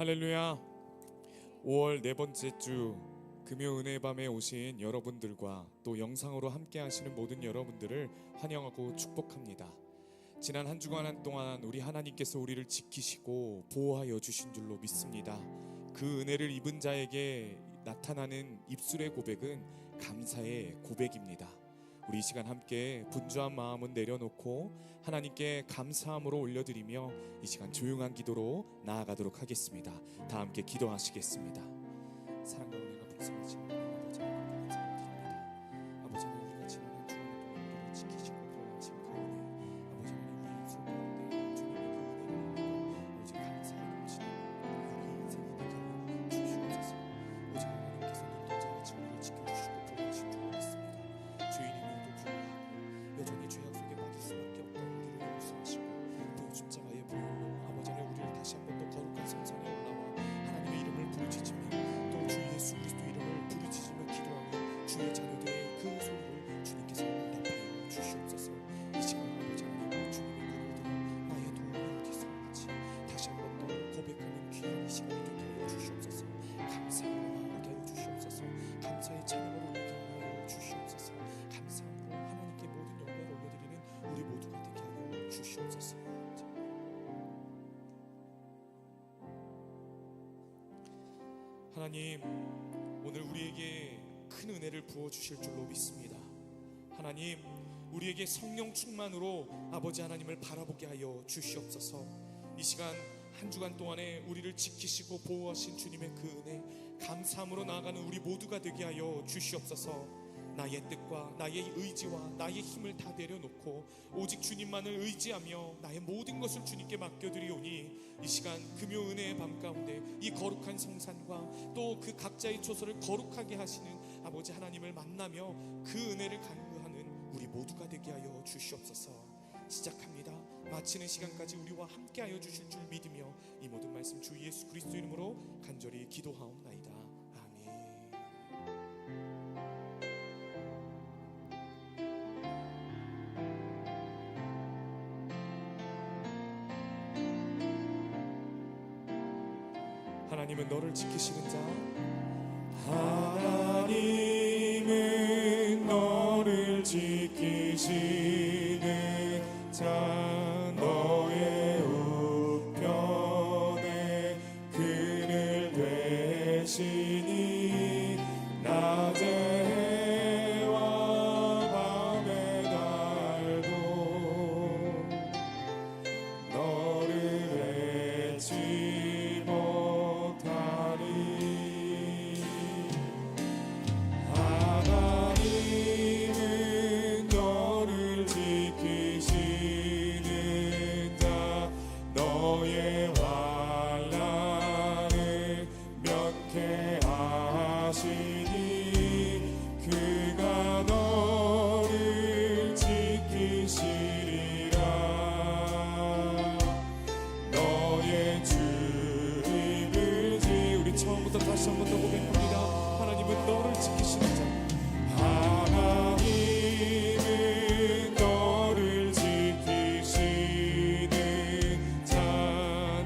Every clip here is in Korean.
할렐루야. 5월 네 번째 주 금요 은혜의 밤에 오신 여러분들과 또 영상으로 함께 하시는 모든 여러분들을 환영하고 축복합니다. 지난 한 주간 동안 우리 하나님께서 우리를 지키시고 보호하여 주신 줄로 믿습니다. 그 은혜를 입은 자에게 나타나는 입술의 고백은 감사의 고백입니다. 우리 이 시간 함께 분주한 마음은 내려놓고 하나님께 감사함으로 올려드리며 이 시간 조용한 기도로 나아가도록 하겠습니다. 다 함께 기도하시겠습니다. 사랑과 은혜가 풍성하신 아버지 하나님 감사드립니다. 아버지 하나님 우리가 지난 한 주간 동안 우리를 지키시고 보호하신 그 은혜, 아버지 하나님 우리 입술 가운데 주님의 그 은혜를 아버지 감사의 넘치는 우리 인생이 되게 하여 주시옵소서. 오직 하나님께서 눈동자같이 우리를 지켜주시고 보호하신 줄 믿습니다. 주인임에도 불구하고 여전히 죄악 속에 빠질 수밖에 없던 우리를 용서하시고 또 십자가의 보혈로 아버지 하나님 우리를 다시 한 번 더 거룩한 성산에 올라와 하나님의 이름을 부르짖으며 또 주 예수 그리스도 이름을 부르짖으며 기도하는 주의 자녀들의 그 소리를 주님께서 응답하여 주시옵소서. 이 시간 아버지 하나님 주님의 문을 들어 나의 도움이 어디 있었는지 다시 한 번 더 고백하는 귀한 이 시간이 되게 하여 주시옵소서. 감사함으로 나아가게 하여 주시옵소서. 감사의 찬양으로 오게 하여 주시옵소서. 감사함으로 하나님께 모든 영광을 올려드리는 우리 모두가 되게 하여 주시옵소서. 하나님, 오늘 우리에게 큰 은혜를 부어주실 줄로 믿습니다. 하나님, 우리에게 성령 충만으로 아버지 하나님을 바라보게 하여 주시옵소서. 이 시간 한 주간 동안에 우리를 지키시고 보호하신 주님의 그 은혜 감사함으로 나아가는 우리 모두가 되게 하여 주시옵소서. 나의 뜻과 나의 의지와 나의 힘을 다 내려놓고 오직 주님만을 의지하며 나의 모든 것을 주님께 맡겨드리오니 이 시간 금요 은혜의 밤 가운데 이 거룩한 성산과 또 그 각자의 초소를 거룩하게 하시는 아버지 하나님을 만나며 그 은혜를 간구하는 우리 모두가 되게 하여 주시옵소서. 시작합니다. 마치는 시간까지 우리와 함께하여 주실 줄 믿으며 이 모든 말씀 주 예수 그리스도 이름으로 간절히 기도하옵나이다. 하나님은 너를 지키시는 자, 하나님은 너를 지키시는 자, 너의 우편에 그늘 되시니 낮에 해와 밤의 달도 너를 해치 하나님은 너를 지키시는 자, 너의 환난을 면케하시니 그가 너를 지키시리라. 너의 주님을 우리 처음부터 다시 한 번 더 고백합니다. 하나님은 너를 지키시는 자, 하나님은 너를 지키시는 자,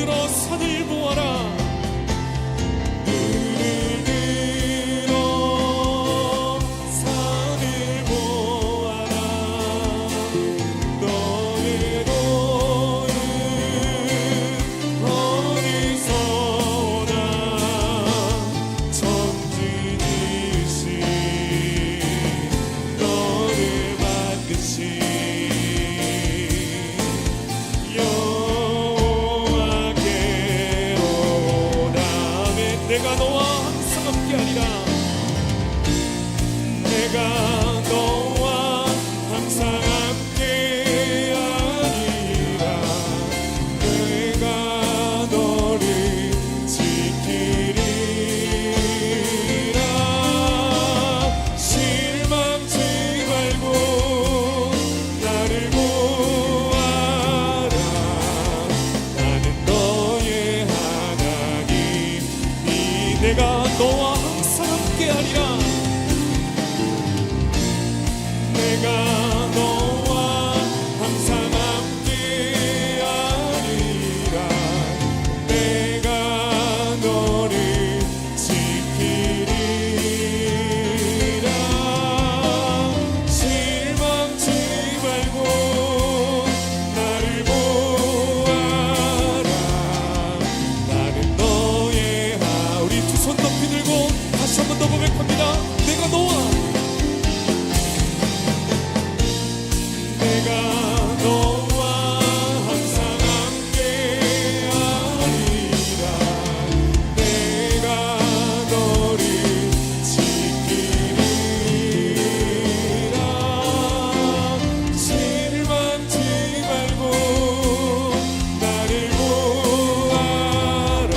들어 산을 보아라. 눈을 들어 산을 보아라. 너의 도는 어디서 오나. 천지지으신 너를 만드신 내가 너와 항상 함께하리라. 내가 너와 항상 함께하리라. 내가 너를 지키리라. 실망치 말고 나를 보아라. 나는 너의 하나님. 내가 너와 항상 함께하리라. 내가 너와 항상 함께하리라. 내가 너를 지키리라. 실망치 말고 나를 보아라. 나는 너의 우리 두 손 높이 들고 다시 한 번 더 고백합니다. 내가 너와 항상 함께하리라. 내가 너를 지키리라. 실망치 말고 나를 보아라.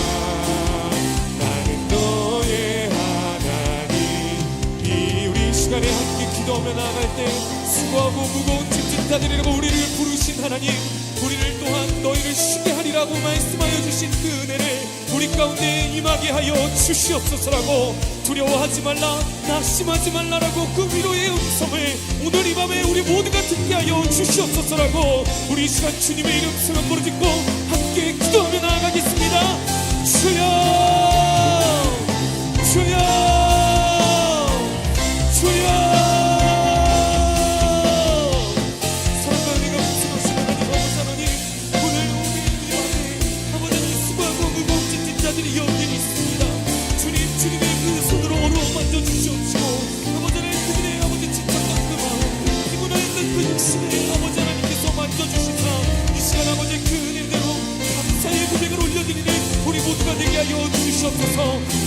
나는 너의 하나님. 우리 이 시간에 함께 기도하며 나아갈 때 수고하고 무거운 짐진 자들이라고 우리를 부르신 하나님, 우리를 또한 너희를 쉬게 하리라고 말씀하여 주신 그 은혜를 우리 가운데 임하게 하여 주시옵소서라고. 두려워하지 말라, 낙심하지 말라라고 그 위로의 음성을 오늘 이 밤에 우리 모두가 듣게 하여 주시옵소서라고. 우리 이 시간 주님의 이름 성한 부르짖고 함께 기도하며 나아가겠습니다. 주여 주여 주여. 주님의 그 손으로 어루어 만져주시옵시고 아버지 하나님 그들의 아버지 지쳤던 그 마음 피곤하였던 그 육신을 아버지 하나님께서 만져주시사 이 시간 아버지 그 은혜대로 감사의 고백을 올려드리는 우리 모두가 되게 하여 주시옵소서.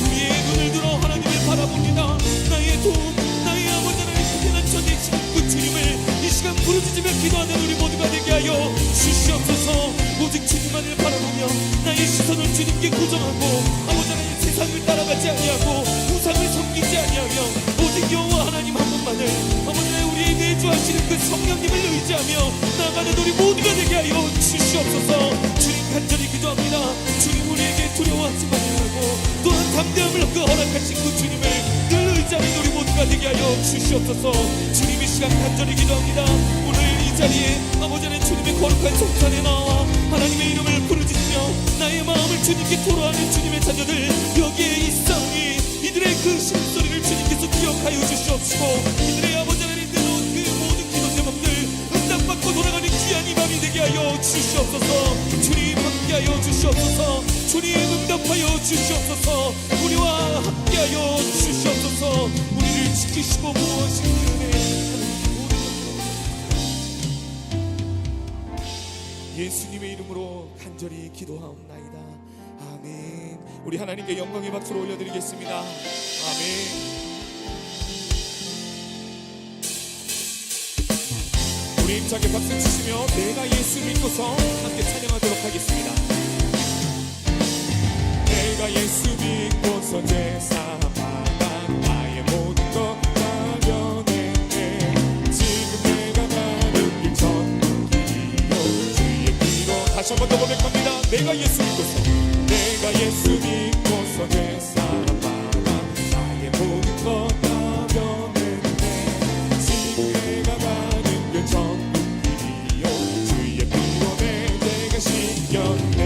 우리의 눈을 들어 하나님을 바라봅니다. 나의 도움 나의 아버지 하나님 특별한 전대신 그 주님을 이 시간 부르짖으며 기도하는 우리 모두가 되게 하여 주시옵소서. 오직 주님만을 바라보며 나의 시선을 주님께 고정하고 아버지 하나님 세상을 따라가지 아니하고 우상을 섬기지 아니하며 오직 여호와 하나님 한 분만을 아버지 하나님 우리의 내주하시는 그 성령님을 의지하며 나가는 우리 모두가 되게 하여 주시옵소서. 주님 간절히 기도합니다. 주님 우리에게 두려워하지 말라고 또한 담대함을 그 허락하신 그 주님을 늘 의지하는 우리 모두가 되게 하여 주시옵소서. 주님 이 시간 간절히 기도합니다. 오늘 이 자리에 아버지 하나님 주님의 거룩한 성산에 나와 하나님의 이름을 부르짖으며 나의 마음을 주님께 토로하는 주님의 자녀들 여기에 있사오니 이들의 그 신소리를 주님께서 기억하여 주시옵시고 이들의 아버지 하나님 내놓은 그 모든 기도 제목들 응답받고 돌아가는 귀한 이 밤이 되게 하여 주시옵소서. 주님 함께하여 주시옵소서. 주님 응답하여 주시옵소서. 우리와 함께하여 주시옵소서. 우리를 지키시고 보호하시는 은혜 예수님의 이름으로 간절히 기도하옵나이다. 아멘. 우리 하나님께 영광의 박수를 올려드리겠습니다. 아멘. 우리 힘차게 박수 치시며 내가 예수 믿고서 함께 찬양하도록 하겠습니다. 내가 예수 믿고서 제사 받아 나의 모든 것 나변했네. 지금 내가 가는 길 전문길이요 주의 길로 다시 한 번 더 고백합니다. 내가 예수 믿고서 제사 받아 나의 모든 것 나변했네. 지금 내가 가는 길 전문길이요 주의 피로 내 죄가 씻겼네.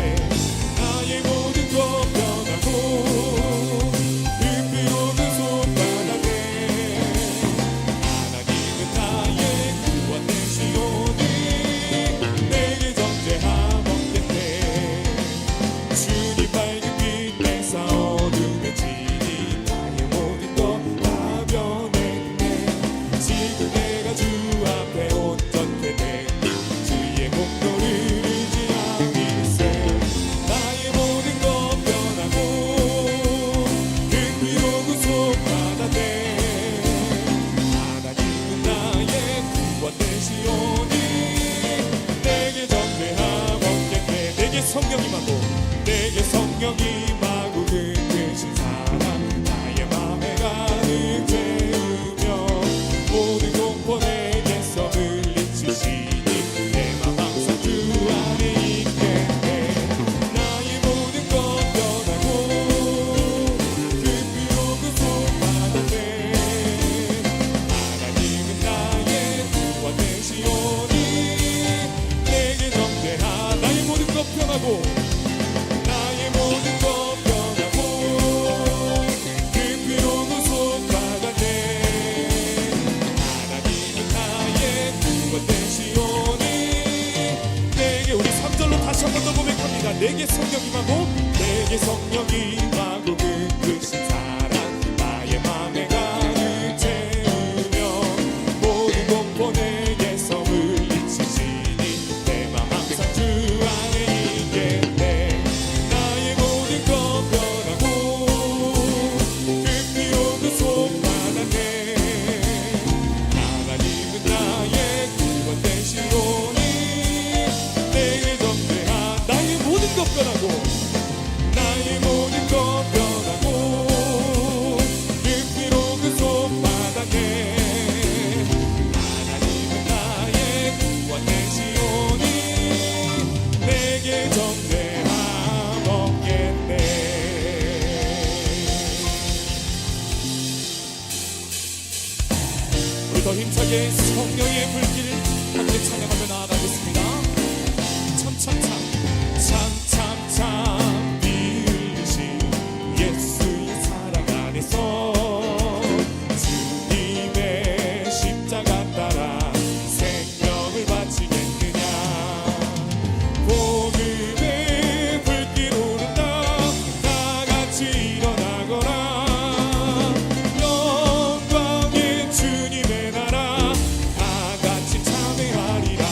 힘차게 성령의 불길을 함께 찬양하며 나아가겠습니다. 참참참 참참참 빛이 예수의 사랑 안에서 주님의 십자가 따라 생명을 바치겠느냐. 복음의 불길 오른다 다 같이 일어나거라. 영광의 주님의 나라 다 같이 참회하리라.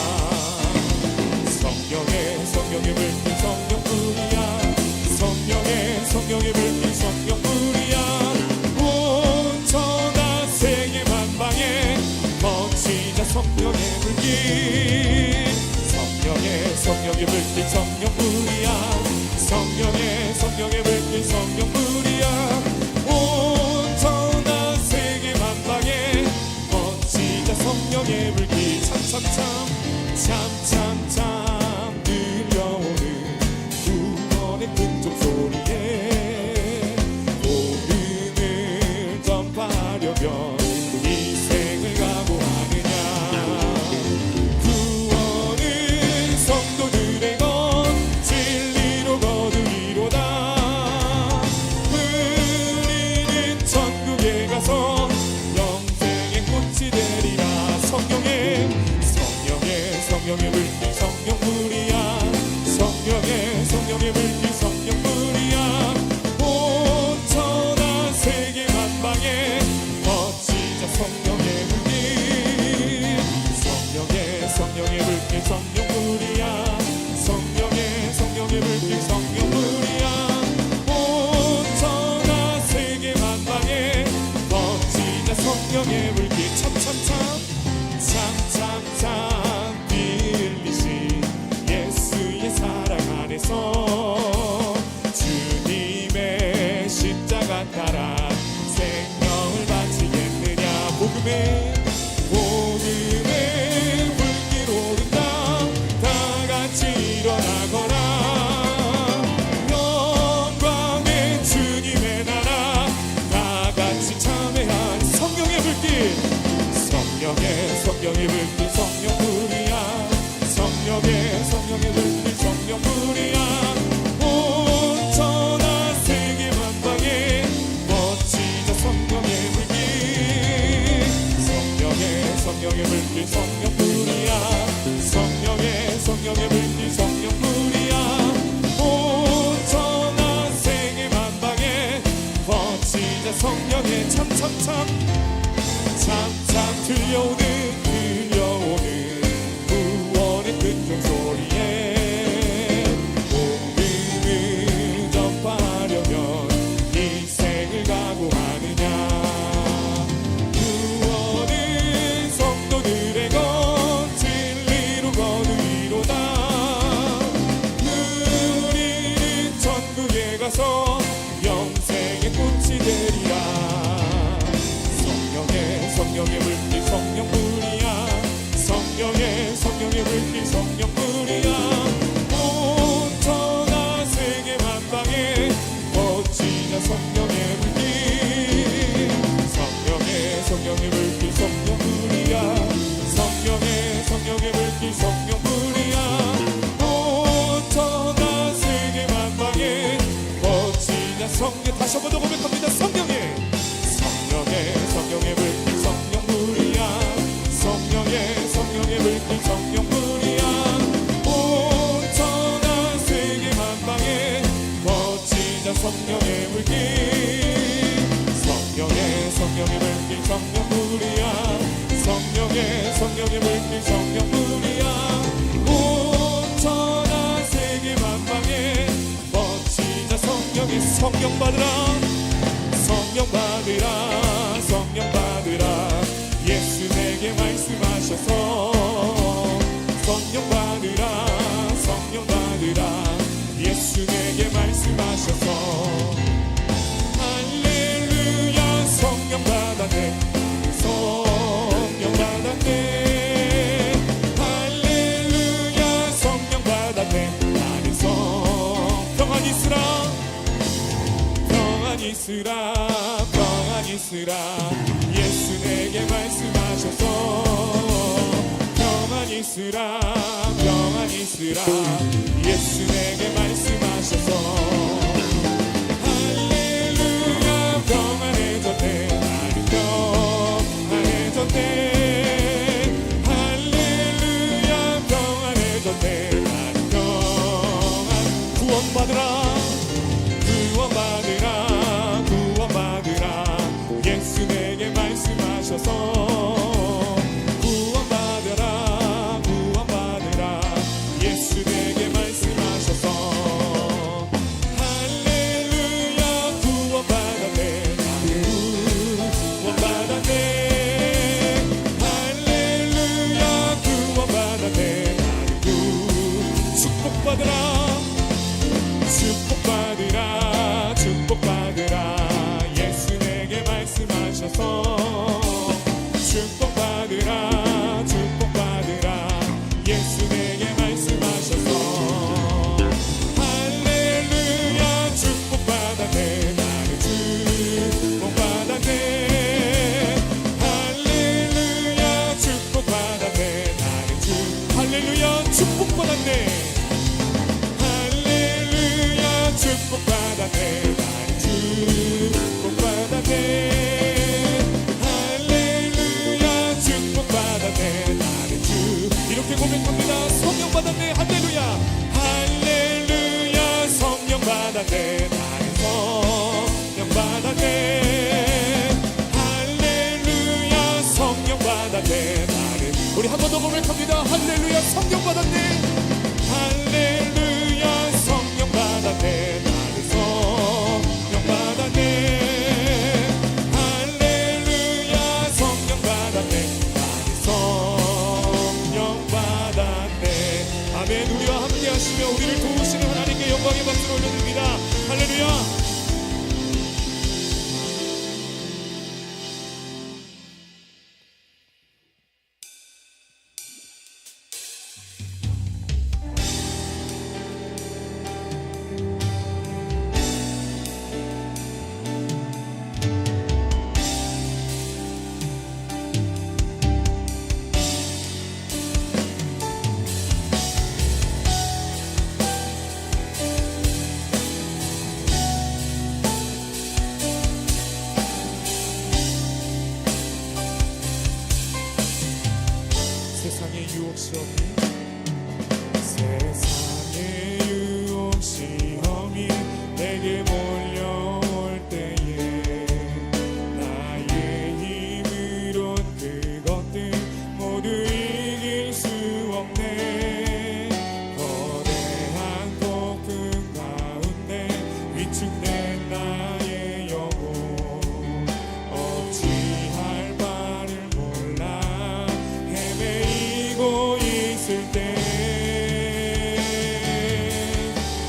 성령의 불길 성령불이야. 성령의 불길 성령불이야. 온 천하 세계 만방에 퍼지자 성령의 불길. 성령의 불길 성령불이야. 성령의 불길 성령불이야. 온 천하 세계 만방에 퍼지자 성령의 불길. 참참참 들려오는 구원의 큰 종소리에 복음을 전파하려면 이 생을 각오하느냐. 구원은 성도들의 것 진리로 거두리로다. 우리는 천국에 가서 영생의 꽃이 되리라. 성령의 불길 성령불이야. 성령의 불길 성령불이야. 온 천하 세계 만방에 퍼지자 성령의 불길. 성령의 불길 성령불이야. 성령의 불길 성령불이야. 온 천하 세계 만방에 퍼지자 성령의 불길. 참참참 빌리신 예수의 사랑 안에서 주님의 십자가 따라 생명을 바치겠느냐. 복음의 불길 오른다 다 같이 일어나거라. 영광의 주님의 나라 다 같이 참회하리. 성령의 불길 성령의 불길 성령불이야. 성령의 불길 성령불이야. 온 천하 세계 만방에 멋지자 성령의 불길. 성령의 불길 성령불이야. 성령의 불길 성령불이야. 온 천하 세계 만방에 멋지자 성령의 참참참 들려오는 구원의 큰 종소리에 복음을 전파하려면 이 생을 각오하느냐. 구원은 성도들의 것 진리로 거두리로다. 우리는 천국에 가서 영생의 꽃이 되리라. 성령의 불길 성령불이야. 성령의 불길 성령불이야. 온 천하 세계 만방에 퍼지자 성령의 불길. 성령의 불길 성령불이야. 성령의 불길 성령불이야. 온 천하 세계 만방에 퍼지자 성령. 다시 한 번 더 고백합니다. 성령의 불길 성령불이야. 성령의 불길 성령불이야. 온 천하 세계 만방에 퍼지자 성령의 불길. 성령의 불길 성령불이야. 성령의 불길 성령불이야. 온 천하 세계 만방에 퍼지자 성령의. 성령 받으라. 성령 받으라. 성령 받으라. 예수 내게 말씀하셔서 성령 받으라. 성령 받으라. 예수 내게 말씀하셔서 할렐루야. 성령 받았네. 성령 받았네. 할렐루야. 성령 받았네. 나는 평안히 있으라. 평안히 있으라. 평안히 있으라. 예수 내게 말씀하셔서 평안히 있으라. 평안히 있으라. 예수 내게 말씀하셔서 할렐루야. 평안해졌네. 나는 평안해졌네. 할렐루야. 평안해졌네. 나는 평안. 구원받으라. 구원받으라. 구원받으라. 예수 내게 말씀하셔서 구원받으라. 구원받으라. 예수 내게 말씀하셔서 할렐루야. 구원받았네. 나는 구원받았네. 할렐루야. 구원받았네. 나는 축복받으라. 축복받으라. 축복받으라. 예수 내게 말씀하셔서 축복받으라. 축복받으라. 예수 내게 말씀하셔서 할렐루야. 축복받았네. 나는 축복받았네. 할렐루야. 축복받았네. 나는 할렐루야. 축복받았네. 할렐루야. 축복받았네. 나는 축복받았네. 할렐루야. 축복받았네. 나는 이렇게 고백합니다. 성령 받았네. 할렐루야. 할렐루야. 성령 받았네. 나는 성령 받았네. 할렐루야. 성령 받았네. 나는 우리 한 번 더 고백합니다. 할렐루야. 성령 받았네. 할렐루야. 성령 받았네. 나는 성령 받았네. 할렐루야. 성령 받았네. 나는 성령 받았네. 아멘. 우리와 함께 하시며 우리를 도우시는 하나님께 영광의 박수를 올려드립니다. 할렐루야. 세상의 유혹 시험이 세상의 유혹 시험이 내게 몰려올 때에 나의 힘으론 그것들 모두 이길 수 없네. 거대한 폭풍 가운데 위축된 나의 영혼 어찌할 바를 몰라 헤매이고 있을 때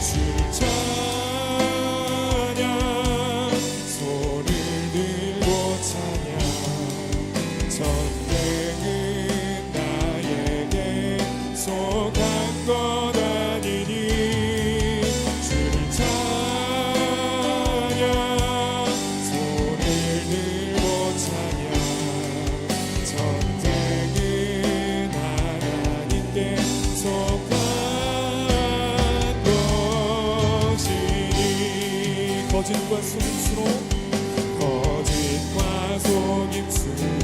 주를 찬양 손을 들고 찬양 전쟁은 나에게 속한 것 아니니 주를 찬양 손을 들고 찬양 전쟁은 하나님께 속한 것이니 거짓과 속임수로 거짓과 속임수로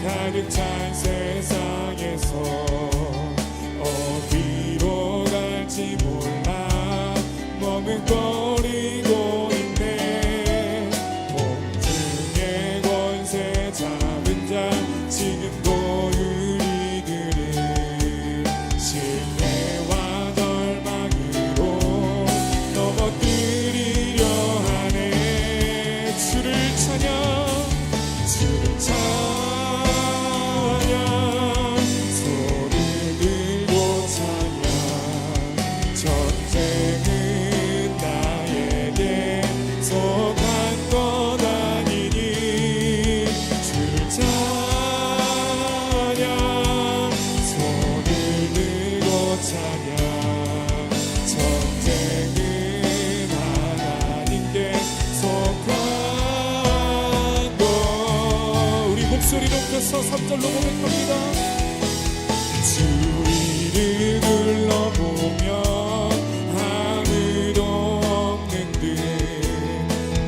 가득 찬 세상에서 어디로 갈지 몰라 머뭇거리고 있네. 공중의 권세 잡은 자 지금도 우리들은 신뢰와 절망으로 넘어뜨리려 하네. 주를 찬양 주를 찬양 손을 위하여서 3절로 고백합니다. 주 위를 둘러보며 아무도 없는 듯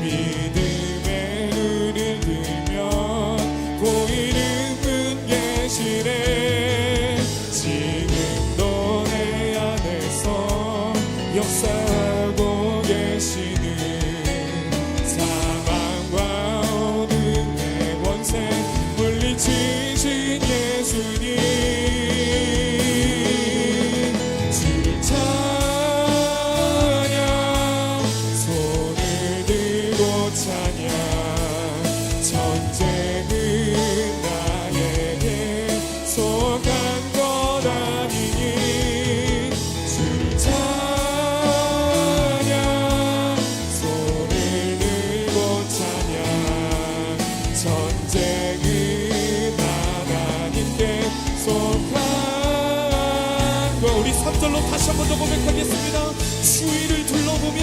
믿음의 눈을 들면 보이는 분 계시네. 지금도 내 안에서 역사하고 계시는 사망과 어둠의 권세 물리치신 예수님, 주를 찬양, 손을 들고 찬양. 전쟁은 나에게 속한 것 아니니 주를 찬양, 손을 들고 찬양. 전쟁은 하나님께 속한 것. 우리 3절로 다시 한 번 더 고백하겠습니다. 주위를 둘러보면,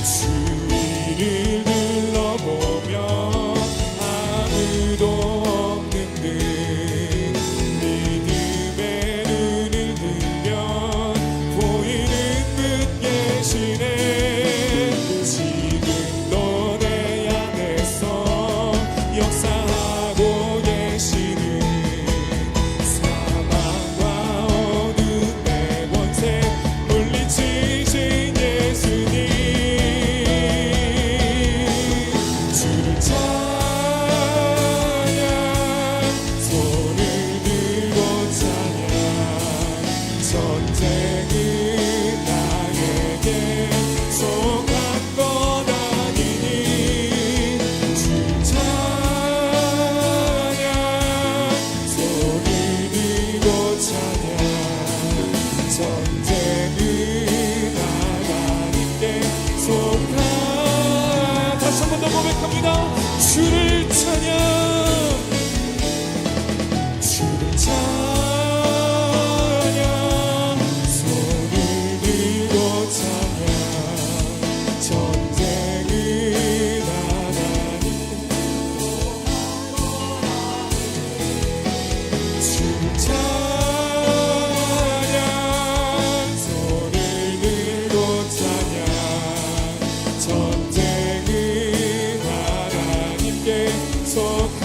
주위를 둘러보면 아무도 없는 듯 믿음의 눈을 들면 보이는 분 계시네. 지금도 내 안에서 역사하고 계시는 사망과 어둠의 권세 물리치신 예수님, 주를 찬양, 손을 들고 찬양. 전쟁은 나에게 속한 것 아니니 주를 찬양, 손을 들고 찬양. 전쟁은 하나님께 속한. 다시 한 번 더 고백합니다. 주를 찬양, 주를 찬양, 손을 들고 찬양. 전쟁은 하나님께 주를 찬양, 손을 들고 찬양. 전쟁은 하나님께 속한.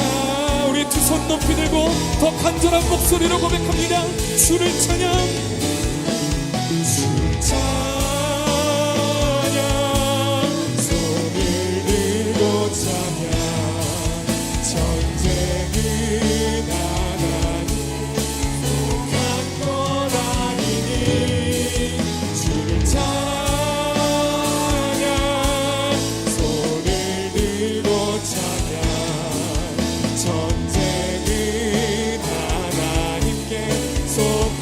우리 두 손 높이 들고 더 간절한 목소리로 고백합니다. 주를 찬양, 주를 찬양, 손을 들고 찬양. 전쟁은 하나님 속한 것 아니니 주를 찬양, 손을 들고 찬양. 전쟁은 하나님께 속한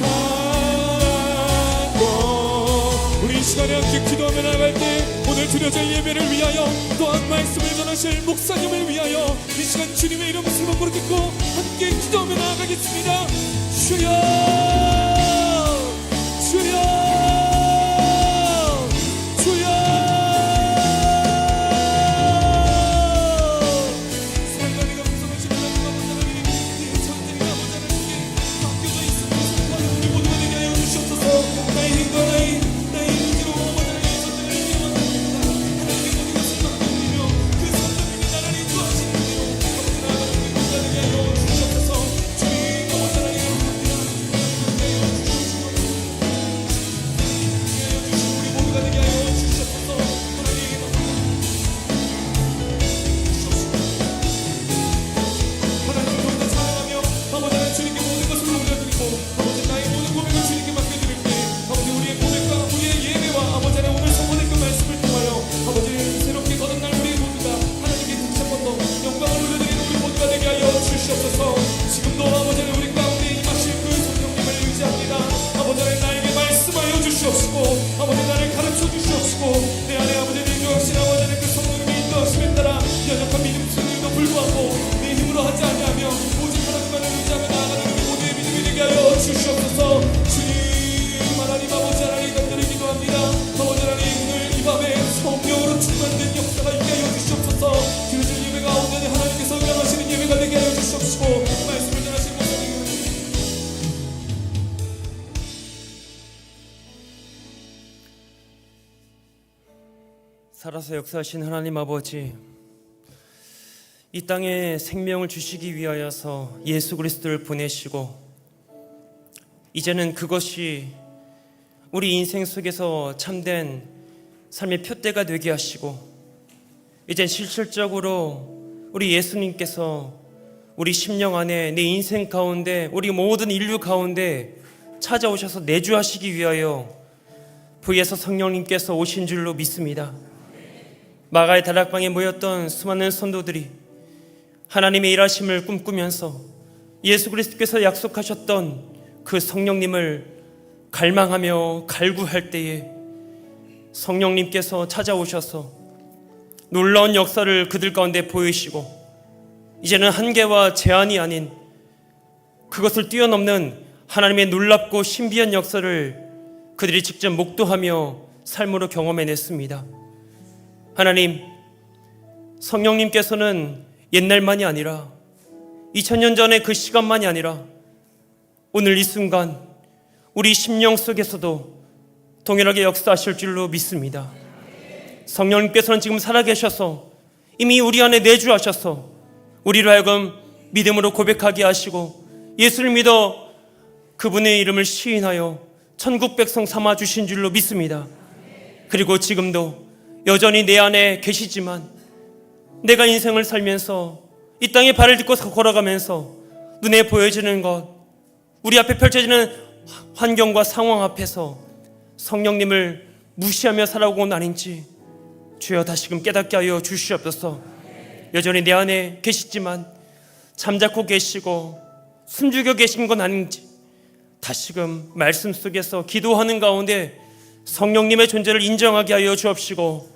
것. 우리 이 시간에 함께 기도하며 나갈 때 오늘 드려질 예배를 위하여 또한 말씀을 전하실 목사님을 위하여 이 시간 주님의 이름 부르며 부르짖고 함께 기도하며 나아가겠습니다. 주여, 주여, 주여. 살가리가 무서워진 하나님과 모자라니 이 전쟁과 모자라니 맡겨져 있는 것을 우리 모두가 되게 하여 주시옵소서. 나의 힘과 나의 의지로 모자라니 이 전쟁을 이기는 것입니다. 하나님의 모든 것을 맡겨드리며 그 선생님이 나를 인도하시는데요. 아버지 나아가는 그 모두가 되게 하여 주시옵소서. 주의 모자라니 살아서 역사하신 하나님 아버지, 이 땅에 생명을 주시기 위하여서 예수 그리스도를 보내시고 이제는 그것이 우리 인생 속에서 참된 삶의 표대가 되게 하시고 이젠 실질적으로 우리 예수님께서 우리 심령 안에 내 인생 가운데 우리 모든 인류 가운데 찾아오셔서 내주하시기 위하여 부에서 성령님께서 오신 줄로 믿습니다. 마가의 다락방에 모였던 수많은 성도들이 하나님의 일하심을 꿈꾸면서 예수 그리스도께서 약속하셨던 그 성령님을 갈망하며 갈구할 때에 성령님께서 찾아오셔서 놀라운 역사를 그들 가운데 보이시고 이제는 한계와 제한이 아닌 그것을 뛰어넘는 하나님의 놀랍고 신비한 역사를 그들이 직접 목도하며 삶으로 경험해냈습니다. 하나님, 성령님께서는 옛날만이 아니라 2000년 전의 그 시간만이 아니라 오늘 이 순간 우리 심령 속에서도 동일하게 역사하실 줄로 믿습니다. 성령님께서는 지금 살아계셔서 이미 우리 안에 내주하셔서 우리로 하여금 믿음으로 고백하게 하시고 예수를 믿어 그분의 이름을 시인하여 천국 백성 삼아 주신 줄로 믿습니다. 그리고 지금도 여전히 내 안에 계시지만 내가 인생을 살면서 이 땅에 발을 딛고 걸어가면서 눈에 보여지는 것, 우리 앞에 펼쳐지는 환경과 상황 앞에서 성령님을 무시하며 살아온 아닌지 주여 다시금 깨닫게 하여 주시옵소서. 여전히 내 안에 계시지만 잠자코 계시고 숨죽여 계신 건 아닌지 다시금 말씀 속에서 기도하는 가운데 성령님의 존재를 인정하게 하여 주옵시고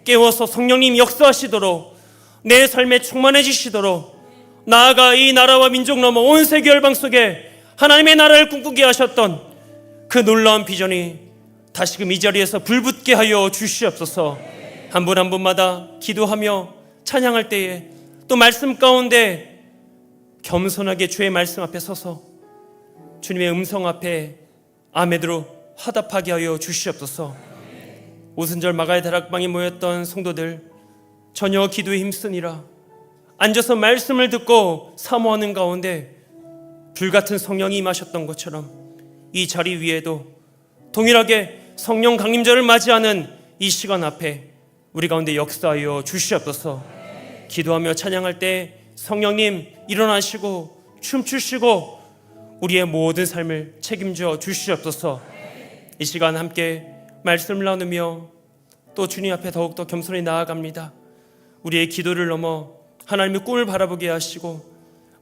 깨워서 성령님 역사하시도록 내 삶에 충만해지시도록 나아가 이 나라와 민족 넘어 온 세계 열방 속에 하나님의 나라를 꿈꾸게 하셨던 그 놀라운 비전이 다시금 이 자리에서 불붙게 하여 주시옵소서. 한 분 한 분마다 기도하며 찬양할 때에 또 말씀 가운데 겸손하게 주의 말씀 앞에 서서 주님의 음성 앞에 아멘으로 화답하게 하여 주시옵소서. 오순절 마가의 다락방에 모였던 성도들 전혀 기도에 힘쓰니라 앉아서 말씀을 듣고 사모하는 가운데 불같은 성령이 임하셨던 것처럼 이 자리 위에도 동일하게 성령 강림절을 맞이하는 이 시간 앞에 우리 가운데 역사하여 주시옵소서. 기도하며 찬양할 때 성령님 일어나시고 춤추시고 우리의 모든 삶을 책임져 주시옵소서. 이 시간 함께 말씀을 나누며 또 주님 앞에 더욱더 겸손히 나아갑니다. 우리의 기도를 넘어 하나님의 꿈을 바라보게 하시고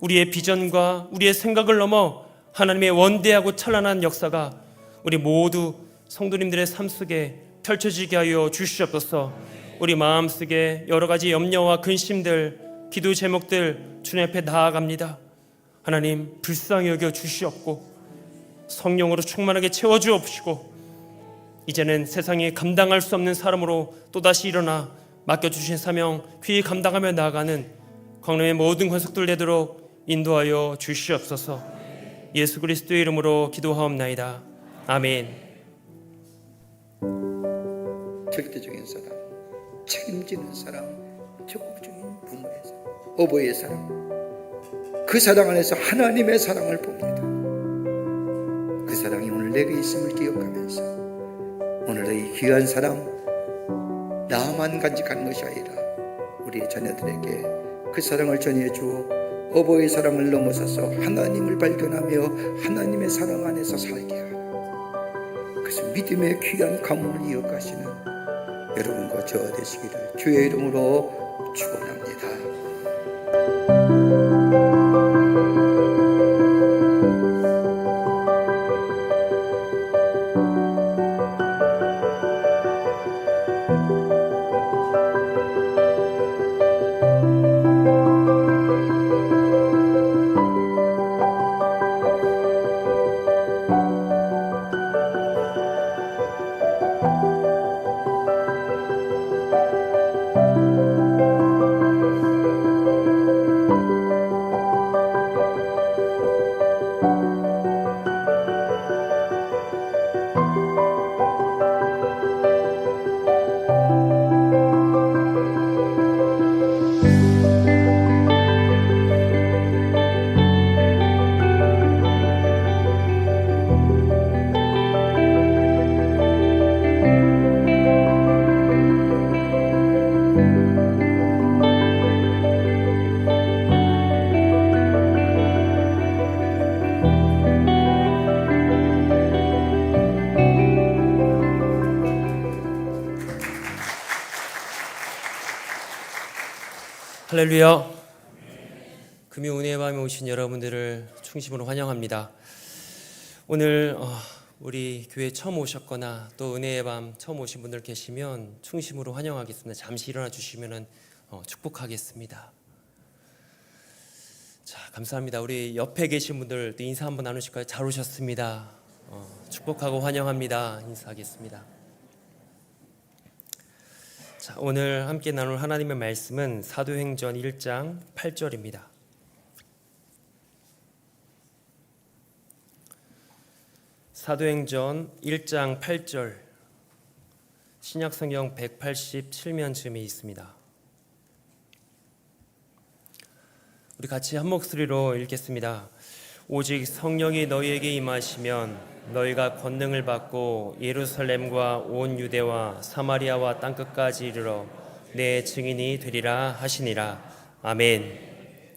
우리의 비전과 우리의 생각을 넘어 하나님의 원대하고 찬란한 역사가 우리 모두 성도님들의 삶 속에 펼쳐지게 하여 주시옵소서. 우리 마음속에 여러 가지 염려와 근심들, 기도 제목들 주님 앞에 나아갑니다. 하나님 불쌍히 여겨 주시옵고 성령으로 충만하게 채워주옵시고 이제는 세상에 감당할 수 없는 사람으로 또다시 일어나 맡겨주신 사명 귀히 감당하며 나아가는 광명의 모든 권속들 되도록 인도하여 주시옵소서. 예수 그리스도의 이름으로 기도하옵나이다. 아멘. 절대적인 사랑, 책임지는 사랑, 적극적인 부모의 사랑, 어버이의 사랑, 그 사랑 안에서 하나님의 사랑을 봅니다. 그 사랑이 오늘 내게 있음을 기억하면서 오늘의 이 귀한 사랑 나만 간직하는 것이 아니라 우리 자녀들에게 그 사랑을 전해 주어 어버이의 사랑을 넘어서서 하나님을 발견하며 하나님의 사랑 안에서 살게 하는 그래서 믿음의 귀한 가문을 이어가시는 여러분과 저와 되시기를 주의 이름으로 축원합니다. 할렐루야. 금요 은혜의 밤에 오신 여러분들을 충심으로 환영합니다. 오늘 우리 교회 처음 오셨거나 또 은혜의 밤 처음 오신 분들 계시면 충심으로 환영하겠습니다. 잠시 일어나 주시면 축복하겠습니다. 자, 감사합니다. 우리 옆에 계신 분들도 인사 한번 나누실까요? 잘 오셨습니다. 축복하고 환영합니다. 인사하겠습니다. 자, 오늘 함께 나눌 하나님의 말씀은 사도행전 1장 8절입니다. 사도행전 1장 8절 신약성경 187면쯤에 있습니다. 우리 같이 한 목소리로 읽겠습니다. 오직 성령이 너희에게 임하시면 너희가 권능을 받고 예루살렘과 온 유대와 사마리아와 땅끝까지 이르러 내 증인이 되리라 하시니라. 아멘.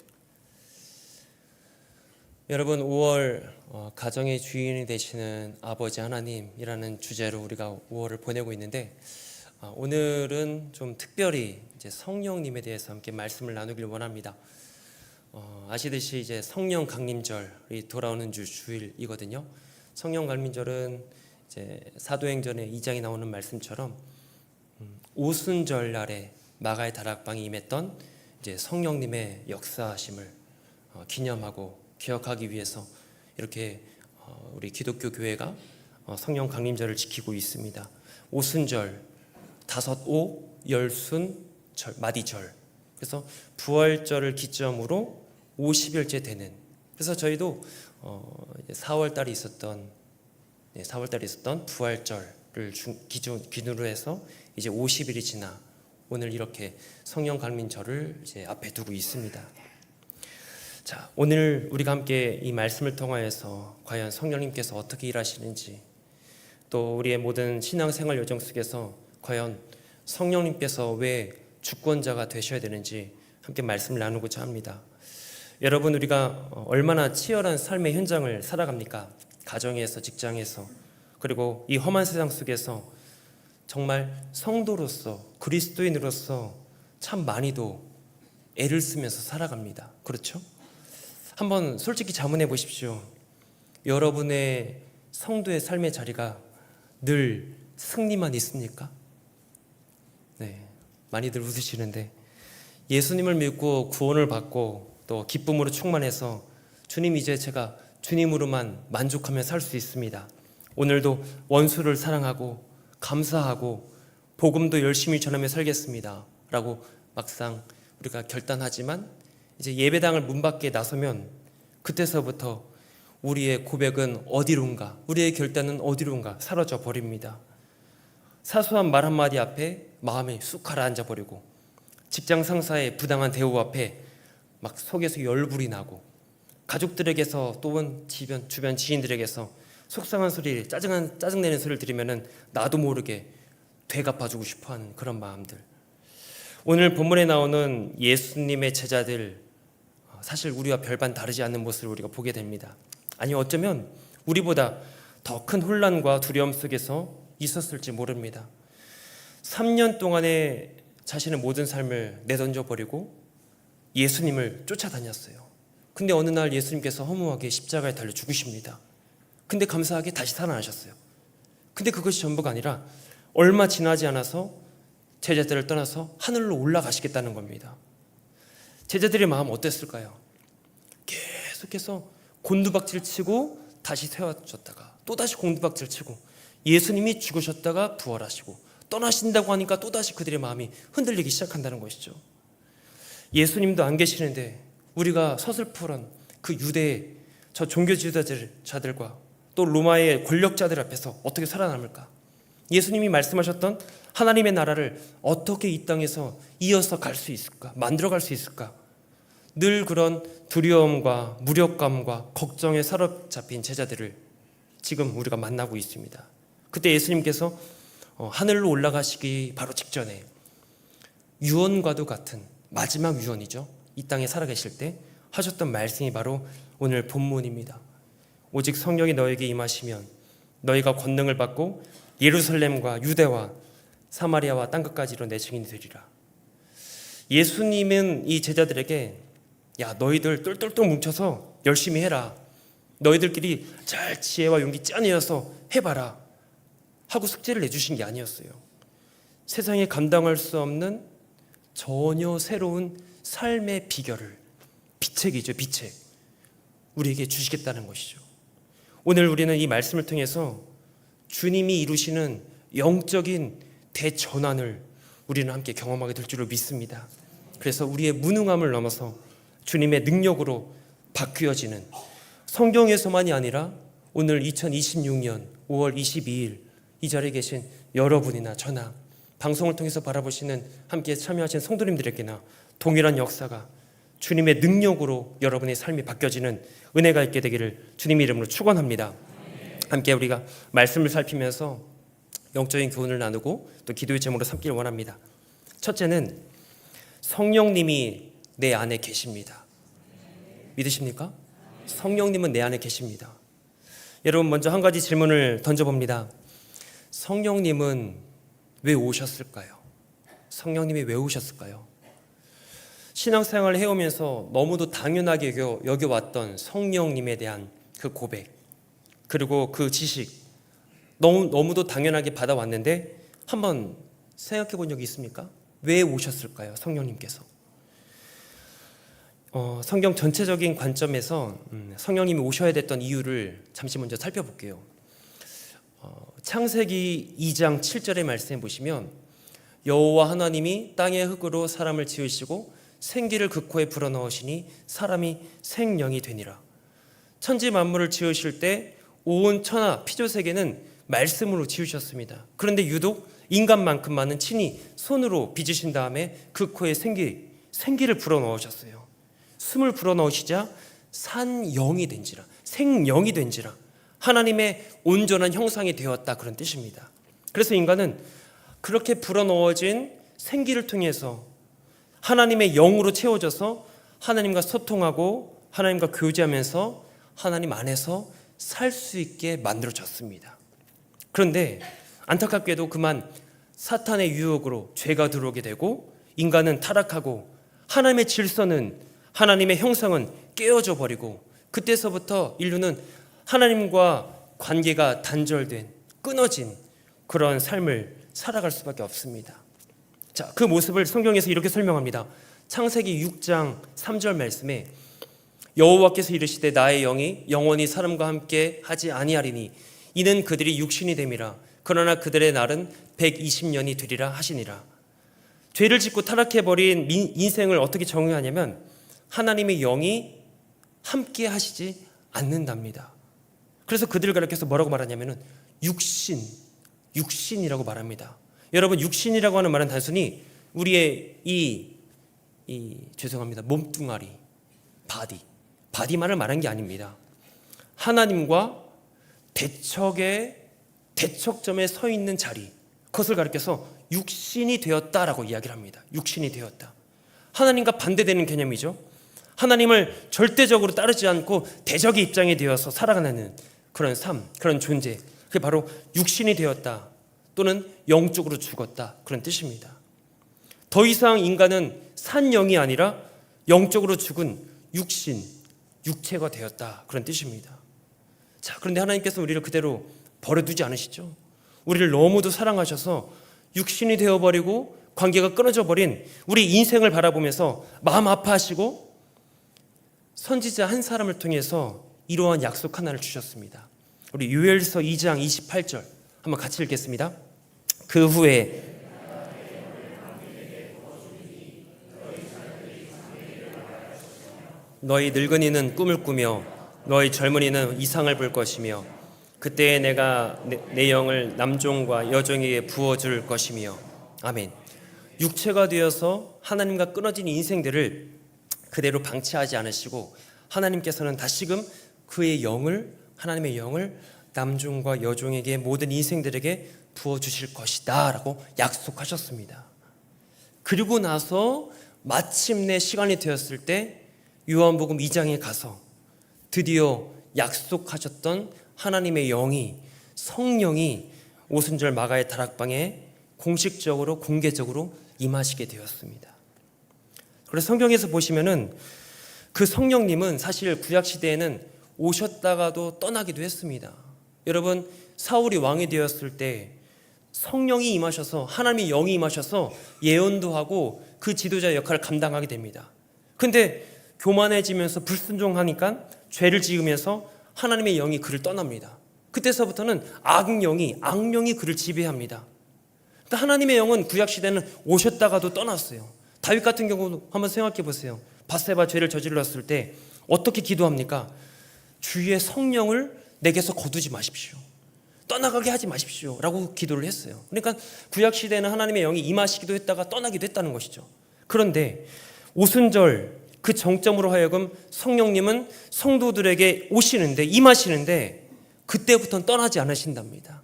여러분, 5월 가정의 주인이 되시는 아버지 하나님이라는 주제로 우리가 5월을 보내고 있는데, 오늘은 좀 특별히 이제 성령님에 대해서 함께 말씀을 나누길 원합니다. 아시듯이 이제 성령 강림절이 돌아오는 주일이거든요. 성령 강림절은 이제 사도행전의 2장에 나오는 말씀처럼 오순절 날에 마가의 다락방에 임했던 이제 성령님의 역사하심을 기념하고 기억하기 위해서 이렇게 우리 기독교 교회가 성령 강림절을 지키고 있습니다. 오순절, 다섯오, 열순절, 마디절. 그래서 부활절을 기점으로 50일째 되는. 그래서 저희도 4월 달에 있었던 부활절을 기준으로 해서 이제 50일이 지나 오늘 이렇게 성령 강림절을 이제 앞에 두고 있습니다. 자, 오늘 우리가 함께 이 말씀을 통하여서 과연 성령님께서 어떻게 일하시는지, 또 우리의 모든 신앙생활 여정 속에서 과연 성령님께서 왜 주권자가 되셔야 되는지 함께 말씀을 나누고자 합니다. 여러분, 우리가 얼마나 치열한 삶의 현장을 살아갑니까? 가정에서, 직장에서, 그리고 이 험한 세상 속에서 정말 성도로서, 그리스도인으로서 참 많이도 애를 쓰면서 살아갑니다. 그렇죠? 한번 솔직히 자문해 보십시오. 여러분의 성도의 삶의 자리가 늘 승리만 있습니까? 네, 많이들 웃으시는데, 예수님을 믿고 구원을 받고 또 기쁨으로 충만해서 주님, 이제 제가 주님으로만 만족하며 살 수 있습니다. 오늘도 원수를 사랑하고 감사하고 복음도 열심히 전하며 살겠습니다 라고 막상 우리가 결단하지만 이제 예배당을 문 밖에 나서면 그때서부터 우리의 고백은 어디론가, 우리의 결단은 어디론가 사라져 버립니다. 사소한 말 한마디 앞에 마음이 쑥 가라앉아 버리고, 직장 상사의 부당한 대우 앞에 막 속에서 열불이 나고, 가족들에게서 또는 주변 지인들에게서 속상한 소리, 짜증내는 소리를 들으면 나도 모르게 되갚아주고 싶어하는 그런 마음들. 오늘 본문에 나오는 예수님의 제자들, 사실 우리와 별반 다르지 않는 모습을 우리가 보게 됩니다. 아니, 어쩌면 우리보다 더 큰 혼란과 두려움 속에서 있었을지 모릅니다. 3년 동안에 자신의 모든 삶을 내던져 버리고 예수님을 쫓아다녔어요. 근데 어느 날 예수님께서 허무하게 십자가에 달려 죽으십니다. 근데 감사하게 다시 살아나셨어요. 근데 그것이 전부가 아니라 얼마 지나지 않아서 제자들을 떠나서 하늘로 올라가시겠다는 겁니다. 제자들의 마음 어땠을까요? 계속해서 곤두박질 치고 다시 세워졌다가 또다시 곤두박질 치고, 예수님이 죽으셨다가 부활하시고 떠나신다고 하니까 또다시 그들의 마음이 흔들리기 시작한다는 것이죠. 예수님도 안 계시는데 우리가 서슬프런 그 유대의 저 종교 지도자들과 또 로마의 권력자들 앞에서 어떻게 살아남을까? 예수님이 말씀하셨던 하나님의 나라를 어떻게 이 땅에서 이어서 갈 수 있을까? 만들어갈 수 있을까? 늘 그런 두려움과 무력감과 걱정에 사로잡힌 제자들을 지금 우리가 만나고 있습니다. 그때 예수님께서 하늘로 올라가시기 바로 직전에 유언과도 같은 마지막 유언이죠. 이 땅에 살아계실 때 하셨던 말씀이 바로 오늘 본문입니다. 오직 성령이 너에게 임하시면 너희가 권능을 받고 예루살렘과 유대와 사마리아와 땅끝까지로 내 증인이 되리라. 예수님은 이 제자들에게 야, 너희들 똘똘똘 뭉쳐서 열심히 해라. 너희들끼리 잘 지혜와 용기 짜내어서 해봐라 하고 숙제를 내주신 게 아니었어요. 세상에 감당할 수 없는 전혀 새로운 삶의 비결을, 비책이죠, 비책, 우리에게 주시겠다는 것이죠. 오늘 우리는 이 말씀을 통해서 주님이 이루시는 영적인 대전환을 우리는 함께 경험하게 될 줄로 믿습니다. 그래서 우리의 무능함을 넘어서 주님의 능력으로 바뀌어지는, 성경에서만이 아니라 오늘 2026년 5월 22일 이 자리에 계신 여러분이나 저나 방송을 통해서 바라보시는 함께 참여하신 성도님들에게나 동일한 역사가 주님의 능력으로 여러분의 삶이 바뀌어지는 은혜가 있게 되기를 주님의 이름으로 축원합니다. 함께 우리가 말씀을 살피면서 영적인 교훈을 나누고 또 기도의 제목으로 삼기를 원합니다. 첫째는 성령님이 내 안에 계십니다. 믿으십니까? 성령님은 내 안에 계십니다. 여러분, 먼저 한 가지 질문을 던져봅니다. 성령님은 왜 오셨을까요? 성령님이 왜 오셨을까요? 신앙생활을 해오면서 너무도 당연하게 여겨왔던 성령님에 대한 그 고백, 그리고 그 지식, 너무도 당연하게 받아왔는데 한번 생각해 본 적이 있습니까? 왜 오셨을까요? 성령님께서. 성경 전체적인 관점에서 성령님이 오셔야 됐던 이유를 잠시 먼저 살펴볼게요. 창세기 2장 7절의 말씀에 보시면 여호와 하나님이 땅의 흙으로 사람을 지으시고 생기를 그 코에 불어넣으시니 사람이 생령이 되니라. 천지 만물을 지으실 때 온 천하 피조세계는 말씀으로 지으셨습니다. 그런데 유독 인간만큼 많은 친히 손으로 빚으신 다음에 그 코에 생기를 불어넣으셨어요. 숨을 불어넣으시자 산영이 된지라, 생령이 된지라, 하나님의 온전한 형상이 되었다, 그런 뜻입니다. 그래서 인간은 그렇게 불어넣어진 생기를 통해서 하나님의 영으로 채워져서 하나님과 소통하고 하나님과 교제하면서 하나님 안에서 살 수 있게 만들어졌습니다. 그런데 안타깝게도 그만 사탄의 유혹으로 죄가 들어오게 되고 인간은 타락하고 하나님의 질서는, 하나님의 형상은 깨어져 버리고, 그때서부터 인류는 하나님과 관계가 단절된, 끊어진 그런 삶을 살아갈 수밖에 없습니다. 자, 그 모습을 성경에서 이렇게 설명합니다. 창세기 6장 3절 말씀에 여호와께서 이르시되 나의 영이 영원히 사람과 함께 하지 아니하리니 이는 그들이 육신이 됨이라. 그러나 그들의 날은 120년이 되리라 하시니라. 죄를 짓고 타락해버린 인생을 어떻게 정의하냐면 하나님의 영이 함께 하시지 않는답니다. 그래서 그들을 가리켜서 뭐라고 말하냐면 육신이라고 말합니다. 여러분, 육신이라고 하는 말은 단순히 우리의 죄송합니다, 몸뚱아리, 바디만을 말한 게 아닙니다. 하나님과 대척점에 서 있는 자리, 그것을 가리켜서 육신이 되었다라고 이야기를 합니다. 육신이 되었다. 하나님과 반대되는 개념이죠. 하나님을 절대적으로 따르지 않고 대적의 입장에 되어서 살아가는 그런 삶, 그런 존재, 그게 바로 육신이 되었다 또는 영적으로 죽었다, 그런 뜻입니다. 더 이상 인간은 산영이 아니라 영적으로 죽은 육체가 되었다, 그런 뜻입니다. 자, 그런데 하나님께서 우리를 그대로 버려두지 않으시죠. 우리를 너무도 사랑하셔서 육신이 되어버리고 관계가 끊어져 버린 우리 인생을 바라보면서 마음 아파하시고 선지자 한 사람을 통해서 이러한 약속 하나를 주셨습니다. 우리 요엘서 2장 28절 한번 같이 읽겠습니다. 그 후에 너희 늙은이는 꿈을 꾸며 너희 젊은이는 이상을 볼 것이며 그때에 내가 내 영을 남종과 여종에게 부어줄 것이며. 아멘. 육체가 되어서 하나님과 끊어진 인생들을 그대로 방치하지 않으시고 하나님께서는 다시금 그의 영을, 하나님의 영을 남종과 여종에게, 모든 인생들에게 부어주실 것이다 라고 약속하셨습니다. 그리고 나서 마침내 시간이 되었을 때 요한복음 2장에 가서 드디어 약속하셨던 하나님의 영이, 성령이 오순절 마가의 다락방에 공식적으로, 공개적으로 임하시게 되었습니다. 그래서 성경에서 보시면은 그 성령님은 사실 구약 시대에는 오셨다가도 떠나기도 했습니다. 여러분, 사울이 왕이 되었을 때 성령이 임하셔서, 하나님의 영이 임하셔서 예언도 하고 그 지도자의 역할을 감당하게 됩니다. 근데 교만해지면서 불순종하니까 죄를 지으면서 하나님의 영이 그를 떠납니다. 그때서부터는 악령이 그를 지배합니다. 그러니까 하나님의 영은 구약 시대는 오셨다가도 떠났어요. 다윗 같은 경우도 한번 생각해 보세요. 밧세바 죄를 저질렀을 때 어떻게 기도합니까? 주의 성령을 내게서 거두지 마십시오. 떠나가게 하지 마십시오 라고 기도를 했어요. 그러니까 구약 시대에는 하나님의 영이 임하시기도 했다가 떠나기도 했다는 것이죠. 그런데 오순절 그 정점으로 하여금 성령님은 성도들에게 오시는데, 임하시는데 그때부터는 떠나지 않으신답니다.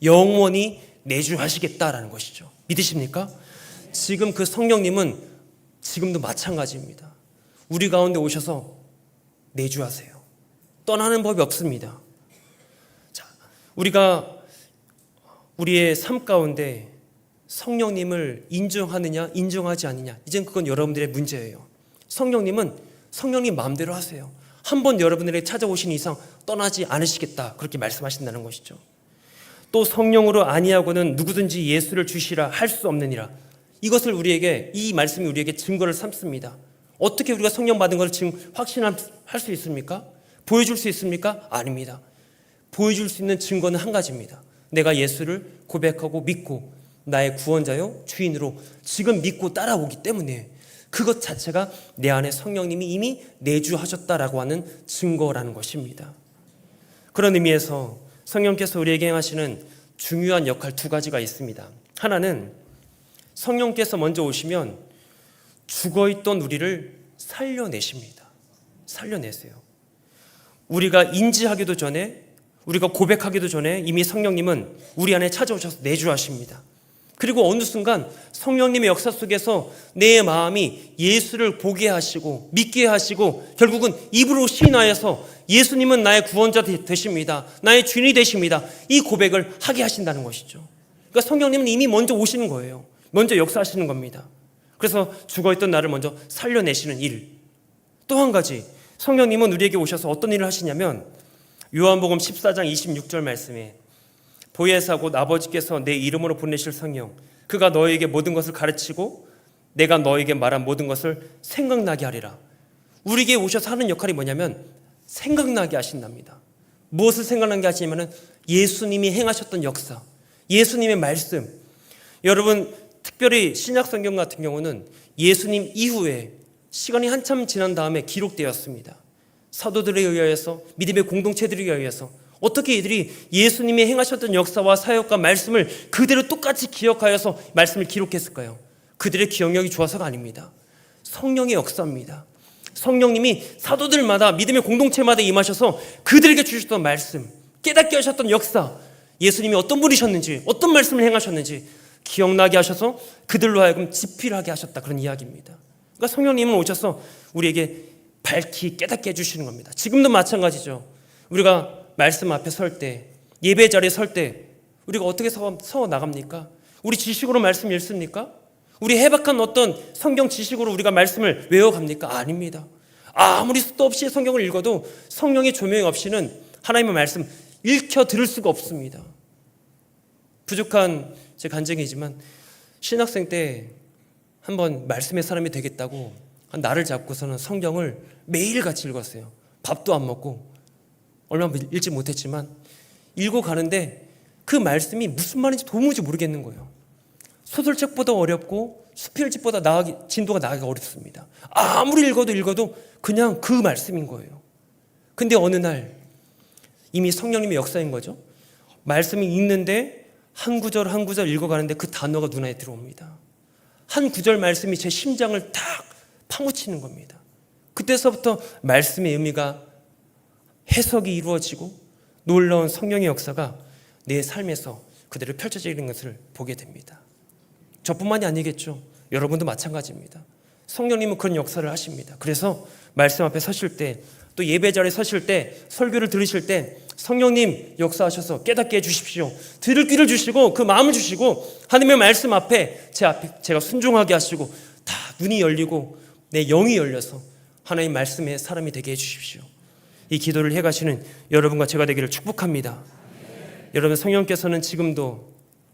영원히 내주하시겠다라는 것이죠. 믿으십니까? 지금 그 성령님은 지금도 마찬가지입니다. 우리 가운데 오셔서 내주하세요. 떠나는 법이 없습니다. 자, 우리가 우리의 삶 가운데 성령님을 인정하느냐 인정하지 않느냐, 이젠 그건 여러분들의 문제예요. 성령님은 성령님 마음대로 하세요. 한번 여러분들에게 찾아오신 이상 떠나지 않으시겠다, 그렇게 말씀하신다는 것이죠. 또 성령으로 아니하고는 누구든지 예수를 주시라 할 수 없느니라. 이것을 우리에게, 이 말씀이 우리에게 증거를 삼습니다. 어떻게 우리가 성령 받은 것을 확신할 수 있습니까? 보여줄 수 있습니까? 아닙니다. 보여줄 수 있는 증거는 한 가지입니다. 내가 예수를 고백하고 믿고 나의 구원자요 주인으로 지금 믿고 따라오기 때문에 그것 자체가 내 안에 성령님이 이미 내주하셨다라고 하는 증거라는 것입니다. 그런 의미에서 성령께서 우리에게 행하시는 중요한 역할 두 가지가 있습니다. 하나는 성령께서 먼저 오시면 죽어있던 우리를 살려내십니다. 살려내세요. 우리가 인지하기도 전에, 우리가 고백하기도 전에 이미 성령님은 우리 안에 찾아오셔서 내주하십니다. 그리고 어느 순간 성령님의 역사 속에서 내 마음이 예수를 보게 하시고 믿게 하시고 결국은 입으로 시인하여서 예수님은 나의 구원자 되십니다, 나의 주인이 되십니다, 이 고백을 하게 하신다는 것이죠. 그러니까 성령님은 이미 먼저 오시는 거예요. 먼저 역사하시는 겁니다. 그래서 죽어있던 나를 먼저 살려내시는 일. 또 한 가지, 성령님은 우리에게 오셔서 어떤 일을 하시냐면 요한복음 14장 26절 말씀에 보혜사 곧 아버지께서 내 이름으로 보내실 성령, 그가 너에게 모든 것을 가르치고 내가 너에게 말한 모든 것을 생각나게 하리라. 우리에게 오셔서 하는 역할이 뭐냐면 생각나게 하신답니다. 무엇을 생각나게 하시냐면 예수님이 행하셨던 역사, 예수님의 말씀. 여러분, 특별히 신약 성경 같은 경우는 예수님 이후에 시간이 한참 지난 다음에 기록되었습니다. 사도들에 의하여서, 믿음의 공동체들에 의하여서 어떻게 이들이 예수님이 행하셨던 역사와 사역과 말씀을 그대로 똑같이 기억하여서 말씀을 기록했을까요? 그들의 기억력이 좋아서가 아닙니다. 성령의 역사입니다. 성령님이 사도들마다, 믿음의 공동체마다 임하셔서 그들에게 주셨던 말씀, 깨닫게 하셨던 역사, 예수님이 어떤 분이셨는지, 어떤 말씀을 행하셨는지 기억나게 하셔서 그들로 하여금 지필하게 하셨다, 그런 이야기입니다. 그러니까 성령님은 오셔서 우리에게 밝히 깨닫게 해주시는 겁니다. 지금도 마찬가지죠. 우리가 말씀 앞에 설 때, 예배 자리에 설 때 우리가 어떻게 서 나갑니까? 우리 지식으로 말씀 읽습니까? 우리 해박한 어떤 성경 지식으로 우리가 말씀을 외워갑니까? 아닙니다. 아무리 수도 없이 성경을 읽어도 성령의 조명이 없이는 하나님의 말씀 읽혀 들을 수가 없습니다. 부족한 제 간증이지만 신학생 때 한번 말씀의 사람이 되겠다고 한 날을 잡고서는 성경을 매일같이 읽었어요. 밥도 안 먹고 얼마 읽지 못했지만 읽고 가는데 그 말씀이 무슨 말인지 도무지 모르겠는 거예요. 소설책보다 어렵고 수필집보다 진도가 나가기가 어렵습니다. 아무리 읽어도 그냥 그 말씀인 거예요. 근데 어느 날 이미 성령님의 역사인 거죠. 말씀이 읽는데 한 구절 한 구절 읽어가는데 그 단어가 눈에 들어옵니다. 한 구절 말씀이 제 심장을 탁 파묻히는 겁니다. 그때서부터 말씀의 의미가 해석이 이루어지고 놀라운 성령의 역사가 내 삶에서 그대로 펼쳐지는 것을 보게 됩니다. 저뿐만이 아니겠죠. 여러분도 마찬가지입니다. 성령님은 그런 역사를 하십니다. 그래서 말씀 앞에 서실 때, 또 예배 자리에 서실 때, 설교를 들으실 때 성령님 역사하셔서 깨닫게 해주십시오. 들을 귀를 주시고 그 마음을 주시고 하나님의 말씀 앞에 제가 순종하게 하시고 다 눈이 열리고 내 영이 열려서 하나님 말씀의 사람이 되게 해주십시오. 이 기도를 해가시는 여러분과 제가 되기를 축복합니다. 여러분, 성령께서는 지금도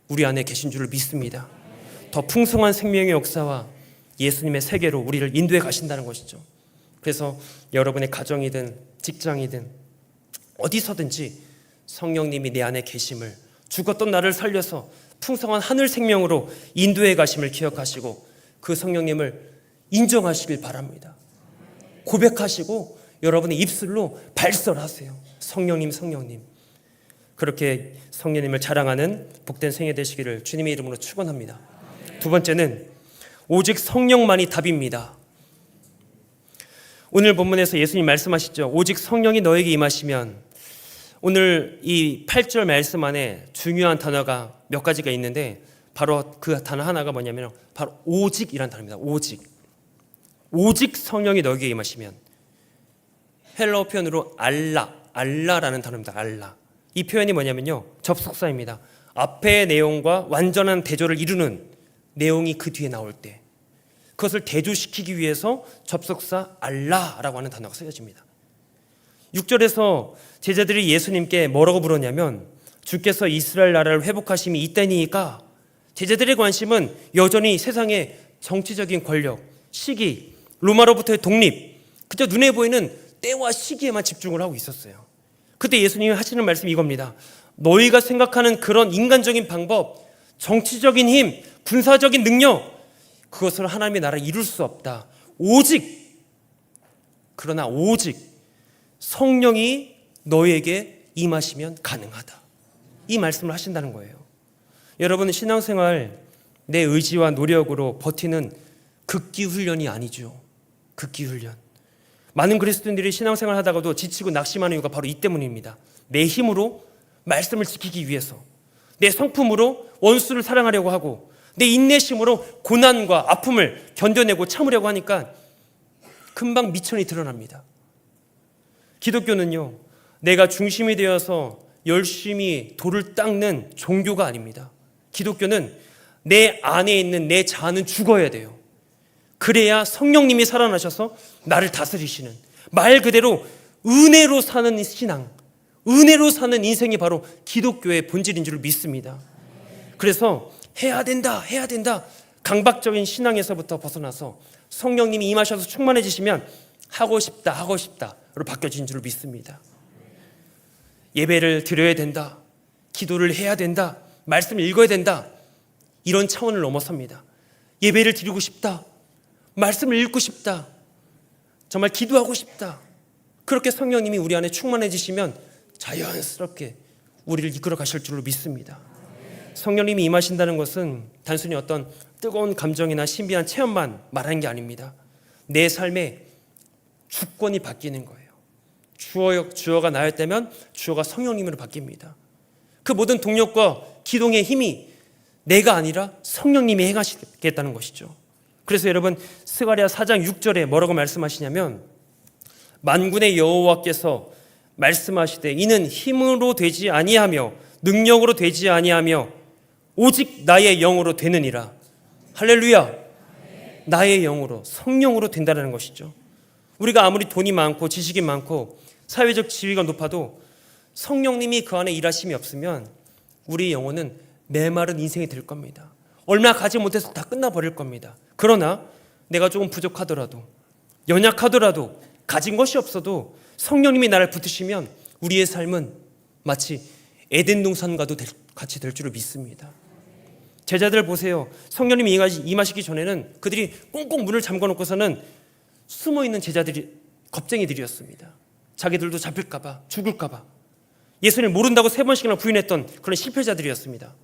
우리 안에 계신 줄을 믿습니다. 더 풍성한 생명의 역사와 예수님의 세계로 우리를 인도해 가신다는 것이죠. 그래서 여러분의 가정이든 직장이든 어디서든지 성령님이 내 안에 계심을, 죽었던 나를 살려서 풍성한 하늘 생명으로 인도해 가심을 기억하시고 그 성령님을 인정하시길 바랍니다. 고백하시고 여러분의 입술로 발설하세요. 성령님, 성령님. 그렇게 성령님을 자랑하는 복된 생애 되시기를 주님의 이름으로 축원합니다. 두 번째는 오직 성령만이 답입니다. 오늘 본문에서 예수님 말씀하시죠. 오직 성령이 너에게 임하시면, 오늘 이 8절 말씀 안에 중요한 단어가 몇 가지가 있는데 바로 그 단어 하나가 뭐냐면 바로 오직이라는 단어입니다. 오직 성령이 너에게 임하시면, 헬라어 표현으로 알라라는 단어입니다. 알라. 이 표현이 뭐냐면요, 접속사입니다. 앞의 내용과 완전한 대조를 이루는 내용이 그 뒤에 나올 때 그것을 대조시키기 위해서 접속사 알라라고 하는 단어가 쓰여집니다. 6절에서 제자들이 예수님께 뭐라고 물었냐면, 주께서 이스라엘 나라를 회복하심이 이때니까, 제자들의 관심은 여전히 세상의 정치적인 권력, 시기, 로마로부터의 독립, 그저 눈에 보이는 때와 시기에만 집중을 하고 있었어요. 그때 예수님이 하시는 말씀이 이겁니다. 너희가 생각하는 그런 인간적인 방법, 정치적인 힘, 군사적인 능력, 그것을 하나님의 나라를 이룰 수 없다. 그러나 오직 성령이 너희에게 임하시면 가능하다. 이 말씀을 하신다는 거예요. 여러분, 신앙생활 내 의지와 노력으로 버티는 극기 훈련이 아니죠. 극기 훈련. 많은 그리스도인들이 신앙생활 하다가도 지치고 낙심하는 이유가 바로 이 때문입니다. 내 힘으로 말씀을 지키기 위해서, 내 성품으로 원수를 사랑하려고 하고, 내 인내심으로 고난과 아픔을 견뎌내고 참으려고 하니까 금방 미천이 드러납니다. 기독교는요, 내가 중심이 되어서 열심히 돌을 닦는 종교가 아닙니다. 기독교는 내 안에 있는 내 자아는 죽어야 돼요. 그래야 성령님이 살아나셔서 나를 다스리시는, 말 그대로 은혜로 사는 신앙, 은혜로 사는 인생이 바로 기독교의 본질인 줄 믿습니다. 그래서 해야 된다 강박적인 신앙에서부터 벗어나서 성령님이 임하셔서 충만해지시면 하고 싶다로 바뀌어진 줄 믿습니다. 예배를 드려야 된다, 기도를 해야 된다, 말씀을 읽어야 된다, 이런 차원을 넘어섭니다. 예배를 드리고 싶다, 말씀을 읽고 싶다, 정말 기도하고 싶다. 그렇게 성령님이 우리 안에 충만해지시면 자연스럽게 우리를 이끌어 가실 줄로 믿습니다. 성령님이 임하신다는 것은 단순히 어떤 뜨거운 감정이나 신비한 체험만 말하는 게 아닙니다. 내 삶의 주권이 바뀌는 거예요. 주어가 나였다면 주어가 성령님으로 바뀝니다. 그 모든 동력과 기동의 힘이 내가 아니라 성령님이 행하시겠다는 것이죠. 그래서 여러분, 스가랴 4장 6절에 뭐라고 말씀하시냐면, 만군의 여호와께서 말씀하시되 이는 힘으로 되지 아니하며 능력으로 되지 아니하며 오직 나의 영으로 되느니라. 할렐루야. 나의 영으로, 성령으로 된다는 것이죠. 우리가 아무리 돈이 많고 지식이 많고 사회적 지위가 높아도 성령님이 그 안에 일하심이 없으면 우리 영혼은 메마른 인생이 될 겁니다. 얼마 가지 못해서 다 끝나버릴 겁니다. 그러나 내가 조금 부족하더라도, 연약하더라도, 가진 것이 없어도 성령님이 나를 붙으시면 우리의 삶은 마치 에덴 동산과도 같이 될 줄을 믿습니다. 제자들 보세요. 성령님이 임하시기 전에는 그들이 꽁꽁 문을 잠궈놓고서는 숨어있는 제자들이, 겁쟁이들이었습니다. 자기들도 잡힐까봐, 죽을까봐 예수님을 모른다고 3번씩이나 부인했던 그런 실패자들이었습니다.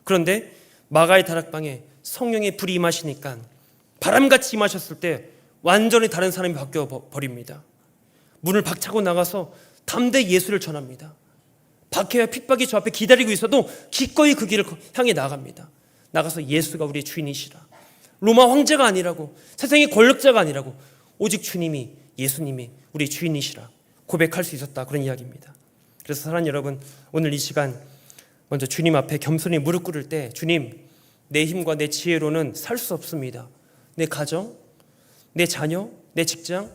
그런데 마가의 다락방에 성령의 불이 임하시니까 바람같이 임하셨을 때 완전히 다른 사람이 바뀌어 버립니다. 문을 박차고 나가서 담대히 예수를 전합니다. 박해와 핍박이 저 앞에 기다리고 있어도 기꺼이 그 길을 향해 나갑니다. 나가서 예수가 우리의 주인이시라, 로마 황제가 아니라고, 세상의 권력자가 아니라고, 오직 주님이, 예수님이 우리의 주인이시라 고백할 수 있었다, 그런 이야기입니다. 그래서 사랑하는 여러분, 오늘 이 시간 먼저 주님 앞에 겸손히 무릎 꿇을 때, 주님, 내 힘과 내 지혜로는 살 수 없습니다. 내 가정, 내 자녀, 내 직장,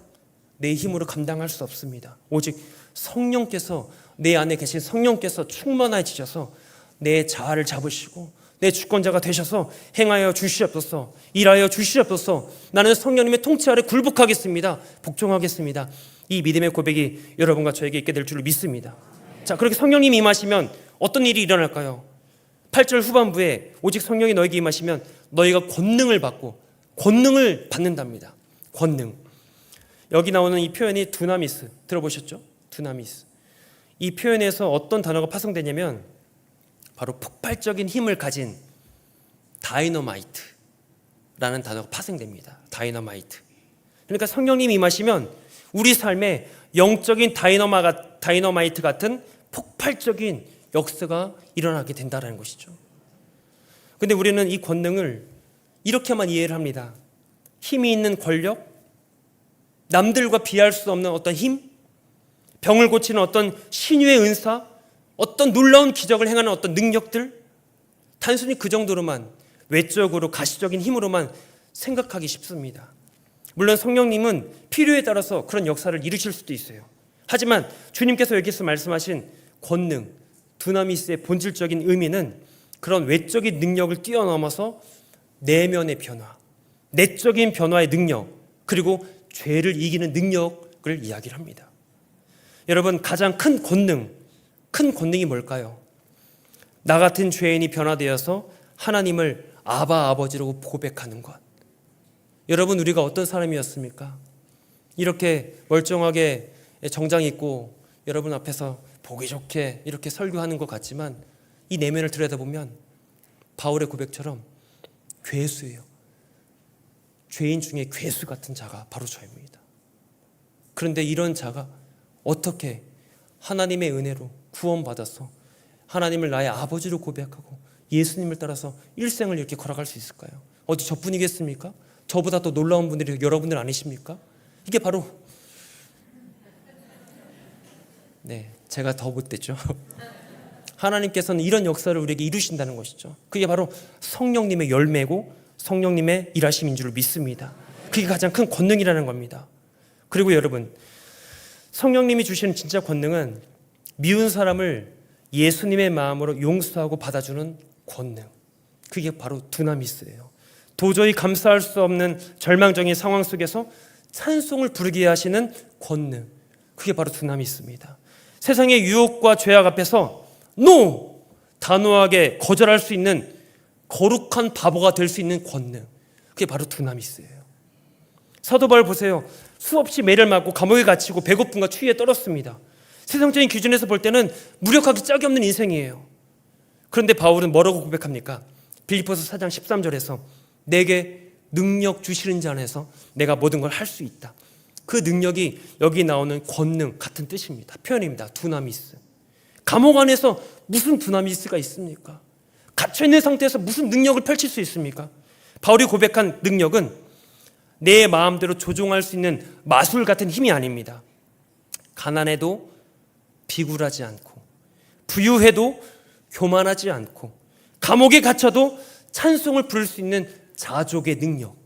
내 힘으로 감당할 수 없습니다. 오직 성령께서, 내 안에 계신 성령께서 충만해지셔서 내 자아를 잡으시고 내 주권자가 되셔서 행하여 주시옵소서, 일하여 주시옵소서, 나는 성령님의 통치 아래 굴복하겠습니다, 복종하겠습니다. 이 믿음의 고백이 여러분과 저에게 있게 될 줄을 믿습니다. 자, 그렇게 성령님이 임하시면 어떤 일이 일어날까요? 8절 후반부에 오직 성령이 너에게 임하시면 너희가 권능을 받고, 권능을 받는답니다. 권능. 여기 나오는 이 표현이 두나미스, 들어보셨죠? 두나미스. 이 표현에서 어떤 단어가 파생되냐면 바로 폭발적인 힘을 가진 다이너마이트라는 단어가 파생됩니다. 다이너마이트. 그러니까 성령님이 임하시면 우리 삶에 영적인 다이너마이트 같은 폭발적인 역사가 일어나게 된다는 것이죠. 근데 우리는 이 권능을 이렇게만 이해를 합니다. 힘이 있는 권력, 남들과 비할 수 없는 어떤 힘, 병을 고치는 어떤 신유의 은사, 어떤 놀라운 기적을 행하는 어떤 능력들, 단순히 그 정도로만, 외적으로 가시적인 힘으로만 생각하기 쉽습니다. 물론 성령님은 필요에 따라서 그런 역사를 이루실 수도 있어요. 하지만 주님께서 여기서 말씀하신 권능, 두나미스의 본질적인 의미는 그런 외적인 능력을 뛰어넘어서 내면의 변화, 내적인 변화의 능력, 그리고 죄를 이기는 능력을 이야기를 합니다. 여러분, 가장 큰 권능이 뭘까요? 나 같은 죄인이 변화되어서 하나님을 아바 아버지라고 고백하는 것. 여러분, 우리가 어떤 사람이었습니까? 이렇게 멀쩡하게 정장 입고 여러분 앞에서 보기 좋게 이렇게 설교하는 것 같지만 이 내면을 들여다보면 바울의 고백처럼 괴수예요. 죄인 중에 괴수 같은 자가 바로 저입니다. 그런데 이런 자가 어떻게 하나님의 은혜로 구원받아서 하나님을 나의 아버지로 고백하고 예수님을 따라서 일생을 이렇게 걸어갈 수 있을까요? 어디 저뿐이겠습니까? 저보다 더 놀라운 분들이 여러분들 아니십니까? 이게 바로 제가 더 못됐죠. 하나님께서는 이런 역사를 우리에게 이루신다는 것이죠. 그게 바로 성령님의 열매고 성령님의 일하심인 줄 믿습니다. 그게 가장 큰 권능이라는 겁니다. 그리고 여러분, 성령님이 주시는 진짜 권능은 미운 사람을 예수님의 마음으로 용서하고 받아주는 권능. 그게 바로 두나미스예요. 도저히 감수할 수 없는 절망적인 상황 속에서 찬송을 부르게 하시는 권능. 그게 바로 두나미스입니다. 세상의 유혹과 죄악 앞에서 NO! 단호하게 거절할 수 있는 거룩한 바보가 될 수 있는 권능. 그게 바로 두나미스예요. 사도 바울 보세요. 수없이 매를 맞고 감옥에 갇히고 배고픔과 추위에 떨었습니다. 세상적인 기준에서 볼 때는 무력하기 짝이 없는 인생이에요. 그런데 바울은 뭐라고 고백합니까? 빌립보서 4장 13절에서 내게 능력 주시는 자 안에서 내가 모든 걸 할 수 있다. 그 능력이 여기 나오는 권능 같은 뜻입니다. 표현입니다. 두나미스. 감옥 안에서 무슨 두나미스가 있습니까? 갇혀있는 상태에서 무슨 능력을 펼칠 수 있습니까? 바울이 고백한 능력은 내 마음대로 조종할 수 있는 마술 같은 힘이 아닙니다. 가난해도 비굴하지 않고, 부유해도 교만하지 않고, 감옥에 갇혀도 찬송을 부를 수 있는 자족의 능력,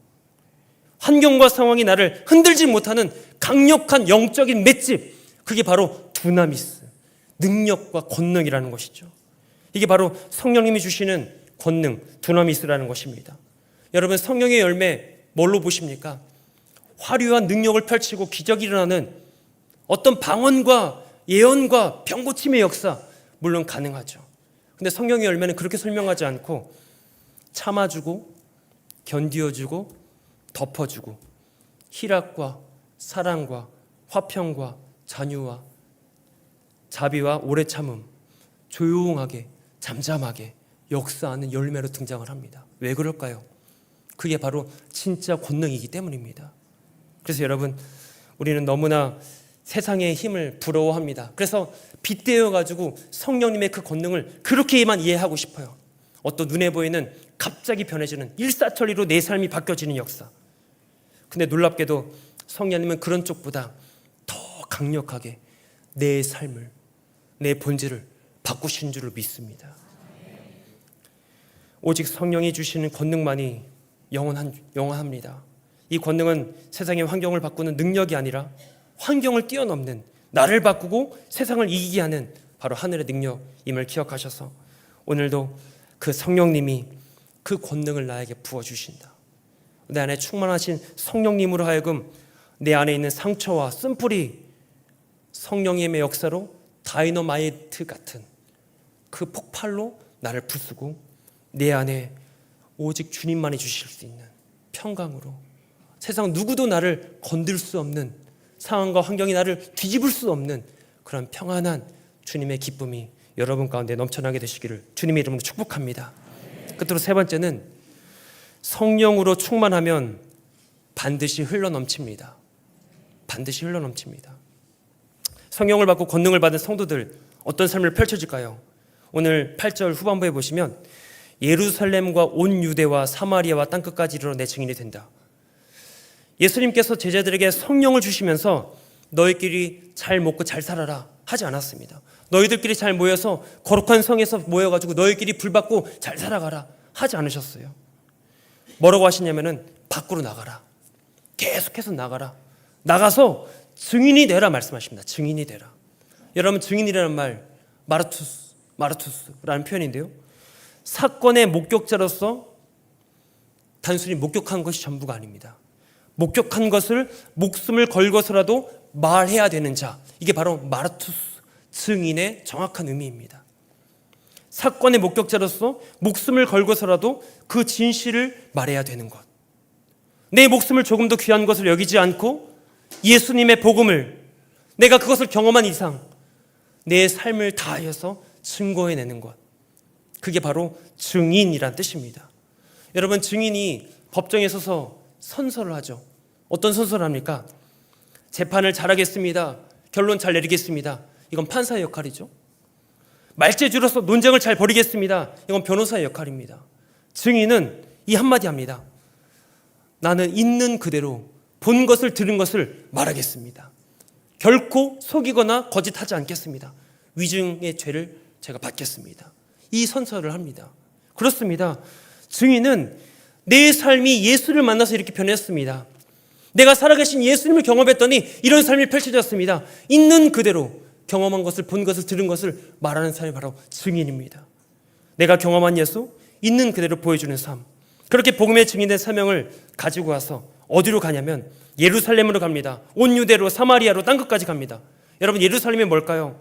환경과 상황이 나를 흔들지 못하는 강력한 영적인 맷집, 그게 바로 두나미스, 능력과 권능이라는 것이죠. 이게 바로 성령님이 주시는 권능, 두나미스라는 것입니다. 여러분, 성령의 열매 뭘로 보십니까? 화려한 능력을 펼치고 기적이 일어나는 어떤 방언과 예언과 병고침의 역사, 물론 가능하죠. 근데 성령의 열매는 그렇게 설명하지 않고 참아주고 견디어주고 덮어주고 희락과 사랑과 화평과 잔유와 자비와 오래 참음, 조용하게 잠잠하게 역사하는 열매로 등장을 합니다. 왜 그럴까요? 그게 바로 진짜 권능이기 때문입니다. 그래서 여러분, 우리는 너무나 세상의 힘을 부러워합니다. 그래서 빗대어 가지고 성령님의 그 권능을 그렇게만 이해하고 싶어요. 어떤 눈에 보이는 갑자기 변해지는 일사천리로 내 삶이 바뀌어지는 역사. 근데 놀랍게도 성령님은 그런 쪽보다 더 강력하게 내 삶을, 내 본질을 바꾸신 줄을 믿습니다. 오직 성령이 주시는 권능만이 영원합니다. 이 권능은 세상의 환경을 바꾸는 능력이 아니라 환경을 뛰어넘는, 나를 바꾸고 세상을 이기게 하는 바로 하늘의 능력임을 기억하셔서 오늘도 그 성령님이 그 권능을 나에게 부어주신다. 내 안에 충만하신 성령님으로 하여금 내 안에 있는 상처와 쓴뿌리, 성령님의 역사로 다이너마이트 같은 그 폭발로 나를 부수고 내 안에 오직 주님만이 주실 수 있는 평강으로, 세상 누구도 나를 건들 수 없는 상황과 환경이 나를 뒤집을 수 없는 그런 평안한 주님의 기쁨이 여러분 가운데 넘쳐나게 되시기를 주님의 이름으로 축복합니다. 끝으로 세 번째는 성령으로 충만하면 반드시 흘러넘칩니다. 반드시 흘러넘칩니다. 성령을 받고 권능을 받은 성도들 어떤 삶을 펼쳐질까요? 오늘 8절 후반부에 보시면 예루살렘과 온 유대와 사마리아와 땅끝까지 이르러 내 증인이 된다. 예수님께서 제자들에게 성령을 주시면서 너희끼리 잘 먹고 잘 살아라 하지 않았습니다. 너희들끼리 잘 모여서 거룩한 성에서 모여가지고 너희끼리 불받고 잘 살아가라 하지 않으셨어요. 뭐라고 하시냐면은 밖으로 나가라. 계속해서 나가라. 나가서 증인이 되라 말씀하십니다. 증인이 되라. 여러분, 증인이라는 말 마르투스라는 표현인데요, 사건의 목격자로서 단순히 목격한 것이 전부가 아닙니다. 목격한 것을 목숨을 걸고서라도 말해야 되는 자, 이게 바로 마르투스, 증인의 정확한 의미입니다. 사건의 목격자로서 목숨을 걸고서라도 그 진실을 말해야 되는 것, 내 목숨을 조금 더 귀한 것을 여기지 않고 예수님의 복음을, 내가 그것을 경험한 이상 내 삶을 다하여서 증거해내는 것, 그게 바로 증인이란 뜻입니다. 여러분, 증인이 법정에 서서 선서를 하죠. 어떤 선서를 합니까? 재판을 잘하겠습니다, 결론 잘 내리겠습니다, 이건 판사의 역할이죠. 말재주로서 논쟁을 잘 벌이겠습니다, 이건 변호사의 역할입니다. 증인은 이 한마디 합니다. 나는 있는 그대로 본 것을 들은 것을 말하겠습니다. 결코 속이거나 거짓하지 않겠습니다. 위증의 죄를 제가 받겠습니다. 이 선서를 합니다. 그렇습니다. 증인은 내 삶이 예수를 만나서 이렇게 변했습니다. 내가 살아계신 예수님을 경험했더니 이런 삶이 펼쳐졌습니다. 있는 그대로 경험한 것을, 본 것을, 들은 것을 말하는 사람이 바로 증인입니다. 내가 경험한 예수, 있는 그대로 보여주는 삶, 그렇게 복음의 증인된 사명을 가지고 와서 어디로 가냐면 예루살렘으로 갑니다. 온 유대로, 사마리아로, 땅끝까지 갑니다. 여러분, 예루살렘이 뭘까요?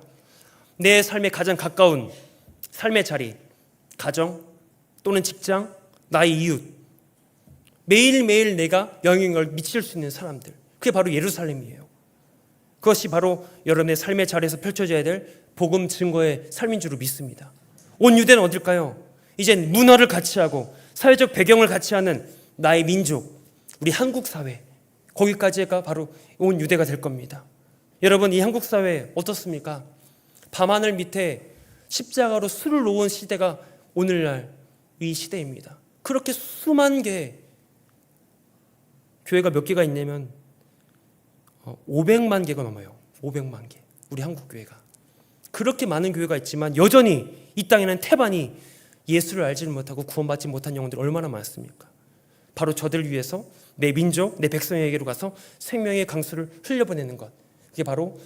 내 삶에 가장 가까운 삶의 자리, 가정 또는 직장, 나의 이웃, 매일매일 내가 영향을 미칠 수 있는 사람들, 그게 바로 예루살렘이에요. 그것이 바로 여러분의 삶의 자리에서 펼쳐져야 될 복음 증거의 삶인 줄로 믿습니다. 온 유대는 어딜까요? 이제 문화를 같이 하고 사회적 배경을 같이 하는 나의 민족, 우리 한국 사회, 거기까지가 바로 온 유대가 될 겁니다. 여러분, 이 한국 사회 어떻습니까? 밤하늘 밑에 십자가로 술을 놓은 시대가 오늘날 이 시대입니다. 그렇게 수만 개 교회가 몇 개가 있냐면 500만 개가 넘어요. 500만 개. 우리 한국 교회가. 그렇게 많은 교회가 있지만 여전히 이 땅에는 태반이 예수를 알지를 못하고 구원받지 못한 영혼들이 얼마나 많습니까? 바로 저들을 위해서 내 민족, 내 백성에게로 가서 생명의 강수를 흘려보내는 것, 그게 바로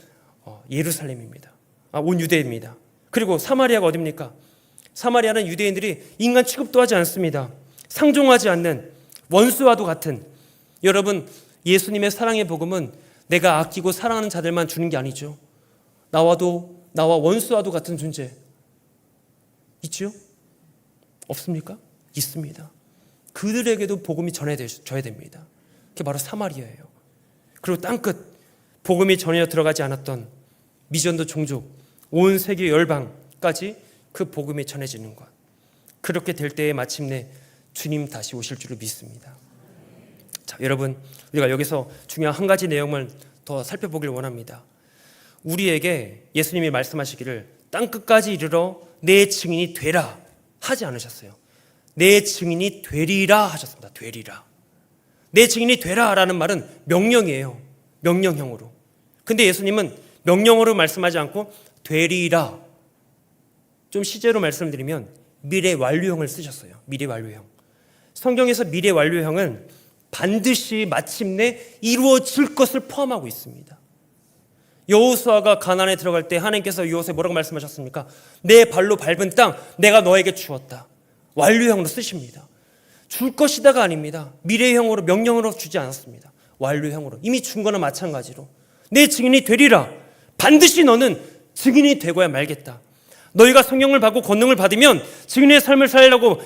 예루살렘입니다. 온 유대입니다. 그리고 사마리아가 어디입니까? 사마리아는 유대인들이 인간 취급도 하지 않습니다. 상종하지 않는 원수와도 같은, 여러분, 예수님의 사랑의 복음은 내가 아끼고 사랑하는 자들만 주는 게 아니죠. 나와 원수와도 같은 존재 있죠? 없습니까? 있습니다. 그들에게도 복음이 전해져야 됩니다. 그게 바로 사마리아예요. 그리고 땅끝, 복음이 전혀 들어가지 않았던 미전도 종족, 온 세계 열방까지 그 복음이 전해지는 것, 그렇게 될 때에 마침내 주님 다시 오실 줄을 믿습니다. 자, 여러분, 우리가 여기서 중요한 한 가지 내용을 더 살펴보길 원합니다. 우리에게 예수님이 말씀하시기를 땅끝까지 이르러 내 증인이 되라 하지 않으셨어요. 내 증인이 되리라 하셨습니다. 되리라. 내 증인이 되라라는 말은 명령이에요. 명령형으로. 근데 예수님은 명령어로 말씀하지 않고 되리라, 좀 시제로 말씀드리면 미래 완료형을 쓰셨어요. 미래 완료형. 성경에서 미래 완료형은 반드시 마침내 이루어질 것을 포함하고 있습니다. 여호수아가 가나안에 들어갈 때 하나님께서 여호수아에 뭐라고 말씀하셨습니까? 내 발로 밟은 땅 내가 너에게 주었다. 완료형으로 쓰십니다. 줄 것이다가 아닙니다. 미래형으로 명령으로 주지 않았습니다. 완료형으로 이미 준 거나 마찬가지로 내 증인이 되리라. 반드시 너는 증인이 되고야 말겠다. 너희가 성령을 받고 권능을 받으면 증인의 삶을 살려고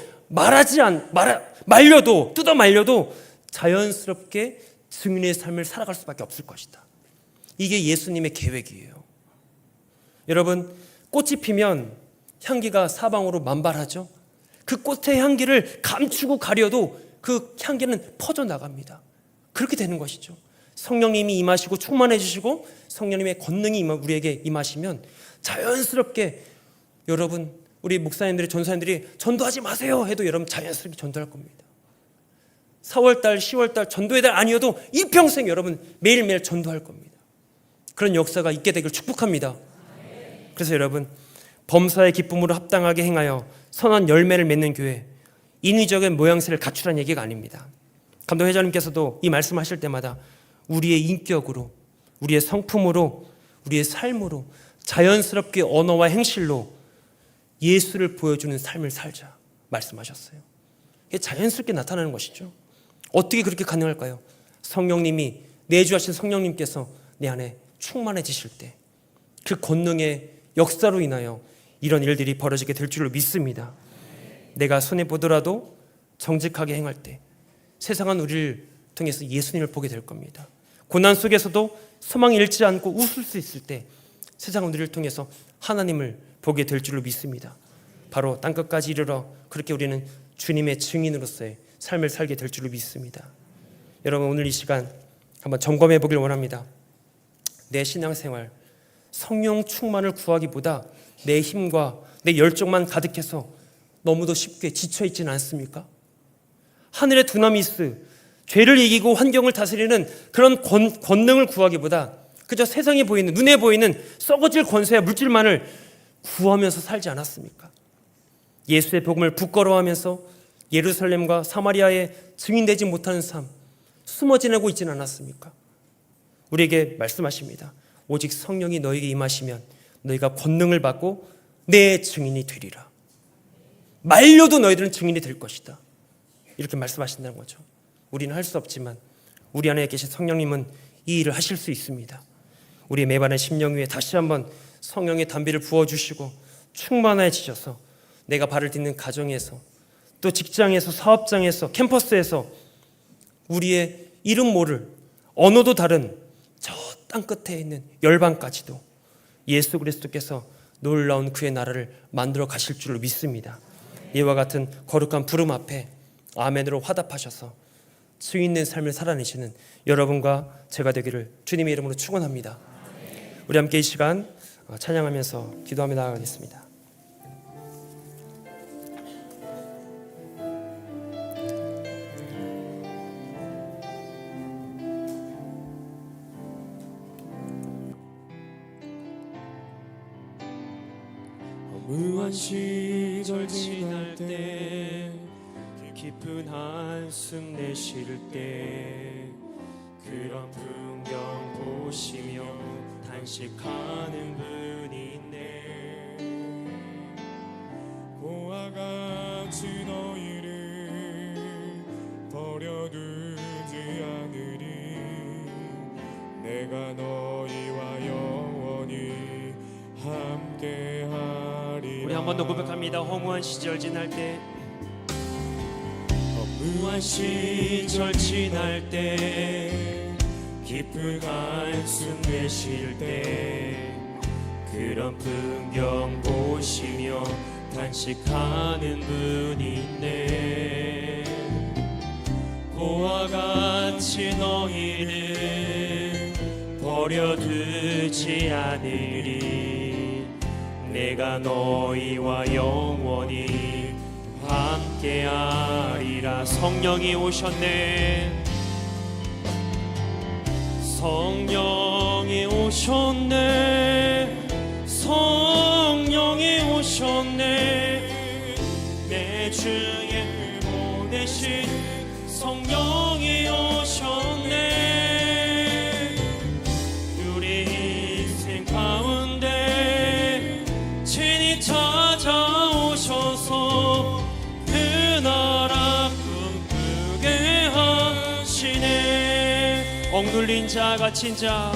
말려도 뜯어 말려도 자연스럽게 증인의 삶을 살아갈 수밖에 없을 것이다. 이게 예수님의 계획이에요. 여러분, 꽃이 피면 향기가 사방으로 만발하죠. 그 꽃의 향기를 감추고 가려도 그 향기는 퍼져나갑니다. 그렇게 되는 것이죠. 성령님이 임하시고 충만해 주시고 성령님의 권능이 우리에게 임하시면 자연스럽게 여러분, 우리 목사님들이 전사님들이 전도하지 마세요 해도 여러분 자연스럽게 전도할 겁니다. 4월달 10월달 전도의 달 아니어도 일평생 여러분 매일매일 전도할 겁니다. 그런 역사가 있게 되길 축복합니다. 그래서 여러분, 범사의 기쁨으로 합당하게 행하여 선한 열매를 맺는 교회, 인위적인 모양새를 갖추라는 얘기가 아닙니다. 감독회장님께서도 이 말씀하실 때마다 우리의 인격으로, 우리의 성품으로, 우리의 삶으로 자연스럽게 언어와 행실로 예수를 보여주는 삶을 살자 말씀하셨어요. 이게 자연스럽게 나타나는 것이죠. 어떻게 그렇게 가능할까요? 성령님이, 내주하신 성령님께서 내 안에 충만해지실 때 그 권능의 역사로 인하여 이런 일들이 벌어지게 될 줄로 믿습니다. 내가 손해보더라도 정직하게 행할 때 세상은 우리를 통해서 예수님을 보게 될 겁니다. 고난 속에서도 소망이 잃지 않고 웃을 수 있을 때 세상은 우리를 통해서 하나님을 보게 될 줄로 믿습니다. 바로 땅끝까지 이르러 그렇게 우리는 주님의 증인으로서의 삶을 살게 될 줄로 믿습니다. 여러분, 오늘 이 시간 한번 점검해 보길 원합니다. 내 신앙생활, 성령 충만을 구하기보다 내 힘과 내 열정만 가득해서 너무도 쉽게 지쳐있지는 않습니까? 하늘의 두나미스, 죄를 이기고 환경을 다스리는 그런 권능을 구하기보다 그저 세상에 보이는, 눈에 보이는 썩어질 권세와 물질만을 구하면서 살지 않았습니까? 예수의 복음을 부끄러워하면서 예루살렘과 사마리아에 증인되지 못하는 삶, 숨어 지내고 있지는 않았습니까? 우리에게 말씀하십니다. 오직 성령이 너에게 임하시면 너희가 권능을 받고 내 증인이 되리라. 말려도 너희들은 증인이 될 것이다. 이렇게 말씀하신다는 거죠. 우리는 할 수 없지만 우리 안에 계신 성령님은 이 일을 하실 수 있습니다. 우리의 매반의 심령 위에 다시 한번 성령의 담비를 부어주시고 충만해지셔서 내가 발을 딛는 가정에서 또 직장에서 사업장에서 캠퍼스에서 우리의 이름 모를 언어도 다른 저 땅끝에 있는 열방까지도 예수 그리스도께서 놀라운 그의 나라를 만들어 가실 줄로 믿습니다. 이와 같은 거룩한 부름 앞에 아멘으로 화답하셔서 증인된 삶을 살아내시는 여러분과 제가 되기를 주님의 이름으로 축원합니다. 우리 함께 이 시간 찬양하면서 기도하며 나아가겠습니다. 무한 시절 지날 때 깊은 한숨 내쉴 때 그런 풍경 보시며 단식하는 분이 있네. 고와 같이 너희를 버려두지 않으리. 내가 너희와 영원히 함께하리라. 우리 한 번 더 고백합니다. 허무한 시절 지날 때, 무한 시절 지날 때 깊은 한숨 내쉴 때 그런 풍경 보시며 단식하는 분이 있네. 고와 같이 너희를 버려두지 않으리. 내가 너희와 영원히 함께하리라. 성령이 오셨네. 성령이 오셨네. 성령이 오셨네. 내 주에 보내신 성령이 오셨네. 억눌린 자 갇힌 자,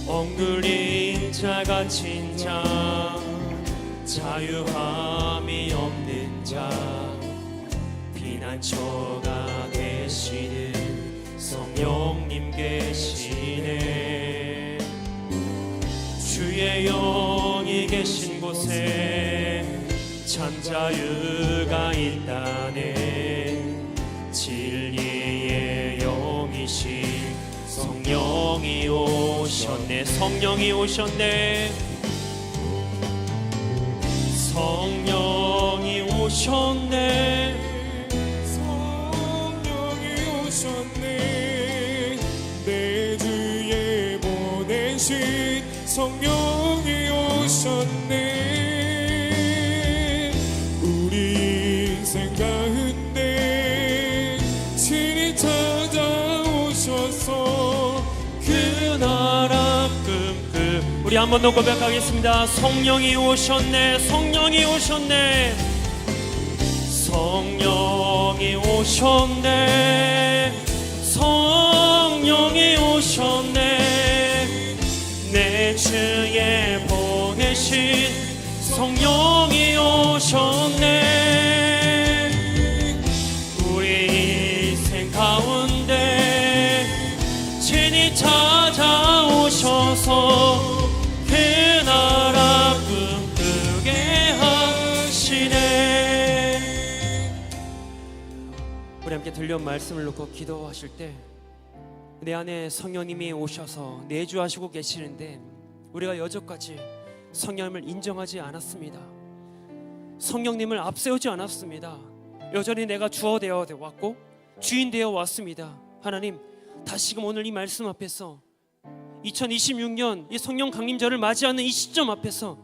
억눌린 자 갇힌 자, 자유함이 없는 자, 피난처가 되시는 성령님 계시네. 주의 영이 계신 곳에 참 자유가 있다네. 진리의 영이신 성령이 오셨네. 성령이 오셨네. 성령이 오셨네. 성령이 오셨네. 내 주에 보내신 성령이 오셨네. 우리 인생 가운데 친히 찾아오셔서 그 나라 꿈꾸. 우리 한 번 더 고백하겠습니다. 성령이 오셨네. 성령이 오셨네. 성령이 오셨네. 성령이 오셨네. 내 주에 보내신 성령이 오셨네. 우리 인생 가운데 친히 찾아오셔서 그 나라 꿈꾸게 하시네. 우리 함께 들려온 말씀을 놓고 기도하실 때 내 안에 성령님이 오셔서 내주하시고 계시는데 우리가 여태까지 성령님을 인정하지 않았습니다. 성령님을 앞세우지 않았습니다. 여전히 내가 주어 되어 왔고 주인 되어 왔습니다. 하나님, 다시금 오늘 이 말씀 앞에서 2026년 이 성령 강림절을 맞이하는 이 시점 앞에서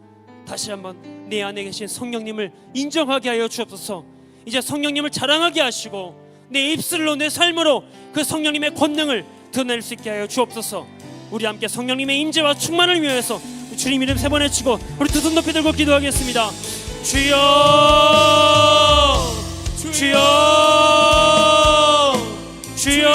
다시 한번 내 안에 계신 성령님을 인정하게 하여 주옵소서. 이제 성령님을 자랑하게 하시고 내 입술로 내 삶으로 그 성령님의 권능을 드러낼 수 있게 하여 주옵소서. 우리 함께 성령님의 임재와 충만을 위해서 주님 이름 세 번 외치고 우리 두 손 높이 들고 기도하겠습니다. 주여, 주여, 주여.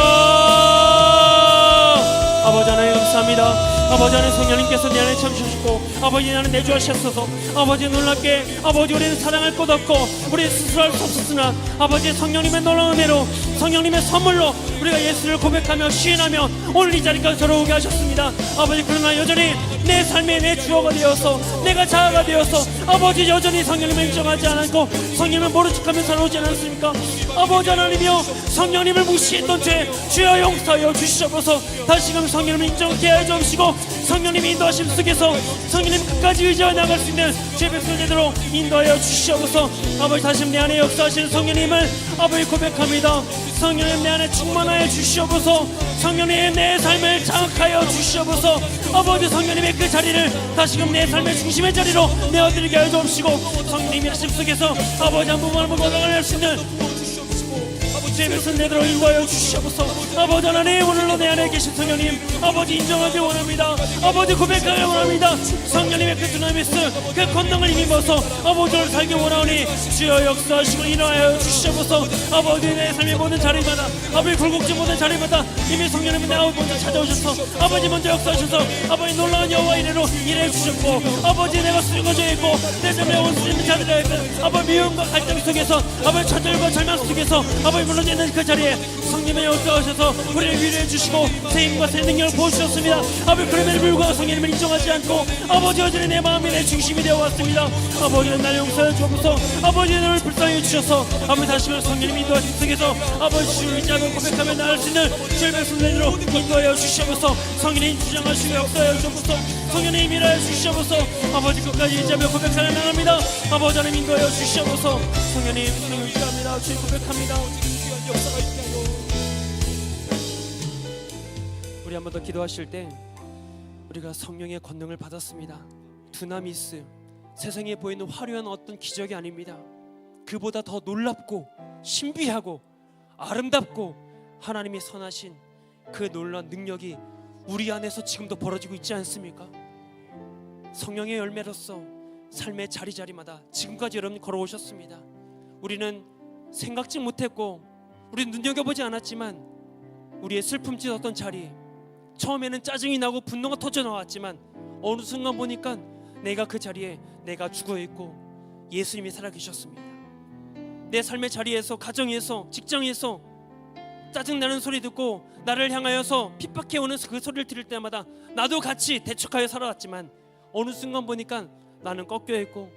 아버지 하나님 감사합니다. 아버지 하나님 성령님께서 내 안에 참으셨고 아버지 나는 내주하셨소서. 아버지 놀랍게 아버지 우리는 사랑할 것 없고 우리 스스로 할 수 없었으나 아버지 성령님의 놀라운 은혜로 성령님의 선물로 우리가 예수를 고백하며 시인하며 오늘 이 자리까지 돌아오게 하셨습니다. 아버지 그러나 여전히 내 삶의 내 주어가 되어서 내가 자아가 되어서 아버지 여전히 성령님을 인정하지 않고 성령님을 모른 척하며 살아오지 않았습니까? 아버지 하나님이여 성령님을 무시했던 죄 주여 용서하여 주시옵소서. 다시금 성령님을 인정케 하여 주시고 성령님의 인도하심 속에서 성령님 끝까지 의지하여 나갈 수 있는 죄 백성 제대로 인도하여 주시옵소서. 아버지 다시금 내 안에 역사하시는 성령님을 아버지 고백합니다. 성령님 내 안에 충만하여 주시옵소서. 성령님 내 삶을 장악하여 주시옵소서. 아버지 성령님의 그 자리를 다시금 내 삶의 중심의 자리로 내어드리게 하여 주옵시고 성령님의 하심 속에서 아버지 한 분만 한번 건강할 수 있는 죄 백성 제대로 인도하여 주시옵소서. 아버지 하나님 오늘로 내 안에 계신 성령님 아버지 인정하기 원합니다. 아버지 고백하기 원합니다. 성령님의 그 두나미스 그 권능을 힘입어서 아버지를 살기 원하오니 주여 역사하시고 일어나여 주시옵소서. 아버지 내 삶의 모든 자리마다 아버지 굴곡진 모든 자리마다 이미 성령님은 내 먼저 찾아오셔서 아버지 먼저 역사하셔서 아버지 놀라운 여호와 이래로 일해 주셨고 아버지 내가 쓰러져 있고 내 삶에 온수있는 자들에 아버지 미움과 갈등 속에서 아버지 좌절과 절망 속에서 아버지 무너져 있는 그 자리에 성령님의 역사하셔서 우리를 위로해 주시고 새 힘과 새 능력을 부어주셨습니다. 아버지 그럼에도 불구하고 성령님을 인정하지 않고 아버지 여전히 내 마음이 내 중심이 되어왔습니다. 아버지는 날 용서해 주옵소서. 아버지 너를 불쌍히 주셔서 아버지 다시금 성령님이 인도하신 속에서 아버지 주를 의지하며 고백하며 나갈 수 있는 주의 백성들로 인도하여 주시옵소서. 성령님 주장하시고 역사하여 주옵소서. 성령님 일하여 주시옵소서. 아버지 끝까지 의지하며 고백하며 나갑니다. 아버지 하나님 인도하여 주시옵소서. 성령님 성령 의지합니다. 주의 고백합니다. 역사가 있게 하여. 우리 한 번 더 기도하실 때 우리가 성령의 권능을 받았습니다. 두나미스 세상에 보이는 화려한 어떤 기적이 아닙니다. 그보다 더 놀랍고 신비하고 아름답고 하나님이 선하신 그 놀라운 능력이 우리 안에서 지금도 벌어지고 있지 않습니까? 성령의 열매로서 삶의 자리자리마다 지금까지 여러분 걸어오셨습니다. 우리는 생각지 못했고 우리는 눈여겨보지 않았지만 우리의 슬픔 찢었던 자리, 처음에는 짜증이 나고 분노가 터져 나왔지만 어느 순간 보니까 내가 그 자리에 내가 죽어있고 예수님이 살아계셨습니다. 내 삶의 자리에서, 가정에서, 직장에서 짜증나는 소리 듣고 나를 향하여서 핍박해오는 그 소리를 들을 때마다 나도 같이 대척하여 살아왔지만 어느 순간 보니까 나는 꺾여있고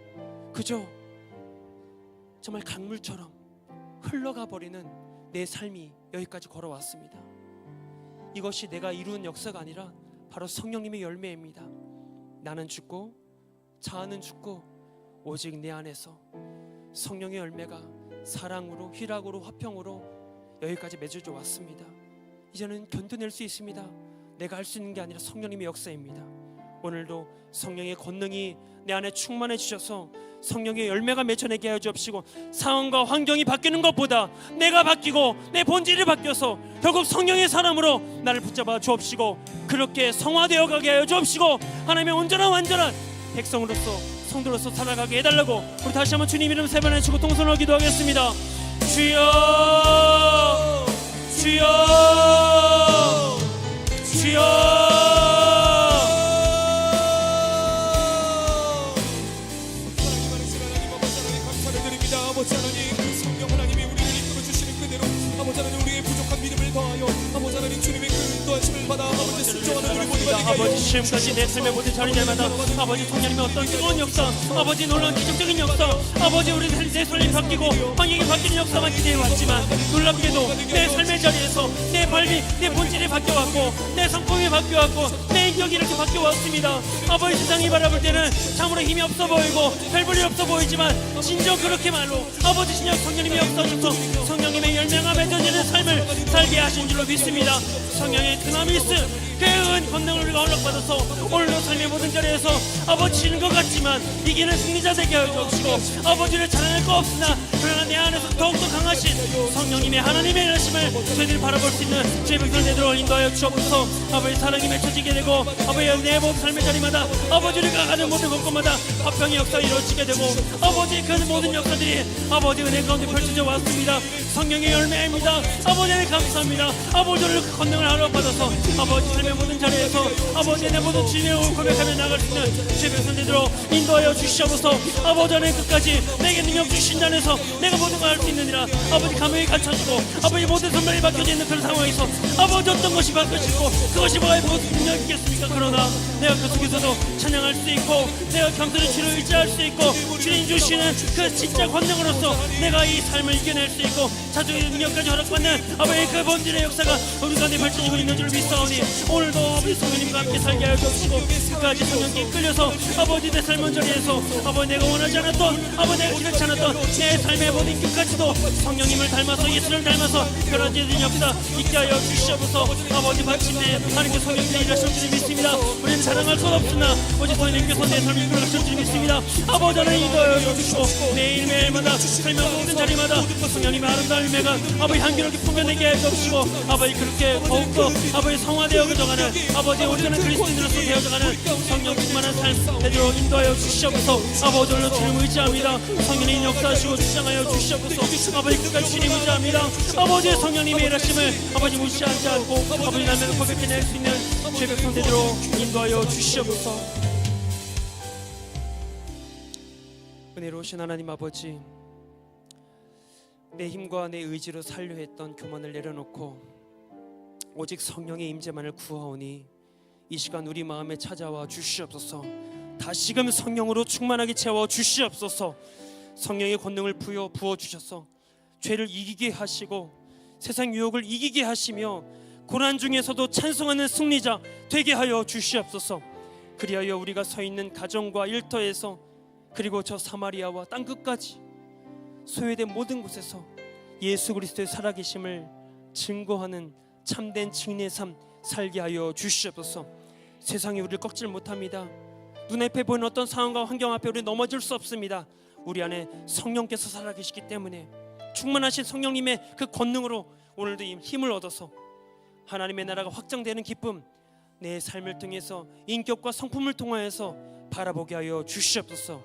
그저 정말 강물처럼 흘러가 버리는 내 삶이 여기까지 걸어왔습니다. 이것이 내가 이룬 역사가 아니라 바로 성령님의 열매입니다. 나는 죽고 자아는 죽고 오직 내 안에서 성령의 열매가 사랑으로, 희락으로, 화평으로 여기까지 맺어져 왔습니다. 이제는 견뎌낼 수 있습니다. 내가 할 수 있는 게 아니라 성령님의 역사입니다. 오늘도 성령의 권능이 내 안에 충만해 주셔서 성령의 열매가 맺혀내게 하여 주옵시고, 상황과 환경이 바뀌는 것보다 내가 바뀌고 내 본질이 바뀌어서 결국 성령의 사람으로 나를 붙잡아 주옵시고, 그렇게 성화되어 가게 하여 주옵시고, 하나님의 온전한 완전한 백성으로서, 성도로서 살아가게 해달라고 우리 다시 한번 주님 이름 세 번 외치고 동선으로 기도하겠습니다. 주여, 주여, 주여. 아버지 하나님, 그 성령 하나님이 우리를 이끌어 주시는 그대로 아버지 하나님 우리의 부족한 믿음을 더하여 아버지 하나님 주님의 그 인도하심을 받아 아버지 순종하는 우리 모두가 되게 하여 아버지, 지금까지 내 삶의 모든 자리들마다 아버지 성령님의 어떤 뜨거운 역사, 아버지 놀라운 기적적인 역사, 아버지 우리 내 삶이 바뀌고 환경이 바뀌는 역사만 기대해왔지만 놀랍게도 내 삶의 자리에서 내 삶이, 내 본질이 바뀌어왔고 내 성품이 바뀌어왔고 내 인격이 이렇게 바뀌어왔습니다. 아버지, 세상이 바라볼 때는 참으로 힘이 없어 보이고 별볼일 없어 보이지만 진정 그렇게말로 아버지 신령 성령님이 역사하셔서 성령님의 열매가 맺어지는 삶을 살게 하신 줄로 믿습니다. 성령의 드나미스, 그 은 권능을 우리가 허락받아서 오늘도 삶의 모든 자리에서 아버지 지는 것 같지만 이기는 승리자 되게 하여 주옵시고, 아버지를 자랑할 거 없으나 그러나 내 안에서 더욱더 강하신 성령님의 하나님의 일하심을 저희들이 바라볼 수 있는 주의 백성을 되도록 인도하여 주옵소서. 아버지 사랑이 맺혀지게 되고 아버지 내 모든 삶의 자리마다 아버지를 가는 모든 곳곳마다 화평의 역사가 이루어지게 되고 아버지 그 모든 역사들이 아버지 은혜 가운데 펼쳐져 왔습니다. 성령의 열매입니다. 아버지를 감사합니다. 아버지를 그 권능을 허락받아서 아버지 삶의 모든 자리에서 아버지 내 모든 주님의 올 고백하며 나갈 수 있는 주의 백성 되도록 인도하여 주시옵소서. 아버지 안에 끝까지 내게 능력 주신 안에서 내가 모든 걸 할 수 있느니라. 아버지 감옥에 갇혀지고 아버지 모든 선물이 바뀌어져 있는 그런 상황에서 아버지 어떤 것이 바뀌어지고 그것이 뭐의 무슨 능력이 있겠습니까? 그러나 내가 그 속에서도 찬양할 수 있고 내가 겸손히 주를 의지할 수 있고 주님 주시는 그 진짜 권능으로서 내가 이 삶을 이겨낼 수 있고 자족의 능력까지 허락받는 아버지의 그 본질의 역사가 우리 가운데 펼쳐지고 있는 줄 믿사오니 오늘도 아버지 성령님과 함께 살게 하여 주시고 끝까지 성령께 끌려서 아버지 내 삶의 자리에서 아버지 내가 원하지 않았던 아버지 내가 기대치 않았던 내 삶의 모든 끝까지도 성령님을 닮아서 예수를 닮아서 변화되는 역사 있게 하여 주시옵소서. 아버지 마침내 하나님께 성령님이 일하실 줄 믿습니다. 우리는 자랑할 수 없으나 오직 성령님께서 내 삶을 이끌어가실 줄 믿습니다. 아버지 하나님 인도하여 주시고 매일매일마다 삶의 모든 자리마다 성령님의 아름다운 열매가 아버지 향기롭게 풍겨내게 하여 주시고 아버지 그렇게 더욱더 아버지 성화되어 가져가는 아버지 우리는 그리스도인으로서 되어져가는 성령 충만한 삶 되도록 인도하여 주시옵소서. 아버지 오늘도 주님 의지합니다. 성령님 역사하시고 주장하여 주시옵소서. 아버지 끝까지 주님 의지합니다. 아버지의 성령님의 일하심을 아버지 무시하지 않고 아버지 날매를 고백해낼 수 있는 죄 백성 되도록 인도하여 주시옵소서. 은혜로우신 하나님 아버지, 내 힘과 내 의지로 살려 했던 교만을 내려놓고 오직 성령의 임재만을 구하오니 이 시간 우리 마음에 찾아와 주시옵소서. 다시금 성령으로 충만하게 채워 주시옵소서. 성령의 권능을 부어 주셔서 죄를 이기게 하시고 세상 유혹을 이기게 하시며 고난 중에서도 찬송하는 승리자 되게 하여 주시옵소서. 그리하여 우리가 서 있는 가정과 일터에서 그리고 저 사마리아와 땅끝까지 소외된 모든 곳에서 예수 그리스도의 살아계심을 증거하는 참된 증인의 삶 살게 하여 주시옵소서. 세상이 우리를 꺾질 못합니다. 눈앞에 보이는 어떤 상황과 환경 앞에 우리 넘어질 수 없습니다. 우리 안에 성령께서 살아계시기 때문에 충만하신 성령님의 그 권능으로 오늘도 힘을 얻어서 하나님의 나라가 확장되는 기쁨 내 삶을 통해서 인격과 성품을 통하여서 바라보게 하여 주시옵소서.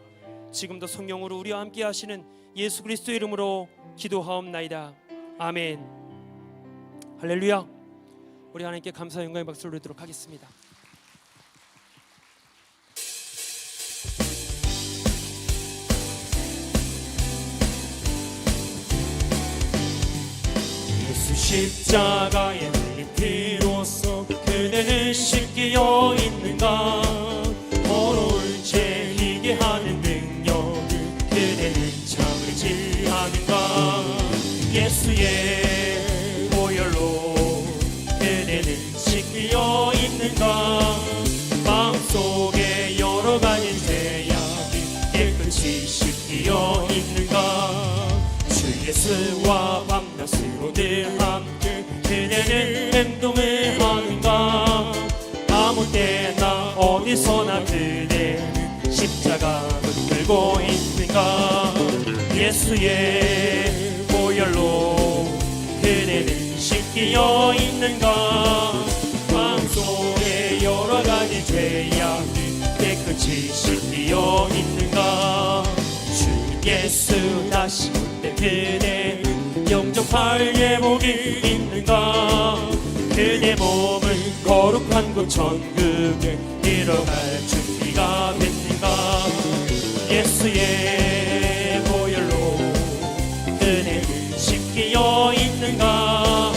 지금도 성령으로 우리와 함께 하시는 예수 그리스도의 이름으로 기도하옵나이다. 아멘. 할렐루야. 우리 하나님께 감사 영광의 박수를 드리도록 하겠습니다. 예수 십자가에 흘린 피로써 그대는 씻기어 있는가. 더러울 죄 희게 하는 능력을 그대는 참을지 않은가. 예수의 보혈로 그대는 씻기어 있는가. 마음속에 여러 가지 죄악이 깨끗이 씻기어 있는가. 주 예수와 밤낮으로 늘 함께 그대는 행동을 하는가. 아무 때나 어디서나 그대는 십자가 붙들고 있는가. 예수의 보혈로 그대는 씻기어 있는가. 마음속에 여러 가지 죄악이 깨끗이 씻기어 있는가. 주 예수 다시 올 때 그대는 영접할 예복이 있는가. 그대 몸을 거룩한 곳 천국에 들어갈 준비가 됐는가. 예수의 보혈로 그대는 씻기어 있는가.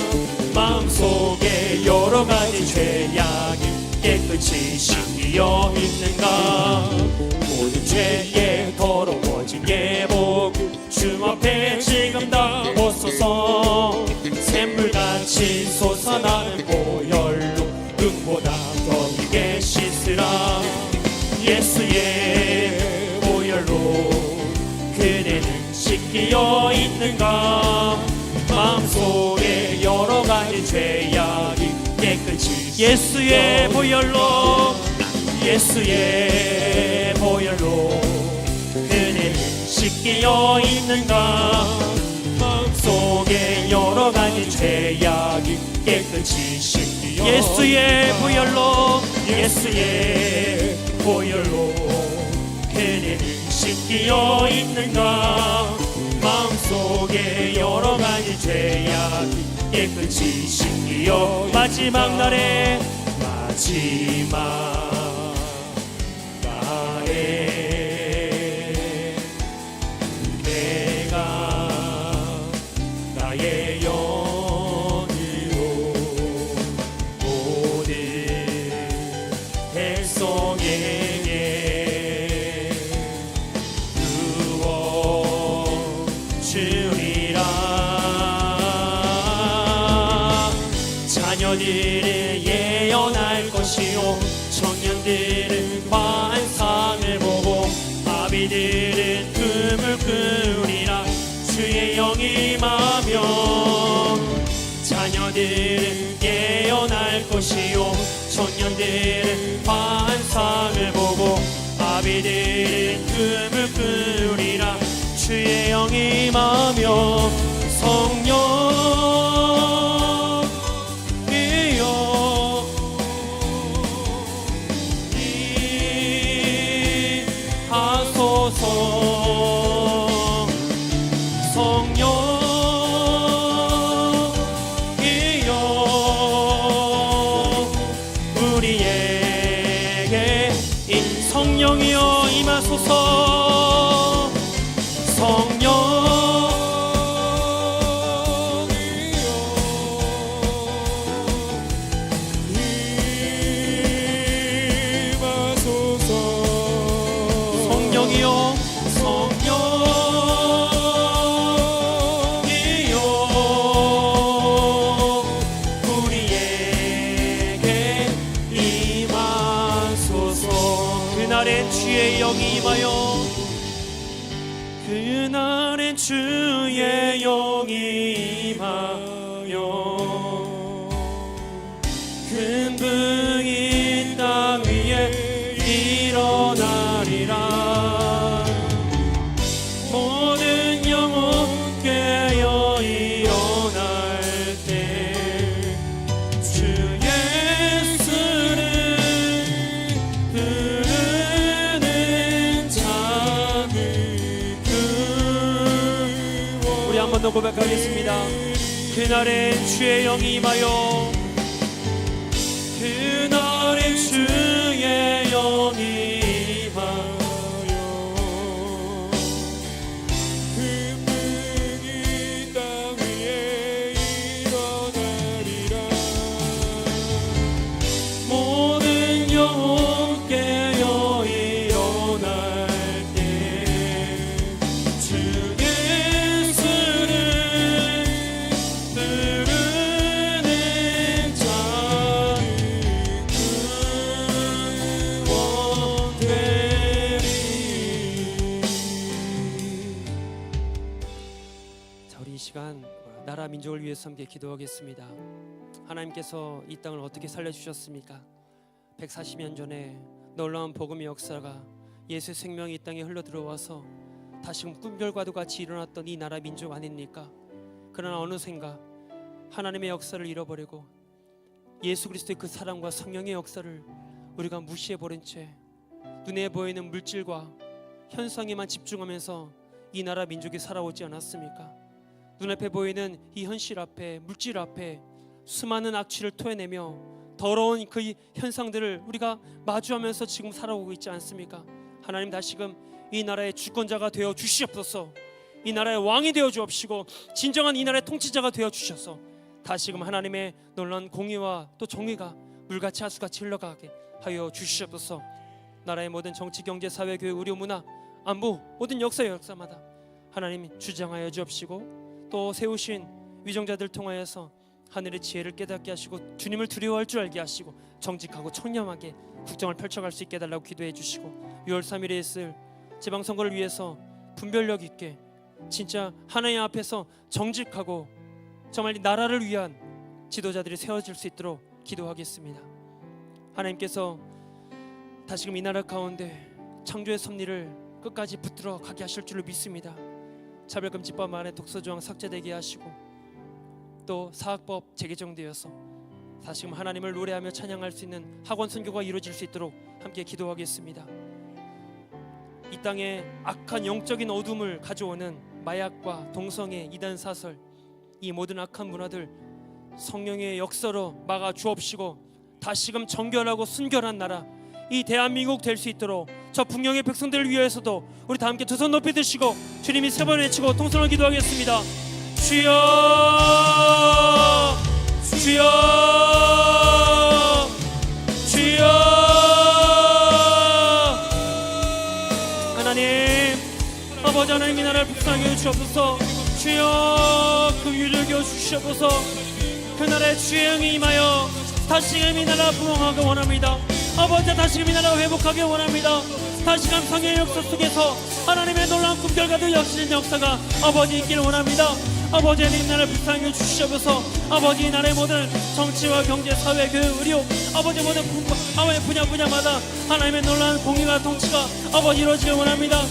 마음속에 여러 가지 죄악이 깨끗이 씻기어 있는가. 모든 죄에 더러워진 예복을 주 앞에 지금 다 벗어서 샘물같이 솟아나는 보혈로 눈보다 더 크게 씻으라. 예수의 보혈로 그대는 씻기어 있는가. 마음속에 여러 가지 죄악이 깨끗이 예수의 보혈로 예수의 보혈로 그대는 씻기어 있는가. 마음속에 여러 가지 죄악이 깨끗이 씻기어 예수의 보혈로 예수의 보혈로 그대는 씻기어 있는가. 마음속에 여러 가지 죄악이 깨끗이 씻기어 마지막 날에 내가 나의 영으로 모든 백성에게 주리라. 자녀들을 예언할 것이요 청년들은 환상을 보고 아비들은 꿈을 꾸리라. 주의 영이 임하며 자녀들은 예언할 것이요 청년들은 환상을 보고 아비들은 꿈을 꾸리라. 주의 영이 임하며 성령이여 하소서. 성령이여 우리에게 성령이여 임하소서. 성령이여 우리에게 임하소서. 그날엔 주의 영이 임하여 그날엔 주의 영이 임하여 근붕이 땅 위에 일어나리라. 모든 영혼 깨어 일어날 때 주 예수를 부르는 자들 우리 한 번 더 고백하겠습니다. 그날엔 주의 영이 임하여 나라 민족을 위해서 함께 기도하겠습니다. 하나님께서 이 땅을 어떻게 살려주셨습니까? 140년 전에 놀라운 복음의 역사가 예수의 생명이 이 땅에 흘러 들어와서 다시금 꿈결과도 같이 일어났던 이 나라 민족 아닙니까? 그러나 어느샌가 하나님의 역사를 잃어버리고 예수 그리스도의 그 사랑과 성령의 역사를 우리가 무시해버린 채 눈에 보이는 물질과 현상에만 집중하면서 이 나라 민족이 살아오지 않았습니까? 눈앞에 보이는 이 현실 앞에, 물질 앞에 수많은 악취를 토해내며 더러운 그 현상들을 우리가 마주하면서 지금 살아오고 있지 않습니까? 하나님 다시금 이 나라의 주권자가 되어 주시옵소서. 이 나라의 왕이 되어 주옵시고 진정한 이 나라의 통치자가 되어 주셔서 다시금 하나님의 놀라운 공의와 또 정의가 물같이 하수같이 흘러가게 하여 주시옵소서. 나라의 모든 정치, 경제, 사회, 교회, 의료, 문화, 안보 모든 역사의 역사마다 하나님 주장하여 주옵시고 또 세우신 위정자들 통하여서 하늘의 지혜를 깨닫게 하시고 주님을 두려워할 줄 알게 하시고 정직하고 청렴하게 국정을 펼쳐갈 수 있게 해달라고 기도해 주시고 6월 3일에 있을 지방선거를 위해서 분별력 있게 진짜 하나님 앞에서 정직하고 정말 이 나라를 위한 지도자들이 세워질 수 있도록 기도하겠습니다. 하나님께서 다시금 이 나라 가운데 창조의 섭리를 끝까지 붙들어 가게 하실 줄로 믿습니다. 차별금지법 안에 독소조항 삭제되게 하시고 또 사학법 재개정되어서 다시금 하나님을 노래하며 찬양할 수 있는 학원 선교가 이루어질 수 있도록 함께 기도하겠습니다. 이 땅에 악한 영적인 어둠을 가져오는 마약과 동성애, 이단 사설 이 모든 악한 문화들 성령의 역사로 막아 주옵시고 다시금 정결하고 순결한 나라 이 대한민국 될 수 있도록 저 풍령의 백성들을 위해서도 우리 다 함께 두 손 높이 드시고 주님이 세 번 외치고 통성을 기도하겠습니다. 주여 주여 주여. 하나님 아버지 하나님 이 나라를 북상하게 해주시옵소서. 주여 긍휼을 여겨 주시옵소서. 그 나라의 주행이 임하여 다시금 이 나라 부흥하기 원합니다. 아버지 다시금 이 나라 회복하기 원합니다. 다시금 성령의 역사 속에서 하나님의 놀라운 꿈결과도 역시는 역사가 아버지 있기를 원합니다. 아버지 하나님 나라를 불쌍히 주시옵소서. 아버지 이 나라의 모든 정치와 경제, 사회, 교육, 의료 아버지 모든 아버지 분야마다 하나님의 놀라운 공의와 통치가 아버지 이루어지길 원합니다.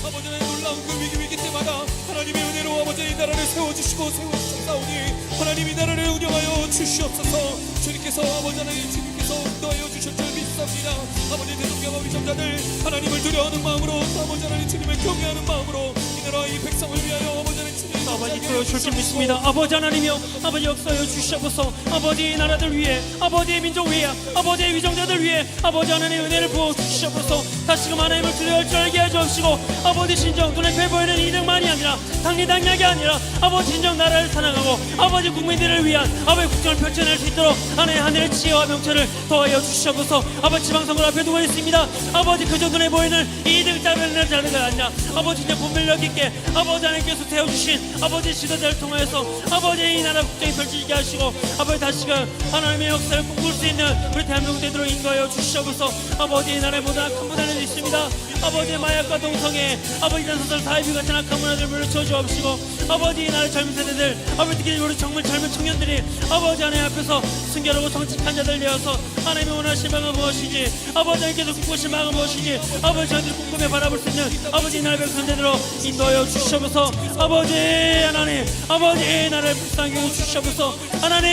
아버지의 놀라운 그 위기 때마다 하나님의 은혜로 아버지 이 나라를 세워주시고 세우셨사오니 하나님 이 나라를 운영하여 주시옵소서. 주님께서 아버지 하나님 주님께서 인도하여 주실 줄 믿습니다. 아버지 대통령과 위정자들 하나님을 두려워하는 마음으로 아버지 하나님 주님을 경외하는 마음으로 이 나라 이 백성을 위하여 아버지 하나님 주님 아버지 도와주실 줄 믿습니다. 아버지 하나님이여 아버지 역사하여 주시옵소서. 아버지 이 나라들 위해 아버지의 민족 위해 아버지의 위정자들 위해 아버지 하나님의 은혜를 부어 주시옵소서. 다시금 하나님을 두려워할 줄 알게 해주옵시고 아버지 진정 눈에 보이는 이득만이 아니라 당리당략이 아니라 아버지 진정 나라를 사랑하고 아버지 국민들을 위한 아버지 국정을 펼쳐낼 수 있도록 하나님의 지혜와 명철을 더하여 주시옵소서. 아버지 지방선거 앞에 두고 있습니다. 아버지 그저 눈에 보이는 이득 따르는 자가 아니라 아버지 진정 분별력 있게 아버지 하나님께서 세워주신 아버지 지도자를 통하여서 아버지 이 나라 국정이 펼쳐지게 하시고 아버지 다시금 하나님의 역사를 꿈꿀 수 있는 우리 대한민국 되도록 인도하여 주시옵소서. 아버지 이 나라의 모든 악한 문화는 있습니다. 아버지 마약과 동성애 아버지 단소설 사이비 같은 악한 문화들 물리쳐 주옵시고 아버지 이 나라의 젊은 세대들 아버지 특히 우리 정말 젊은 청년들이 아버지 하나님 앞에서 순결하고 정직한 자들 되어서 하나님이 원하신 바가 무엇이지 아버지 하나님께서 꿈꾸신 바가 무엇이지 아버지 저희들이 꿈꾸며 바라볼 수 있는 아버지 이 나라의 백성들로 인도하여 주시옵소서. 아버지 하나님 아버지 이 나라를 불쌍히 주시옵소서. 하나님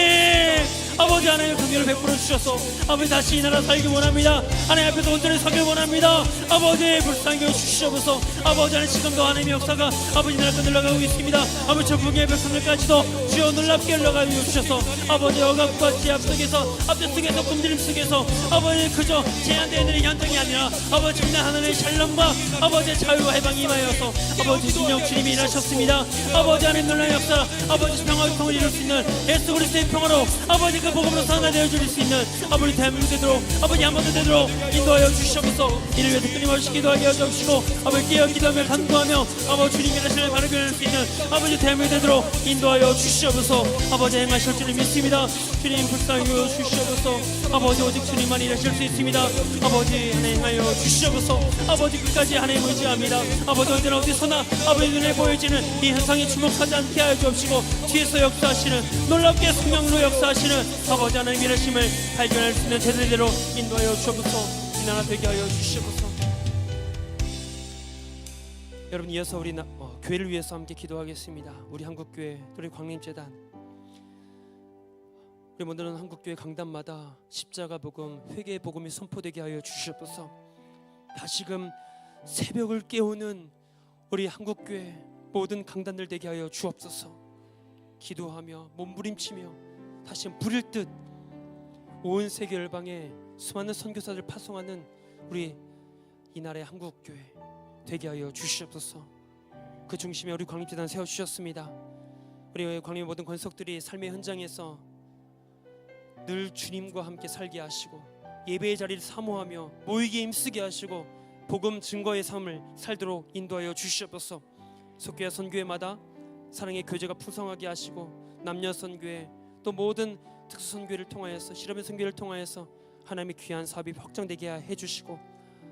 아버지 하나님 긍휼을 베풀어 주셔서 아버지 다시 이 나라 살기 원합니다. 하나님 앞에서 온전히 서기 원합니다. 아버지 불쌍히 주시옵소서. 아버지 하나님 지금도 하나님의 역사가 아버지 나라 끝내려가고 있습니다. 아버지 저 북의 백성들까지도 주여 놀랍게 흘러가고 주셔서 아버지 억압과 제압 속에서 압제 속에서 굶주림 속에서 아버지 그저 제한되어 있는 현장이 아니라 아버지 진짜 하나님의 샬롬과 아버지의 자유와 해방이 임하여서 아버지 진정 주님이 일하셨습니다. 아버지 하나님 놀라운 역사 아버지 평화의 통을 이룰 수 있는 예수 그리스도의 평화로 아버지 그 그 복음으로 산화되어 줄 수 있는 아버지 대한민국 되도록 아버지 한번도 되도록 인도하여 주시옵소서. 이를 위해서 끊임없이 기도하게 하여 주시고 아버지 깨어 기도하며 간구하며 아버지 주님의 나신을 바르게 할 수 있는 아버지 대한민국 되도록 인도하여 주시옵소서. 아버지 행하실 줄을 믿습니다. 주님 불쌍히 여겨 주시옵소서. 아버지 오직 주님만 일하실 수 있습니다. 아버지 행하여 주시옵소서. 아버지 끝까지 하나님 의지합니다. 아버지 언제나 어디서나 아버지 눈에 보여지는 이 현상에 주목하지 않게 하여 주옵시고 뒤에서 역사하시는 놀랍게 성령으로 역사하시는 아버지 하나님 일하심을 발견할 수 있는 제대로 인도하여 주옵소서. 인하나 되게 하여 주시옵소서. 여러분 이어서 우리 교회를 위해서 함께 기도하겠습니다. 우리 한국교회 우리 광림재단 우리 모두는 한국교회 강단마다 십자가 복음 회개의 복음이 선포되게 하여 주시옵소서. 다시금 새벽을 깨우는 우리 한국교회 모든 강단들 되게 하여 주옵소서. 기도하며 몸부림치며 다시 부릴 듯 온 세계 열방에 수많은 선교사들 파송하는 우리 이날의 한국교회 되게 하여 주시옵소서. 그 중심에 우리 광림재단 세워주셨습니다. 우리 광림의 모든 권속들이 삶의 현장에서 늘 주님과 함께 살게 하시고 예배의 자리를 사모하며 모이기에 힘쓰게 하시고 복음 증거의 삶을 살도록 인도하여 주시옵소서. 속교회 선교회마다 사랑의 교제가 풍성하게 하시고 남녀 선교회 또 모든 특수 선교회를 통하여서 실험의 선교회를 통하여서 하나님의 귀한 사업이 확장되게 해주시고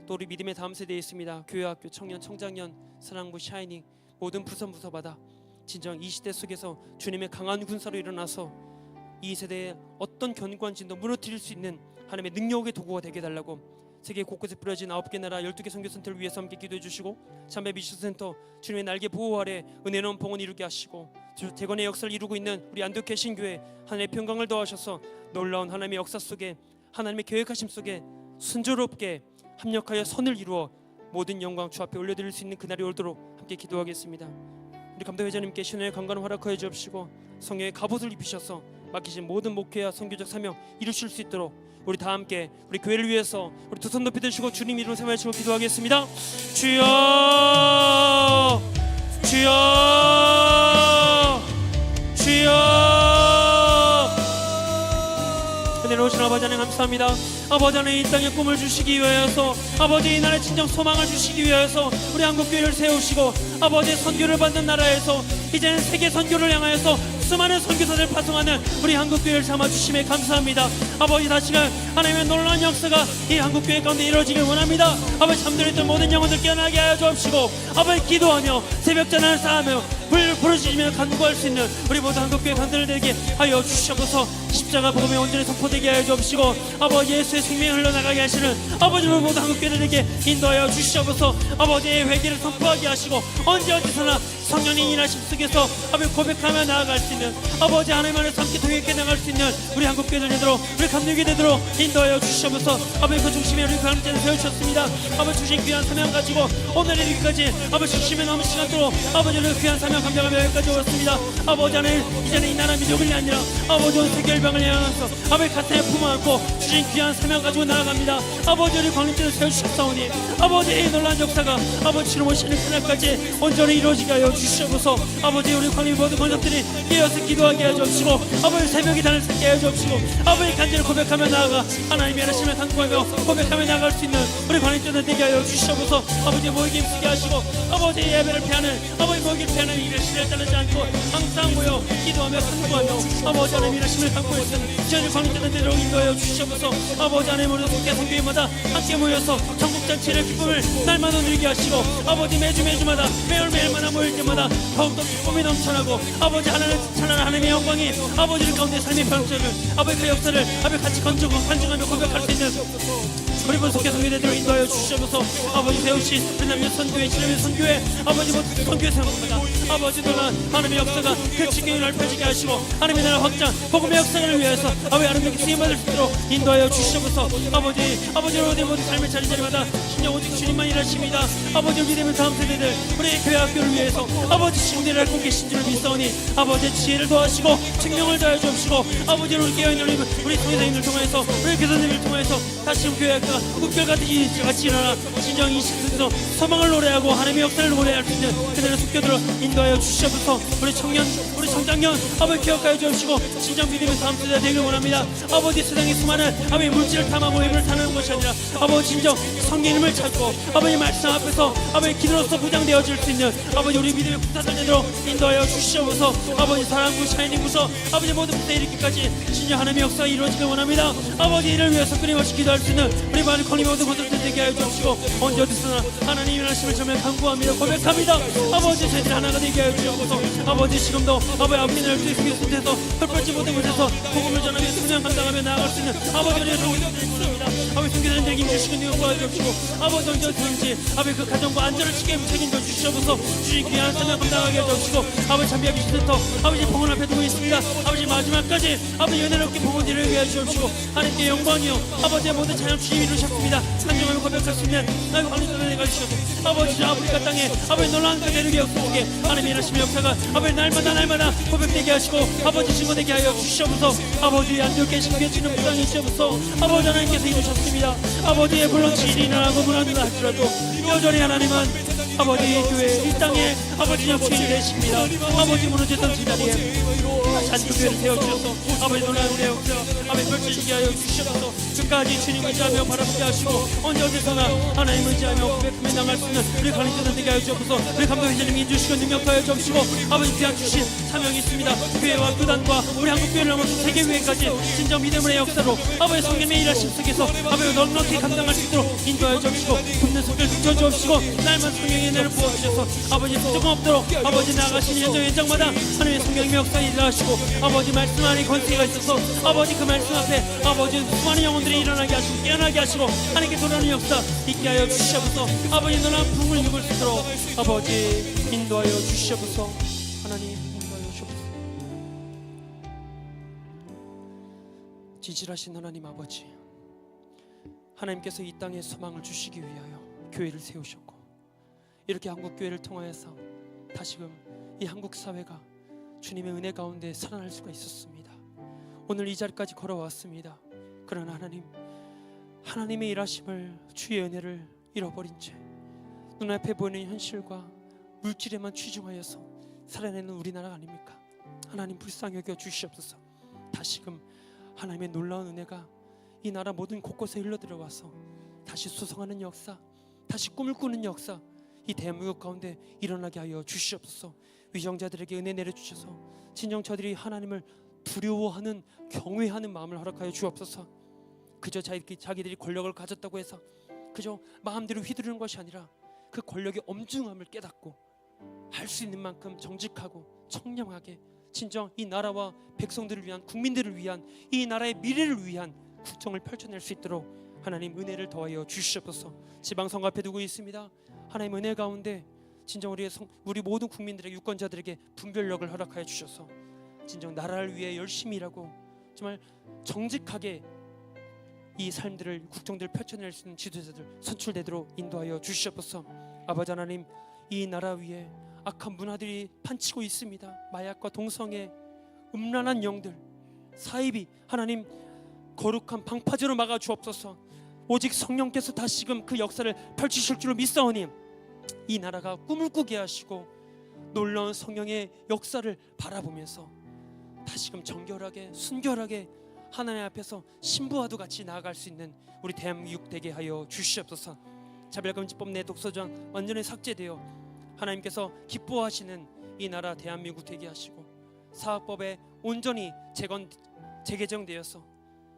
또 우리 믿음의 다음 세대에 있습니다. 교회학교 청년 청장년 사랑부 샤이닝 모든 부서마다 진정 이 시대 속에서 주님의 강한 군사로 일어나서 이 세대의 어떤 견고한진도 무너뜨릴 수 있는 하나님의 능력의 도구가 되게 해달라고 세계 곳곳에 뿌려진 9개 나라 12개 선교센터를 위해서 함께 기도해 주시고 참배 미션센터 주님의 날개 보호 아래 은혜로운 봉헌 이루게 하시고 대관의 역사를 이루고 있는 우리 안독회 신교회 하나님의 평강을 더하셔서 놀라운 하나님의 역사 속에 하나님의 계획하심 속에 순조롭게 합력하여 선을 이루어 모든 영광 주 앞에 올려드릴 수 있는 그날이 오도록 함께 기도하겠습니다. 우리 감독회장님께 신원의 강건을 허락하여 주옵시고 성령의 갑옷을 입히셔서 맡기신 모든 목회와 선교적 사명 이루실 수 있도록 우리 다 함께 우리 교회를 위해서 우리 두 손 높이 드시고 주님 이름 세마치고 기도하겠습니다. 주여 주여 주여. 은혜로우신 아버지 하나님 감사합니다. 아버지 하나님 이 땅에 꿈을 주시기 위하여서 아버지 이 나라의 진정 소망을 주시기 위하여서 우리 한국교회를 세우시고 아버지의 선교를 받는 나라에서 이제는 세계 선교를 향하여서 수많은 선교사들 파송하는 우리 한국교회를 삼아주심에 감사합니다. 아버지 다시금 하나님의 놀라운 역사가 이 한국교회 가운데 이루어지길 원합니다. 아버지 잠들어있던 모든 영혼들 깨어나게 하여 주옵시고 아버지 기도하며 새벽 전화를 쌓으며 불 부르짖으며 간구할 수 있는 우리 모든 한국교회 간들을 되게 하여 주시옵소서. 십자가 복음이 온전히 선포되게 하여 주옵시고 아버지 예수의 생명이 흘러나가게 하시는 아버지 우리 모든 한국교회들에게 인도하여 주시옵소서. 아버지의 회개를 선포하게 하시고 언제 어디서나 성령의 인하심 속에서 아버지 고백하며 나아갈 수 있는 아버지 하나님 안에서 함께 동행해 나갈 수 있는 우리 한국교회들 되도록 우리 감독이 되도록 인도하여 주시옵소서. 아버지 그 중심에 우리 광림제를 세우셨습니다. 아버지 주신 귀한 사명 가지고 오늘 이르기까지 아버지 중심에 남은 시간 동안 아버지 우리 귀한 사명 감당하며 여기까지 오셨습니다. 아버지 하나님 이제는 이 나라 민족을 아니라 아버지 온 세계 열방을 향해서 아버지 가슴에 품어안고 주신 귀한 사명 가지고 나아갑니다. 아버지 우리 광림제를 세우셨사오니 아버지 이 놀라운 역사가 아버지 주로 오시는 그날까지 온전히 이루어지게 하여 주시옵소서. 아버지 우리 광림 모든 권속들이 깨어서 기도하게 하여 주옵시고 아버지 새벽이 단을 찾게 하여 주옵시고 아버지 간절히 고백하며 나아가 하나님의 하나심을 간구하며 고백하며 나아갈 수 있는 우리 광림제들 되게 하여 주시옵소서. 아버지 모이기 힘쓰게 하시고 아버지 예배를 피하는 아버지 모이기를 피하는 일을 시를 따르지 않고 항상 모여 기도하며 간구하며 아버지 하나님의 하나심을 간구하여 저희 광림제들 되도록 인도하여 주시옵소서. 아버지 하나님 우리 속계 성교회마다 함께 모여서 전국잔치를 기쁨을 날마다 누리게 하시고 아버지 매주마다 매일마다 모일 때마다 더욱더 기쁨이 넘쳐나고 아버지 하나님을 찬양하는 하나님의 영광이 아버지를 가운데 삶의 변화를 아버지 그 역사를 아버지 같이 건지고 간증하며 고백할 수 있는 우리 본속계 성교회대로 인도하여 주시옵소서. 아버지 세우신 우리 남녀 선교회 신뢰의 선교회 아버지 모든 선교회 생활마다 아버지 놀란 하나님의 역사가 그 지경을 넓혀지게 하시고 하나님의 나라 확장 복음의 역사를 위해서 아버지 하나님께 쓰임받을 수 있도록 인도하여 주시옵소서. 아버지로 내 모든 삶의 자리자리마다 신령 오직 주님만 일하십니다. 아버지 믿음의 다음 세대들 우리 교회 학교를 위해서 아버지 신대를 앓고 계신 줄을 믿사오니 아버지의 지혜를 도와주시고 증명을 더해 주옵시고 아버지로 깨어있는 우리 성회장님을 통해서 우리 교사님을 통해서 다시 교회 학교가 한국교회 같이 일어나 진정 이 시즌에서 소망을 노래하고 하나님의 역사를 노래할 수 있는 그들의 속교들을 인도하여 주시옵소서. 우리 청년, 우리 청장년 아버지 기억하여 주시고 진정 믿음의 다음 세대 되길 원합니다. 아버지 세상의 수많은 아버지 물질을 탐하고 힘을 타는 것이 아니라 아버지 진정 성령님을 찾고 아버지 말씀 앞에서 아버지 기도로서 부장되어질 수 있는 아버지 우리 믿음의 부사들 되도록 인도하여 주시옵소서. 아버지 사랑구 샤이닝 부서 아버지 모든 부서에 이르기까지 진정 하나님의 역사가 이루어지길 원합니다. 아버지 이를 위해서 끊임없이 기도할 수 있는 우리 바리콘이 모든 것들을 되게 하여 주시고 언제 어디서나 하나님의 일하심을 정말 간구합니다. 고백합니다. 아버지 저희들 하나가 되게 하여 주옵소서. 아버지 지금도 아버지 나를 주의 손에서 헐벗지 못한 곳에서 복음을 전하며 수명 감당하며 나아갈 수 있는 아버지 우리의 성도들이 있습니다. 아버지 성교사님들에게 힘주시고 능력과 주시고 아버지 언제 어디든지 아버지 그 가정과 안전을 지키게 책임져 주시옵소서. 주의 귀한 사명 감당하게 해주시고 아버지 참비하기 센터 아버지 봉헌 앞에 두고 있습니다. 아버지 마지막까지 아버지 은혜롭게 봉헌 이루게 해주시고 하나님께 영광이요 아버지의 모든 찬양 주님 이루셨습니다. 산정하며 고백할 수 있는 나의 관리자들에 가주시옵소서. 아버지 아프리카 땅에 아버지 놀라운 그대를 역사하게 하나님의 일하심의 역사가 아버지 날마다 고백되게 하시고 아버지 증거되게 하여 주시옵소서. 아버지 안좋게 신겨지는 무당이 주옵소서. 아버지 하나님께서 이루셨습니다. 아버지의 물론 지인이나 하고 문화누나 할지라도 여전히 하나님은 아버지 교회 이 땅에 아버지 역주인이 되십니다. 아버지 무너졌던 제자리에 잔교회를 세워주셔서 아버지 놀라운 은혜 역사 아버지 펼쳐지게 하여 주시옵소서. 끝까지 주님을 의지하며 바라보게 하시고 언제 어디서나 하나님을 의지하며 고백하며 나갈 수 있는 우리 관리자들 되게 하여 주옵소서. 우리 감독회장님이 인주시고 능력하여 주시고 아버지 귀한 주신 사명이 있습니다. 교회와 교단과 우리 한국교회를 넘어서 세계교회까지 진정 믿음의 역사로 아버지 성령의 일하심 속에서 아버지 넉넉히 감당할 수 있도록 인도하여 주시고 굽는 손을 비춰주옵시고 날만 성령의 은혜를 부어주셔서 아버지 부족함 없도록 아버지 나아가시는 현장마다 하나님의 성령의 역사에 일하시고 아버지 말씀 안에 권세가 있어서 아버지 그 말씀 앞에 아버지 수많은 영혼들이 일어나게 하시고 깨어나게 하시고 하나님께 돌아오는 역사 있게 하여 주시옵소서. 아버지 놀라운 부흥을 입을 수 있도록 아버지 인도하여 주시옵소서. 하나님 인도하여 주시옵소서. 지질하신 하나님 아버지, 하나님께서 이 땅에 소망을 주시기 위하여 교회를 세우셨고 이렇게 한국교회를 통하여서 다시금 이 한국 사회가 주님의 은혜 가운데 살아날 수가 있었습니다. 오늘 이 자리까지 걸어왔습니다. 그러나 하나님, 하나님의 일하심을 주의 은혜를 잃어버린 채 눈앞에 보이는 현실과 물질에만 치중하여서 살아내는 우리나라 아닙니까? 하나님 불쌍히 여겨 주시옵소서. 다시금 하나님의 놀라운 은혜가 이 나라 모든 곳곳에 흘러들어와서 다시 수성하는 역사, 다시 꿈을 꾸는 역사, 이 대한민국 가운데 일어나게 하여 주시옵소서. 위정자들에게 은혜 내려주셔서 진정 저들이 하나님을 두려워하는 경외하는 마음을 허락하여 주옵소서. 그저 자기들이 권력을 가졌다고 해서 그저 마음대로 휘두르는 것이 아니라 그 권력의 엄중함을 깨닫고 할 수 있는 만큼 정직하고 청렴하게 진정 이 나라와 백성들을 위한, 국민들을 위한, 이 나라의 미래를 위한 국정을 펼쳐낼 수 있도록 하나님 은혜를 더하여 주시옵소서. 지방선거 앞에 두고 있습니다. 하나님 은혜 가운데 진정 우리 모든 국민들에게, 유권자들에게 분별력을 허락하여 주셔서 진정 나라를 위해 열심히 일하고 정말 정직하게 이 삶들을, 국정들을 펼쳐낼 수 있는 지도자들 선출되도록 인도하여 주시옵소서. 아버지 하나님, 이 나라 위에 악한 문화들이 판치고 있습니다. 마약과 동성애, 음란한 영들, 사이비, 하나님 거룩한 방파제로 막아 주옵소서. 오직 성령께서 다시금 그 역사를 펼치실 줄로 믿사오니 이 나라가 꿈을 꾸게 하시고 놀라운 성령의 역사를 바라보면서 다시금 정결하게, 순결하게 하나님 앞에서 신부와도 같이 나아갈 수 있는 우리 대한민국 되게 하여 주시옵소서. 차별금지법 내 독소조항 완전히 삭제되어 하나님께서 기뻐하시는 이 나라 대한민국 되게 하시고 사학법에 온전히 재개정되어서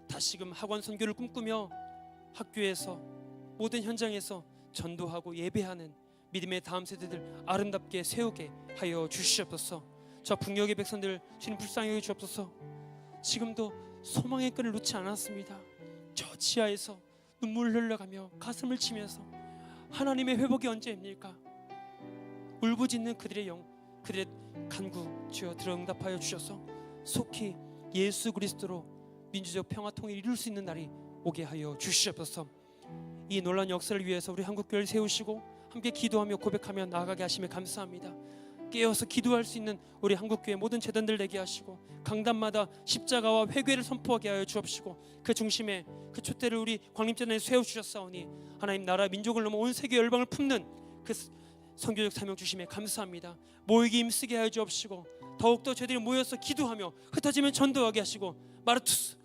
다시금 학원 선교를 꿈꾸며 학교에서 모든 현장에서 전도하고 예배하는 믿음의 다음 세대들 아름답게 세우게 하여 주시옵소서. 저 북녘의 백성들 주님 불쌍히 여겨 주옵소서. 지금도 소망의 끈을 놓지 않았습니다. 저 지하에서 눈물 흘려가며 가슴을 치면서 하나님의 회복이 언제입니까? 울부짖는 그들의 간구 주여 들어 응답하여 주셔서 속히 예수 그리스도로 민주적 평화 통일을 이룰 수 있는 날이 오게 하여 주시옵소서. 이 놀라운 역사를 위해서 우리 한국교회를 세우시고 함께 기도하며 고백하며 나아가게 하심에 감사합니다. 깨어서 기도할 수 있는 우리 한국교회 모든 재단들 되게 하시고, 강단마다 십자가와 회개를 선포하게 하여 주옵시고, 그 중심에 그 촛대를 우리 광림전에 세워주셨사오니 하나님 나라 민족을 넘어 온 세계 열방을 품는 그 선교적 사명 주심에 감사합니다. 모이기 힘쓰게 하여 주옵시고, 더욱더 저희들이 모여서 기도하며 흩어지면 전도하게 하시고, 마르투스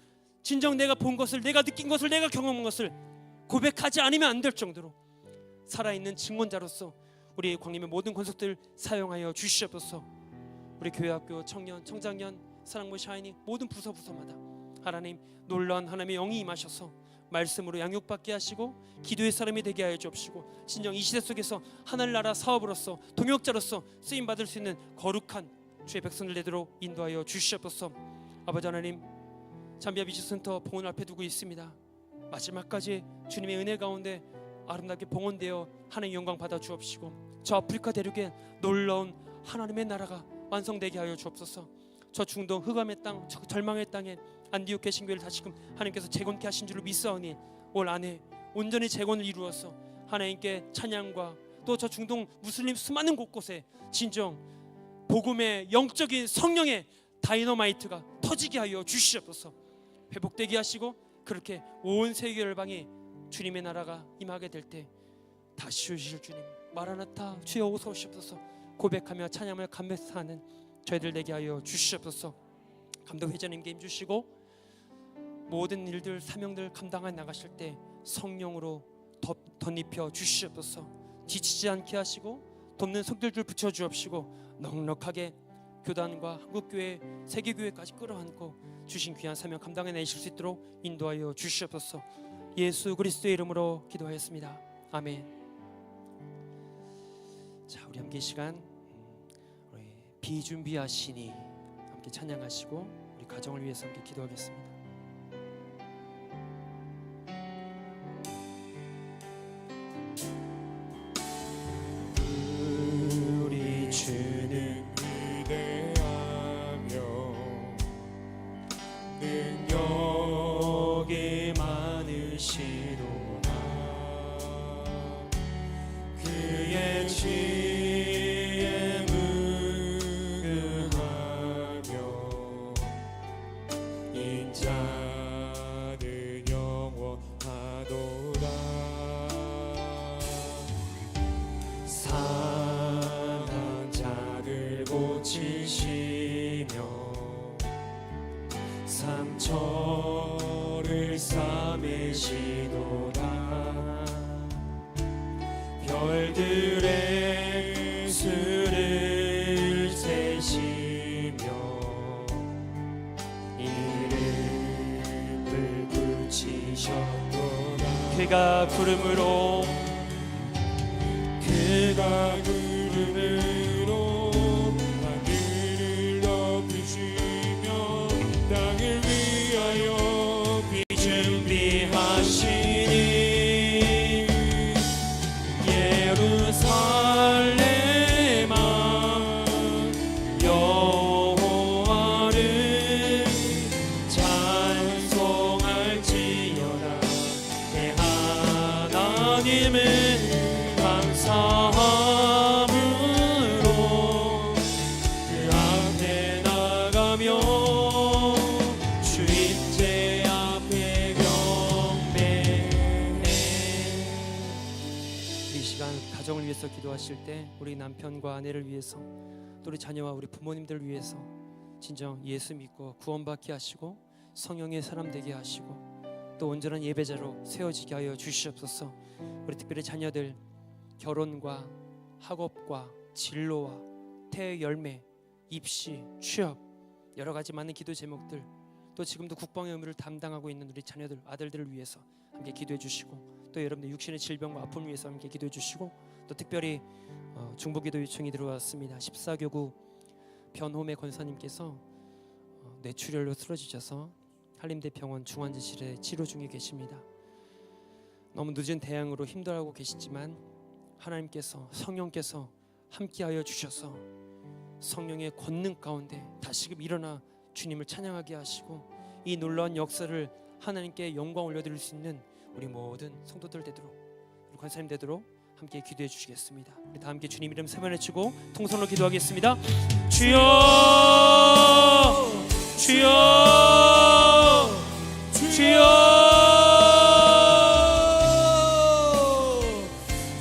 진정 내가 본 것을, 내가 느낀 것을, 내가 경험한 것을 고백하지 않으면 안 될 정도로 살아있는 증언자로서 우리 광림의 모든 권속들 사용하여 주시옵소서. 우리 교회학교 청년, 청장년, 사랑모 샤이니 모든 부서마다 하나님 놀라운 하나님의 영이 임하셔서 말씀으로 양육받게 하시고 기도의 사람이 되게 하여 주옵시고, 진정 이 시대 속에서 하늘나라 사업으로서 동역자로서 쓰임받을 수 있는 거룩한 주의 백성들 되도록 인도하여 주시옵소서. 아버지 하나님, 잠비아 비즈센터 봉헌 앞에 두고 있습니다. 마지막까지 주님의 은혜 가운데 아름답게 봉헌되어 하나님의 영광 받아 주옵시고, 저 아프리카 대륙에 놀라운 하나님의 나라가 완성되게 하여 주옵소서. 저 중동 흑암의 땅, 저 절망의 땅에 안디옥 개신교회를 다시금 하나님께서 재건케 하신 줄로 믿사오니 올 안에 온전히 재건을 이루어서 하나님께 찬양과 또 저 중동 무슬림 수많은 곳곳에 진정 복음의 영적인 성령의 다이너마이트가 터지게 하여 주시옵소서. 회복되게 하시고 그렇게 온 세계 열방이 주님의 나라가 임하게 될 때 다시 오실 주님 마라나타 주여 어서 오시옵소서 고백하며 찬양하며 감사하는 저희들 되게 하여 주시옵소서. 감독 회장님께 힘주시고 모든 일들 사명들 감당해 나가실 때 성령으로 덧입혀 주시옵소서. 지치지 않게 하시고 돕는 손길들 붙여 주옵시고 넉넉하게 교단과 한국교회 세계교회까지 끌어안고 주신 귀한 사명 감당해 내실 수 있도록 인도하여 주시옵소서. 예수 그리스도의 이름으로 기도하였습니다. 아멘. 자, 우리 함께 이 시간 우리 비준비하시니 함께 찬양하시고 우리 가정을 위해서 함께 기도하겠습니다. 우리 주는 위대하며 능력이 많으시도다. 그의 지혜에 무궁하며 인자는 영원하도다. 상한 자들 고치시며 상처를 싸매시도다. 별들의 수를 세시며 이름을 붙이셨도다. 그가 구름으로 하늘을 덮으시며 땅을 위하여 준비하시니 예루살렘아 여호와를 찬송할지어다. 내 하나님을 감사함으로 그 앞에 나가며 주님제 앞에 경배해. 이 시간 가정을 위해서 기도하실 때 우리 남편과 아내를 위해서 또 우리 자녀와 우리 부모님들을 위해서 진정 예수 믿고 구원받게 하시고 성령의 사람 되게 하시고 또 온전한 예배자로 세워지게 하여 주시옵소서. 우리 특별히 자녀들 결혼과 학업과 진로와 태의 열매, 입시, 취업 여러 가지 많은 기도 제목들 또 지금도 국방의 의무를 담당하고 있는 우리 자녀들 아들들을 위해서 함께 기도해 주시고 또 여러분들 육신의 질병과 아픔을 위해서 함께 기도해 주시고 또 특별히 중보기도 요청이 들어왔습니다. 14교구 변홈의 권사님께서 뇌출혈로 쓰러지셔서 한림대병원 중환자실에 치료 중에 계십니다. 너무 늦은 대항으로 힘들어하고 계시지만 하나님께서 성령께서 함께하여 주셔서 성령의 권능 가운데 다시금 일어나 주님을 찬양하게 하시고 이 놀라운 역사를 하나님께 영광 올려드릴 수 있는 우리 모든 성도들 되도록 우리 권사님 되도록 함께 기도해 주시겠습니다. 우리 다 함께 주님 이름 세 번 외치고 통성으로 기도하겠습니다. 주여 주여 주여.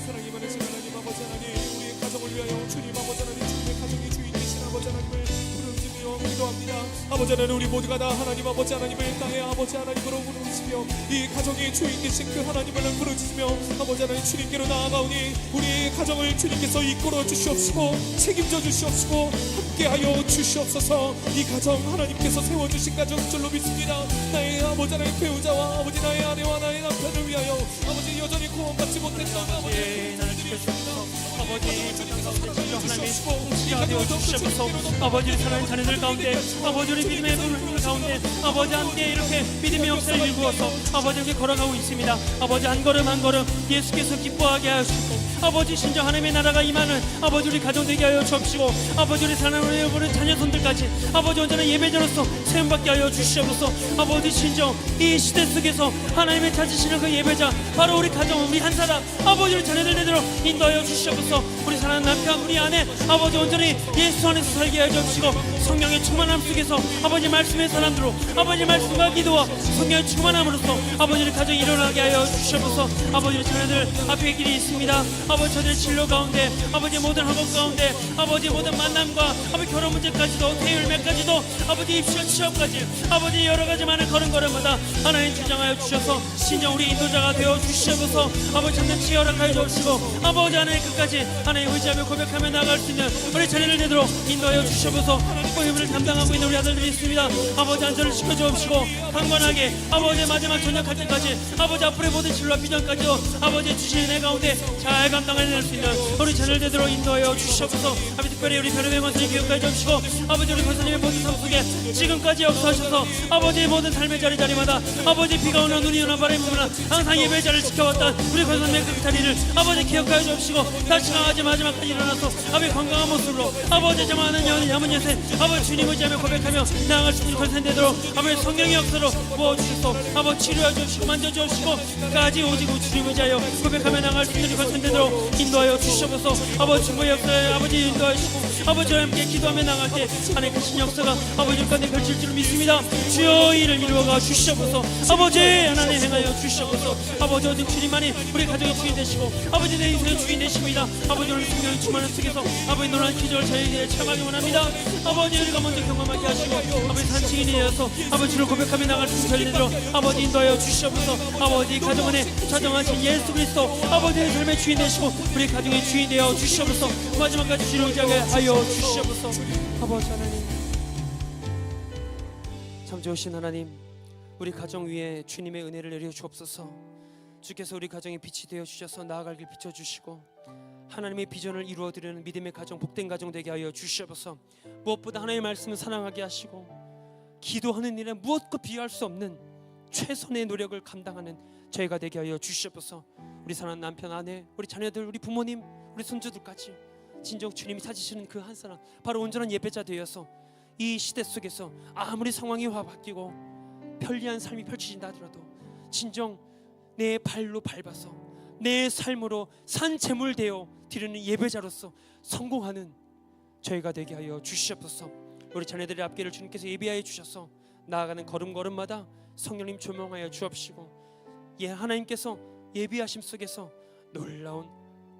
사랑이 많으신 하나님 아버지 하나님, 우리의 가정을 위하여 주님 아버지 하나님, 주님의 가정의 주인 되신 아버지 하나님을 부르짖으며 기도합니다. 아버지 하나님, 우리 모두가 다 하나님 아버지 하나님을 땅의 아버지 하나님으로 부르시며 이 가정의 주인 되신 그 하나님을 부르짖으며 아버지 하나님 주님께로 나아가오니 우리 가정을 주님께서 이끌어 주시옵시고 책임져 주시옵시고 함께하여 주시옵소서. 이 가정 하나님께서 세워주신 가정인 줄로 믿습니다. 나의 아버지 하나님 배우자와 아버지 나의 아내와 나의 남편을 위하여 아버지 여전히 구원받지 못했던 아버지 나를 지켜주시옵소서. 아버지 하나님의 통치가 되어 주시옵소서. 아버지를 사랑하는 자녀들 가운데 아버지 우리 믿음의 눈을 가운데 아버지 함께 이렇게 믿음의 역사를 일구어서 아버지 함께 걸어가고 있습니다. 아버지 한 걸음 한 걸음 예수께서 기뻐하게 하시고 아버지 신정 하나님의 나라가 임하는 아버지 우리 가정 되게 하여 주옵시고 아버지 우리 사랑하는 우리 자녀손들까지 아버지 온전한 예배자로서 세움받게 하여 주시옵소서. 아버지 신정 이 시대 속에서 하나님의 찾으시는 그 예배자 바로 우리 가정 우리 한 사람 아버지 우리 자녀들 내대로 인도하여 주시옵소서. 우리 사랑하는 남편 우리 아내 아버지 온전히 예수 안에서 살게 하여 주시고 성령의 충만함 속에서 아버지 말씀의 사람들로 아버지 말씀과 기도와 성령의 충만함으로써 아버지 우리 가정이 일어나게 하여 주시옵소서. 아버지 우리 자녀들 앞에 길이 있습니다. 아버지 저들의 진로 가운데 아버지 모든 학업 가운데 아버지 모든 만남과 아버지 결혼 문제까지도 대열매까지도 아버지 입시 취업까지 아버지 여러 가지 많은 걸음걸음마다 하나님 주장하여 주셔서 신정 우리 인도자가 되어 주시옵소서. 아버지 참된 지혜 허락하여 주시고 아버지 하나님 끝까지 하나님 의지하며 고백하며 나아갈 수 있는 우리 자녀를 제대로 인도하여 주시옵소서. 복음을 담당하고 있는 우리 아들들이 있습니다. 아버지 안전을 지켜주옵시고 강건하게 아버지 마지막 전역할 때까지 아버지 앞으로의 모든 진로와 비전까지도 아버지 주시는 애 가운데 잘 감당해낼 수 있는 우리 자녀를 제대로 인도하여 주시옵소서. 아버지 특별히 우리 변호의 권사님 교육까지 주시고 아버지 우리 권사님의 모든 삶 속에 지금까지 역사하셔서 아버지의 모든 삶의 자리마다 아버지 비가 오나 눈이 오나 바람이 부나 항상 예배자를 지켜왔던 우리 권사님의 그 자리를 아버지 기억하여 주옵시고 다시 강하지 마지막까지 일어나서 아버지 건강한 모습으로 아버지 저만한 남은 여생 아버지 주님 의지하며 고백하며 나아갈 수 있는 권세 되도록 아버지 성령의 역사로 부어주시고 아버지 치료해 주시고 만져주시고 끝까지 오직 주님 의지하여 고백하며 나아갈 수 있는 권세 되도록 인도하여 주시옵소서. 아버지 중보의 역사에 아버지 인도하시고 아버지와 함께 기도하며 나갈 때 하나님 크신 역사가 아버지 가운데 펼칠 줄 믿습니다. 주여 이를 이루어가 주시옵소서. 아버지 하나님 행하여 주시옵소서. 아버지 오직 주님만이 우리 가정의 주인 되시고 아버지 내 인생의 주인 되십니다. 아버지 오늘 성령의 충만한 속에서 아버지 놀라운 기적을 저희에게 참하기 원합니다. 아버지 우리가 먼저 경험하게 하시고 아버지 산증인이 되어서 아버지를 고백하며 나갈 수 있는 저희들로 아버지 인도하여 주시옵소서. 아버지 가정 안에 자정하신 예수 그리스도 아버지의 삶의 주인 되시고 우리 가정의 주인 되어 주시옵소서. 마지막까지 주를 의지하게 하여 주시옵소서. 아버지 하나님 참 좋으신 하나님 우리 가정 위에 주님의 은혜를 내려 주옵소서. 주께서 우리 가정에 빛이 되어 주셔서 나아갈 길 비춰주시고 하나님의 비전을 이루어드리는 믿음의 가정 복된 가정 되게 하여 주시옵소서. 무엇보다 하나님의 말씀을 사랑하게 하시고 기도하는 일에 무엇과 비할 수 없는 최선의 노력을 감당하는 저희가 되게 하여 주시옵소서. 우리 사랑하는 남편 아내 우리 자녀들 우리 부모님 우리 손주들까지 진정 주님이 찾으시는 그 한 사람 바로 온전한 예배자 되어서 이 시대 속에서 아무리 상황이 바뀌고 편리한 삶이 펼쳐진다 하더라도 진정 내 발로 밟아서 내 삶으로 산재물 되어 드리는 예배자로서 성공하는 저희가 되게 하여 주시옵소서. 우리 자녀들의 앞길을 주님께서 예비하여 주셔서 나아가는 걸음걸음마다 성령님 조명하여 주옵시고 하나님께서 예비하심 속에서 놀라운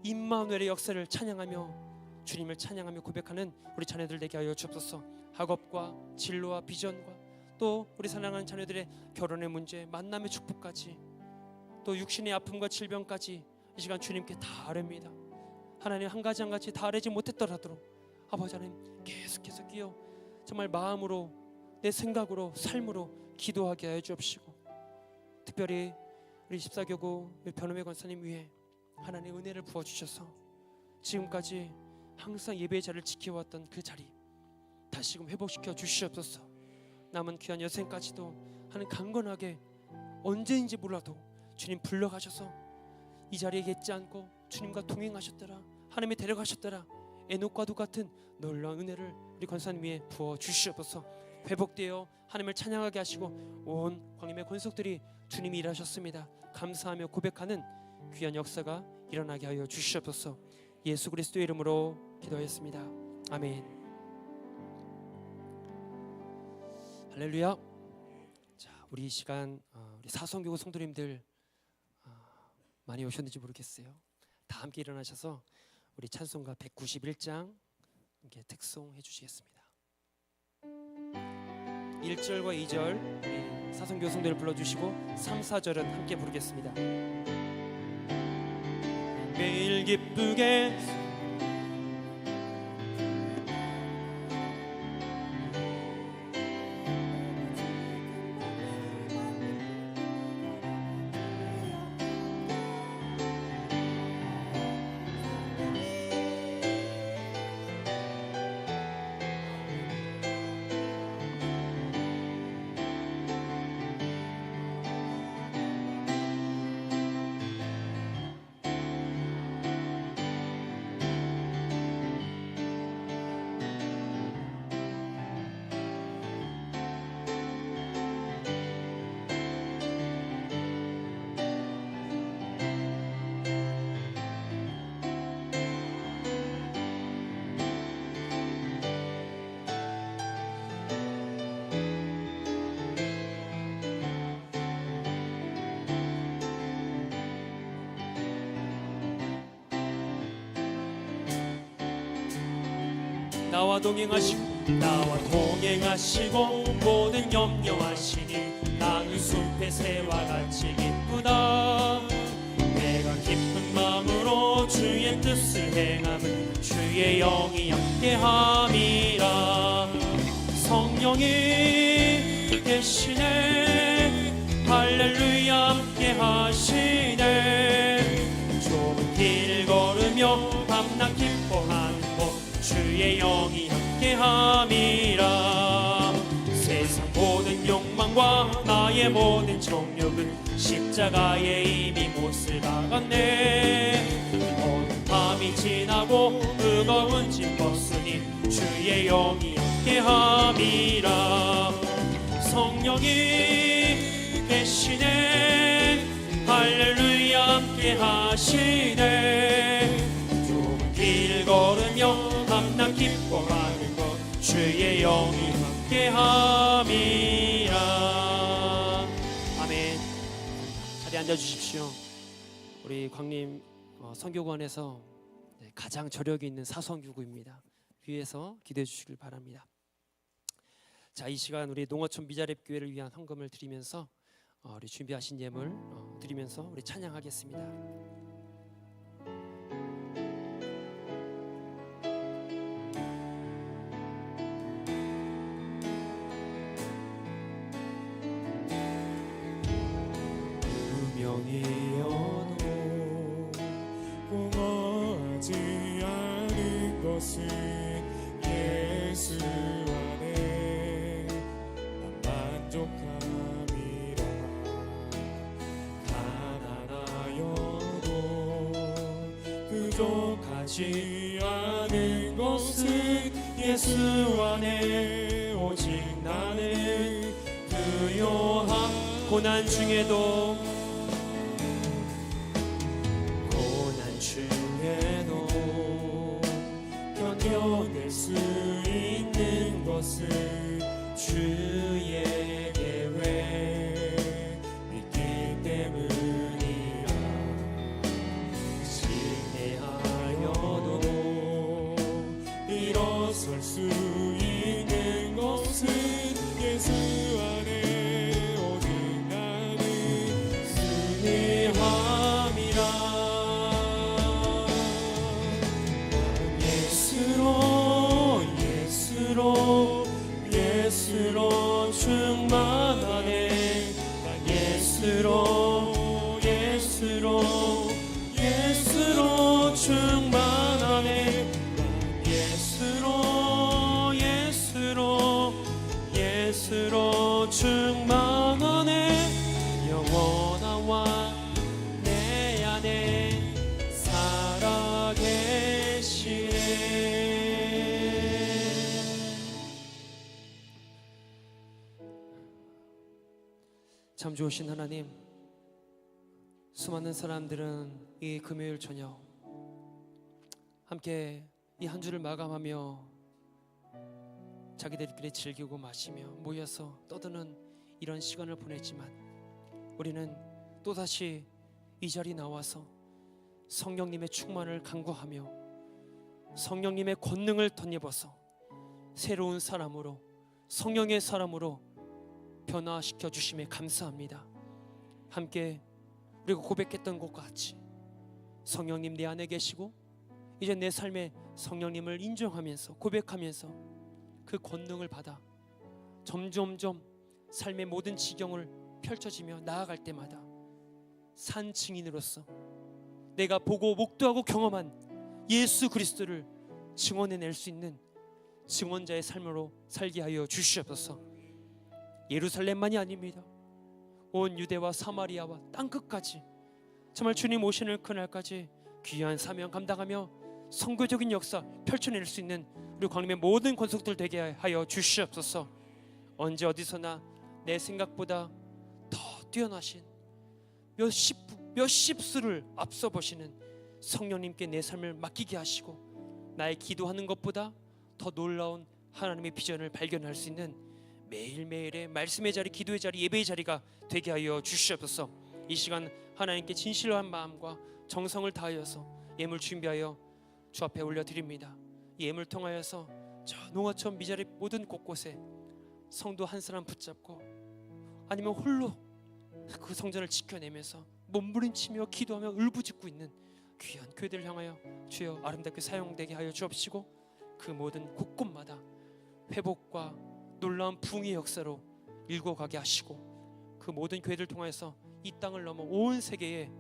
임마누엘의 역사를 찬양하며 주님을 찬양하며 고백하는 우리 자녀들 되게 하여 주옵소서. 학업과 진로와 비전과 또 우리 사랑하는 자녀들의 결혼의 문제 만남의 축복까지 또 육신의 아픔과 질병까지 이 시간 주님께 다 아뢰입니다. 하나님 한 가지 한 가지 다 아뢰지 못했더라도 아버지 하나님 계속해서 끼어 정말 마음으로 내 생각으로 삶으로 기도하게 하여 주옵시고 특별히 우리 14교구 변호의 권사님 위에 하나님의 은혜를 부어주셔서 지금까지 항상 예배의 자리를 지켜왔던 그 자리 다시금 회복시켜 주시옵소서. 남은 귀한 여생까지도 하나님 강건하게 언제인지 몰라도 주님 불러가셔서 이 자리에 계지 않고 주님과 동행하셨더라 하나님이 데려가셨더라 에녹과도 같은 놀라운 은혜를 우리 권사님 위에 부어 주시옵소서. 회복되어 하나님을 찬양하게 하시고 온 광림의 권속들이 주님이 일하셨습니다 감사하며 고백하는 귀한 역사가 일어나게 하여 주시옵소서. 예수 그리스도의 이름으로 기도했습니다. 아멘. 할렐루야. 자, 우리 이 시간 우리 사성교구 성도님들 많이 오셨는지 모르겠어요. 다 함께 일어나셔서 우리 찬송가 191장 함께 특송해 주시겠습니다. 1절과 2절 우리 사성교구 성도들 불러주시고 3, 4절은 함께 부르겠습니다. 매일 기쁘게 나와 동행하시고 모든 염려하시니 나는 숲의 새와 같이 기쁘다. 내가 기쁜 마음으로 주의 뜻을 행함은 주의 영이 함께함이라. 성령이 계시네 할렐루야 함께하시네. 좁은 길 걸으며 밤낮 기뻐하는 주의 영이 함께함이라. 세상 모든 욕망과 나의 모든 정욕은 십자가에 이미 못을 박았네. 어두운 밤이 지나고 뜨거운 짐 벗으니 주의 영이 함께함이라. 성령이 계시네 할렐루야 함께하시네. 좁은 길 걸으며 밤낮 기뻐하는 것 주의 영이 함께함이라. 아멘. 자리에 앉아주십시오. 우리 광림 선교관에서 가장 저력이 있는 사성교구입니다. 위에서 기도해 주시길 바랍니다. 자, 이 시간 우리 농어촌 미자립 교회를 위한 헌금을 드리면서 우리 준비하신 예물 드리면서 우리 찬양하겠습니다. 명이어도 공허하지 않은 것은 예수 안에 난 만족함이라. 가난하여도 부족하지 않은 것은 예수 안에 오직 나는 부요함. 고난 중에도 견뎌낼 수 있는 것은 주의 계획 믿기 때문이라. 실패하여도 일어설 수 있는 것은 예수 안에 오직 나는 승리함이라. 예수로 충만하네. 난 예수로 충만하네. 난 예수로 충만하네. 영원한 왕 내 안에 살아계시네. 참 좋으신 하나님, 수많은 사람들은 이 금요일 저녁 함께 이 한 주를 마감하며 자기들끼리 즐기고 마시며 모여서 떠드는 이런 시간을 보냈지만 우리는 또다시 이 자리에 나와서 성령님의 충만을 간구하며 성령님의 권능을 덧입어서 새로운 사람으로 성령의 사람으로 변화시켜 주심에 감사합니다. 함께 우리가 고백했던 것과 같이 성령님 내 안에 계시고 이제 내 삶에 성령님을 인정하면서 고백하면서 그 권능을 받아 점점점 삶의 모든 지경을 펼쳐지며 나아갈 때마다 산 증인으로서 내가 보고 목도하고 경험한 예수 그리스도를 증언해낼 수 있는 증언자의 삶으로 살게 하여 주시옵소서. 예루살렘만이 아닙니다. 온 유대와 사마리아와 땅끝까지 정말 주님 오시는 그날까지 귀한 사명 감당하며 선교적인 역사 펼쳐낼 수 있는 우리 광림의 모든 권속들 되게 하여 주시옵소서. 언제 어디서나 내 생각보다 더 뛰어나신 몇십 수를 앞서 보시는 성령님께 내 삶을 맡기게 하시고 나의 기도하는 것보다 더 놀라운 하나님의 비전을 발견할 수 있는 매일매일의 말씀의 자리, 기도의 자리, 예배의 자리가 되게 하여 주시옵소서. 이 시간 하나님께 진실한 마음과 정성을 다하여서 예물 준비하여 주 앞에 올려드립니다. 이 예물 통하여서 저 농어촌 미자리 모든 곳곳에 성도 한 사람 붙잡고 아니면 홀로 그 성전을 지켜내면서 몸부림치며 기도하며 울부짖고 있는 귀한 교회들을 향하여 주여 아름답게 사용되게 하여 주옵시고 그 모든 곳곳마다 회복과 놀라운 부흥의 역사로 일궈가게 하시고 그 모든 교회들 통해서 이 땅을 넘어 온 세계에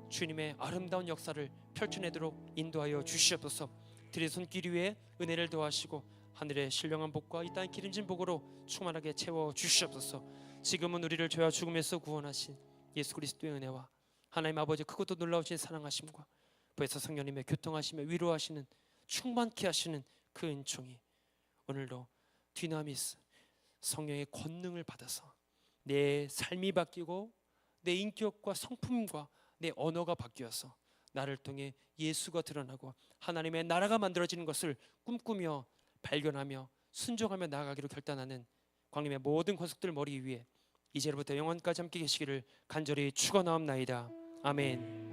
주님의 아름다운 역사를 펼쳐내도록 인도하여 주시옵소서. 들의 손길 위에 은혜를 더하시고 하늘의 신령한 복과 이 땅의 기름진 복으로 충만하게 채워 주시옵소서. 지금은 우리를 죄와 죽음에서 구원하신 예수 그리스도의 은혜와 하나님 아버지 크고도 놀라우신 사랑하심과 부에서 성령님의 교통하시며 위로하시는 충만케 하시는 그 은총이 오늘도 디나미스 성령의 권능을 받아서 내 삶이 바뀌고 내 인격과 성품과 내 언어가 바뀌어서 나를 통해 예수가 드러나고 하나님의 나라가 만들어지는 것을 꿈꾸며 발견하며 순종하며 나아가기로 결단하는 광림의 모든 권속들 머리 위에 이제로부터 영원까지 함께 계시기를 간절히 축원하옵나이다. 아멘.